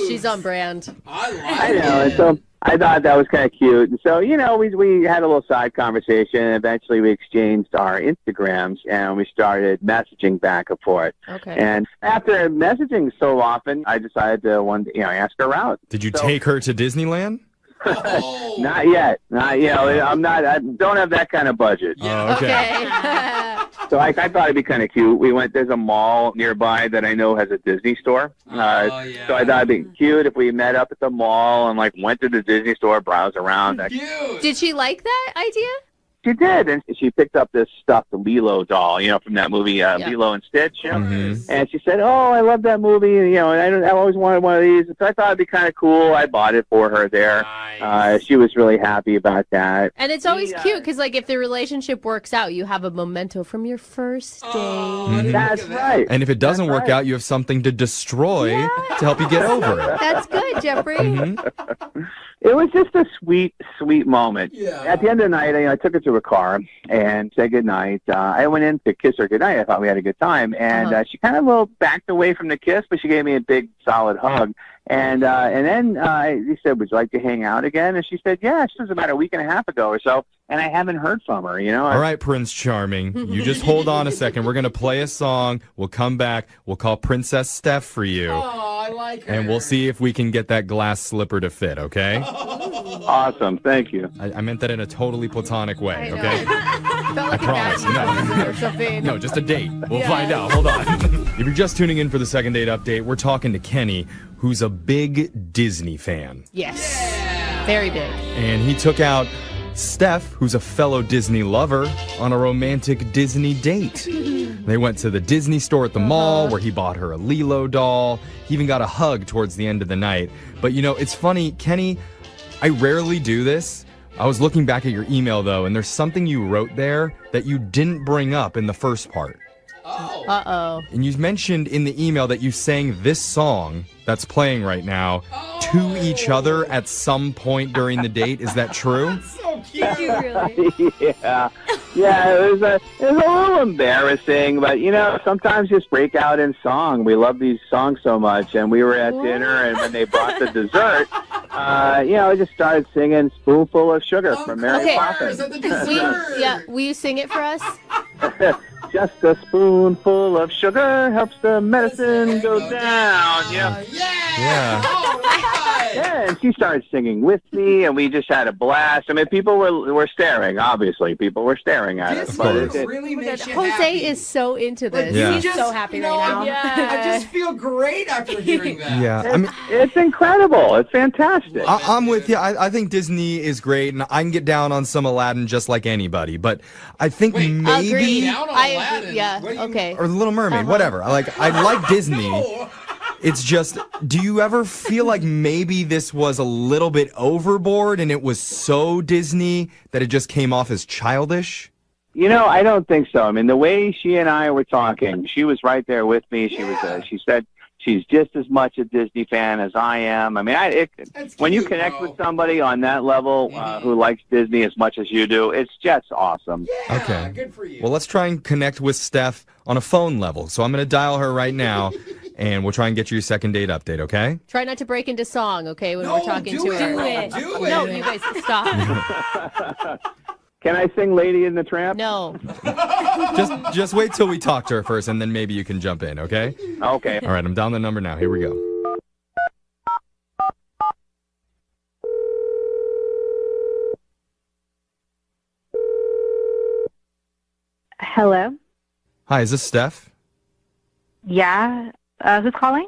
She's on brand. I know, and so I thought that was kind of cute. And so, you know, we had a little side conversation, and eventually we exchanged our Instagrams, and we started messaging back and forth. Okay. And after messaging so often, I decided to ask her out. Did you take her to Disneyland? Not yet. You know, I don't have that kind of budget. Oh, okay. So I thought it'd be kind of cute. There's a mall nearby that I know has a Disney store. So I thought it'd be cute if we met up at the mall and like went to the Disney store, browse around. Did she like that idea? She did, and she picked up this stuffed Lilo doll, you know, from that movie Lilo and Stitch. You know? And she said, "Oh, I love that movie. You know, and I always wanted one of these." So I thought it'd be kind of cool. I bought it for her there. Nice. She was really happy about that. And it's always cute because, like, if the relationship works out, you have a memento from your first date. That's right. And if it doesn't work out, you have something to destroy to help you get over it. That's good, Jeffrey. It was just a sweet, sweet moment. Yeah. At the end of the night, I took her to her car and said goodnight. I went in to kiss her goodnight. I thought we had a good time. And she kind of a little backed away from the kiss, but she gave me a big, solid hug. And then he said, would you like to hang out again? And she said, yeah. This was about a week and a half ago or so. And I haven't heard from her, you know. All right, Prince Charming. You just hold on a second. We're going to play a song. We'll come back. We'll call Princess Steph for you. Oh, I like her. And we'll see if we can get that glass slipper to fit, okay? Awesome. Thank you. I meant that in a totally platonic way, okay? Felt like I promise. or something. No, just a date. We'll find out. Hold on. If you're just tuning in for the second date update, we're talking to Kenny, who's a big Disney fan. Yes. Very big. And he took out Steph, who's a fellow Disney lover, on a romantic Disney date. They went to the Disney store at the mall where he bought her a Lilo doll. He even got a hug towards the end of the night. But, it's funny, Kenny, I rarely do this. I was looking back at your email, though, and there's something you wrote there that you didn't bring up in the first part. Oh. Uh-oh. And you mentioned in the email that you sang this song that's playing right now to each other at some point during the date. Is that true? So cute. Really? Yeah, it was a little embarrassing, but sometimes just break out in song. We love these songs so much, and we were at dinner, and when they brought the dessert, I just started singing "Spoonful of Sugar" from Mary Poppins. Will you sing it for us? Just a spoonful of sugar helps the medicine go down. Yeah. Yeah, and she started singing with me, and we just had a blast. I mean, people were staring, obviously. People were staring at us. But This really makes you Jose happy. is so into this. Yeah. He's so happy right now. I just feel great after hearing that. Yeah, it's incredible. It's fantastic. I'm with you. I think Disney is great, and I can get down on some Aladdin just like anybody. But I think maybe... Agreed. Down on I Aladdin? agree. Yeah, What do you okay. Or The Little Mermaid, whatever. I like Disney. It's just, do you ever feel like maybe this was a little bit overboard and it was so Disney that it just came off as childish? I don't think so. I mean, the way she and I were talking, she was right there with me. She said she's just as much a Disney fan as I am. I mean, when you connect with somebody on that level who likes Disney as much as you do, it's just awesome. Yeah, Okay. good for you. Well, let's try and connect with Steph on a phone level. So I'm going to dial her right now, and we'll try and get you your second date update, okay? Try not to break into song, okay, when we're talking do to it. her. Do it. No, you guys, stop. Can I sing Lady and the Tramp? No. Just wait till we talk to her first, and then maybe you can jump in, okay? Okay. All right, I'm down the number now. Here we go. Hello? Hi, is this Steph? Yeah? Who's calling?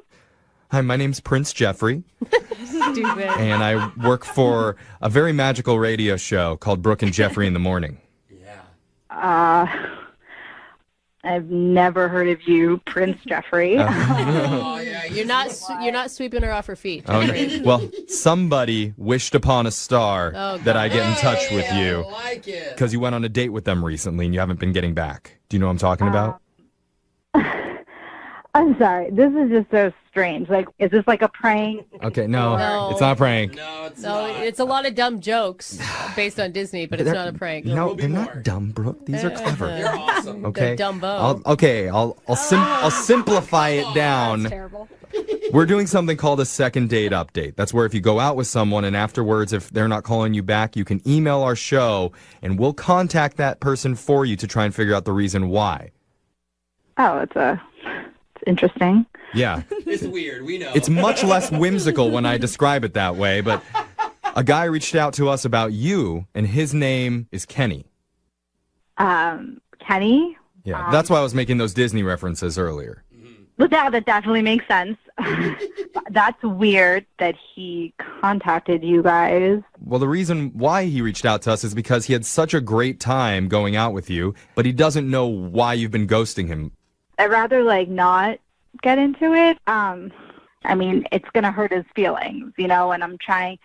Hi, my name's Prince Jeffrey, Stupid. and I work for a very magical radio show called Brooke and Jeffrey in the Morning. I've never heard of you, Prince Jeffrey. You're not sweeping her off her feet. Oh, Jeffrey. no. Well, somebody wished upon a star that I get in touch with you because you went on a date with them recently and you haven't been getting back. Do you know what I'm talking about? I'm sorry. This is just so strange. Like, is this like a prank? Okay, no, No. it's not a prank. No, it's No, not. it's a lot of dumb jokes based on Disney, but it's not a prank. No, they're not dumb, Brooke. These are clever. You're awesome. Okay. They're Dumbo. I'll simplify it down. That's terrible. We're doing something called a second date update. That's where if you go out with someone and afterwards, if they're not calling you back, you can email our show and we'll contact that person for you to try and figure out the reason why. Oh, it's interesting. Yeah. It's weird. We know. It's much less whimsical when I describe it that way, but a guy reached out to us about you, and his name is Kenny. Kenny? Yeah, that's why I was making those Disney references earlier. But that definitely makes sense. That's weird that he contacted you guys. Well, the reason why he reached out to us is because he had such a great time going out with you, but he doesn't know why you've been ghosting him. I'd rather not get into it. I mean, it's going to hurt his feelings, and I'm trying.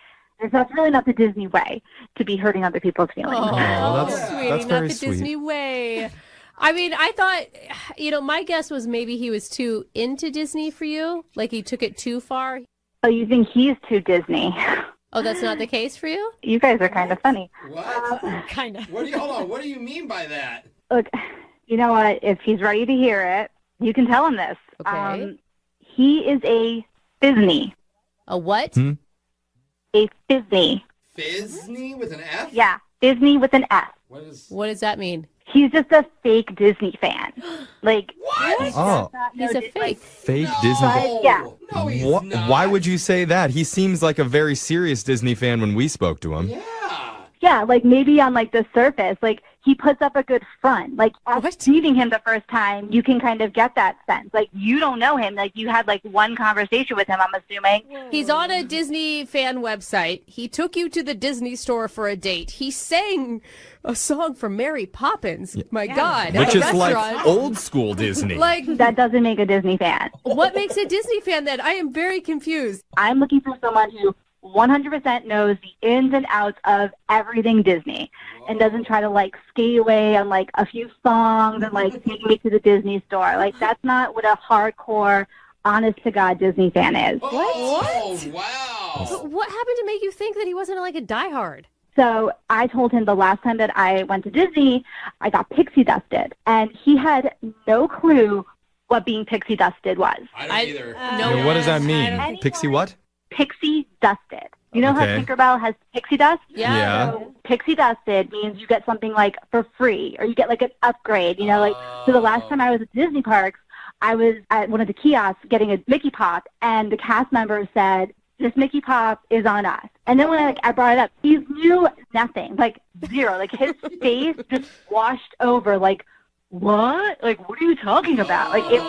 That's really not the Disney way to be hurting other people's feelings. Oh, that's sweetie, very not the sweet. Disney way. I mean, I thought, my guess was maybe he was too into Disney for you. Like he took it too far. Oh, you think he's too Disney? Oh, that's not the case for you? You guys are kind of funny. What? Kind of. Hold on. What do you mean by that? Look, you know what? If he's ready to hear it, you can tell him this. Okay. He is a Disney. A what? A Disney. Disney with an F? Yeah, Disney with an S. What does that mean? He's just a fake Disney fan. Like, what? Oh. He's a fake. Fake Disney fan? Yeah. No, he's What? not. Why would you say that? He seems like a very serious Disney fan when we spoke to him. Yeah. Yeah, like maybe on like the surface, like he puts up a good front. Like after meeting him the first time, you can kind of get that sense. Like you don't know him. Like you had like one conversation with him, I'm assuming. He's on a Disney fan website. He took you to the Disney store for a date. He sang a song from Mary Poppins. My God. Which at a is like restaurant. old school Disney. Like that doesn't make a Disney fan. What makes a Disney fan then? I am very confused. I'm looking for someone who 100% knows the ins and outs of everything Disney and doesn't try to like skate away on like a few songs and like take me to the Disney store. Like that's not what a hardcore, honest to God Disney fan is. Oh, wow. What happened to make you think that he wasn't like a diehard? So I told him the last time that I went to Disney, I got pixie dusted, and he had no clue what being pixie dusted was. I don't either. And what does that mean? Pixie what? Pixie dusted. You know how Tinkerbell has pixie dust? Yeah. So pixie dusted means you get something like for free, or you get like an upgrade. You know, like so. The last time I was at Disney parks, I was at one of the kiosks getting a Mickey Pop, and the cast member said, "This Mickey Pop is on us." And then when I brought it up, he knew nothing, like zero. Like his face just washed over. Like, what? Like, what are you talking about? Like it.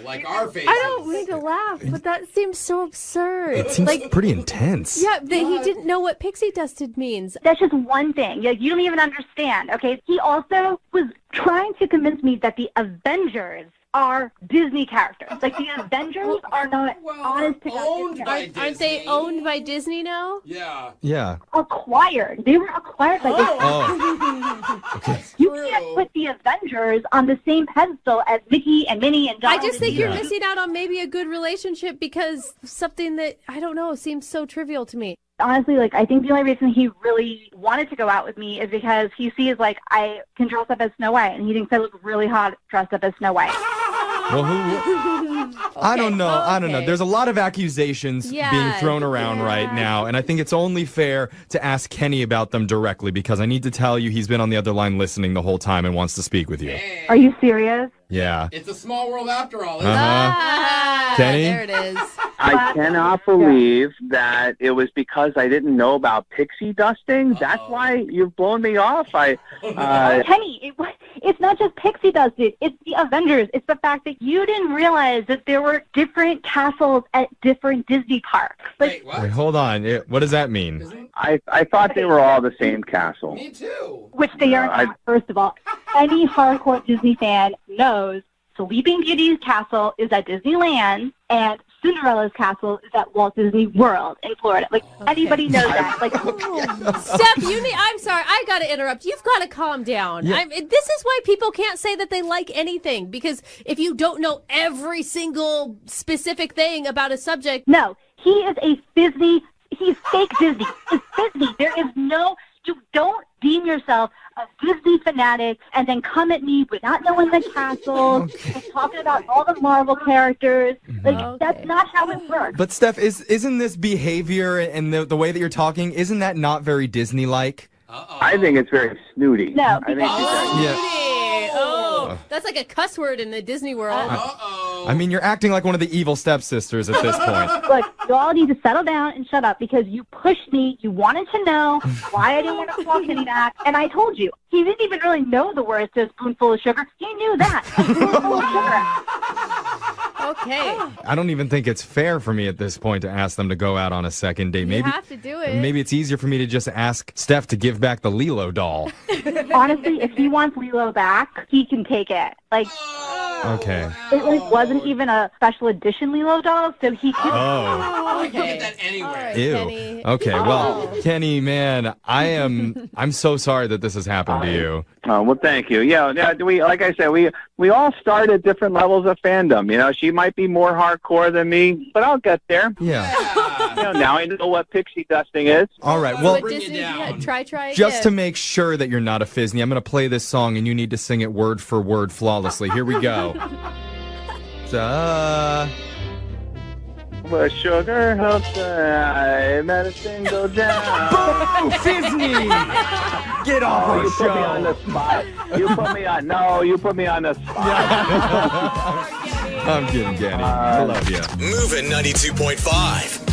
Like our faces. I don't mean to laugh, but that seems so absurd. It seems like, pretty intense. Yeah, that he didn't know what pixie dusted means. That's just one thing. Like, you don't even understand, okay? He also was trying to convince me that the Avengers are Disney characters. Like, the Avengers are not honest to God. Aren't they owned by Disney now? Yeah. Yeah. Acquired. They were acquired by Disney. Okay. You can't put the Avengers on the same pedestal as Mickey and Minnie and Donald. I just think you're missing out on maybe a good relationship because something that, I don't know, seems so trivial to me. Honestly, like, I think the only reason he really wanted to go out with me is because he sees, like, I can dress up as Snow White, and he thinks I look really hot dressed up as Snow White. Well, I don't know. I don't know. There's a lot of accusations being thrown around right now, and I think it's only fair to ask Kenny about them directly because I need to tell you he's been on the other line listening the whole time and wants to speak with you. Are you serious? Yeah. It's a small world after all, isn't it? Kenny? There it is. I cannot believe that it was because I didn't know about pixie dusting. That's why you've blown me off. Kenny, it's not just pixie dusted. It's the Avengers. It's the fact that you didn't realize that there were different castles at different Disney parks. Like, Wait, hold on. What does that mean? I thought they were all the same castle. Me too. Which they are not, first of all. Any hardcore Disney fan knows Sleeping Beauty's castle is at Disneyland, and Cinderella's castle is at Walt Disney World in Florida. Like, anybody knows that. Like, Steph, I'm sorry, I got to interrupt. You've got to calm down. Yeah. This is why people can't say that they like anything, because if you don't know every single specific thing about a subject. No, he is a Disney. He's fake Disney. It's Disney. There is no. You don't deem yourself a Disney fanatic and then come at me with not knowing the castles and talking about all the Marvel characters. Like, that's not how it works. But Steph, isn't this behavior and the way that you're talking, isn't that not very Disney-like? I think it's very snooty. No. I think That's like a cuss word in the Disney world. I mean, you're acting like one of the evil stepsisters at this point. Look, you all need to settle down and shut up because you pushed me. You wanted to know why I didn't want to call Kenny back, and I told you. He didn't even really know the words to a spoonful of sugar. He knew that. A spoonful of sugar. Okay. I don't even think it's fair for me at this point to ask them to go out on a second date. You have to do it. Maybe it's easier for me to just ask Steph to give back the Lilo doll. Honestly, if he wants Lilo back, he can take it. Like, okay. It wasn't even a special edition Lilo doll, so he could. Oh. You can get that anywhere. Ew. Kenny. Okay, well, Kenny, man, I'm so sorry that this has happened to you. Oh, well, thank you. Yeah, like I said, we all start at different levels of fandom. You know, she might be more hardcore than me, but I'll get there. Yeah. Now I know what pixie dusting is. All right, well, try again. just to make sure that you're not a Fizney, I'm going to play this song, and you need to sing it word for word flawlessly. Here we go. But sugar helps the medicine go down. Boo, Fizney! Get off our you show. Put me on the spot. You put me on the spot. I'm kidding, Kenny. I love you. Moving 92.5.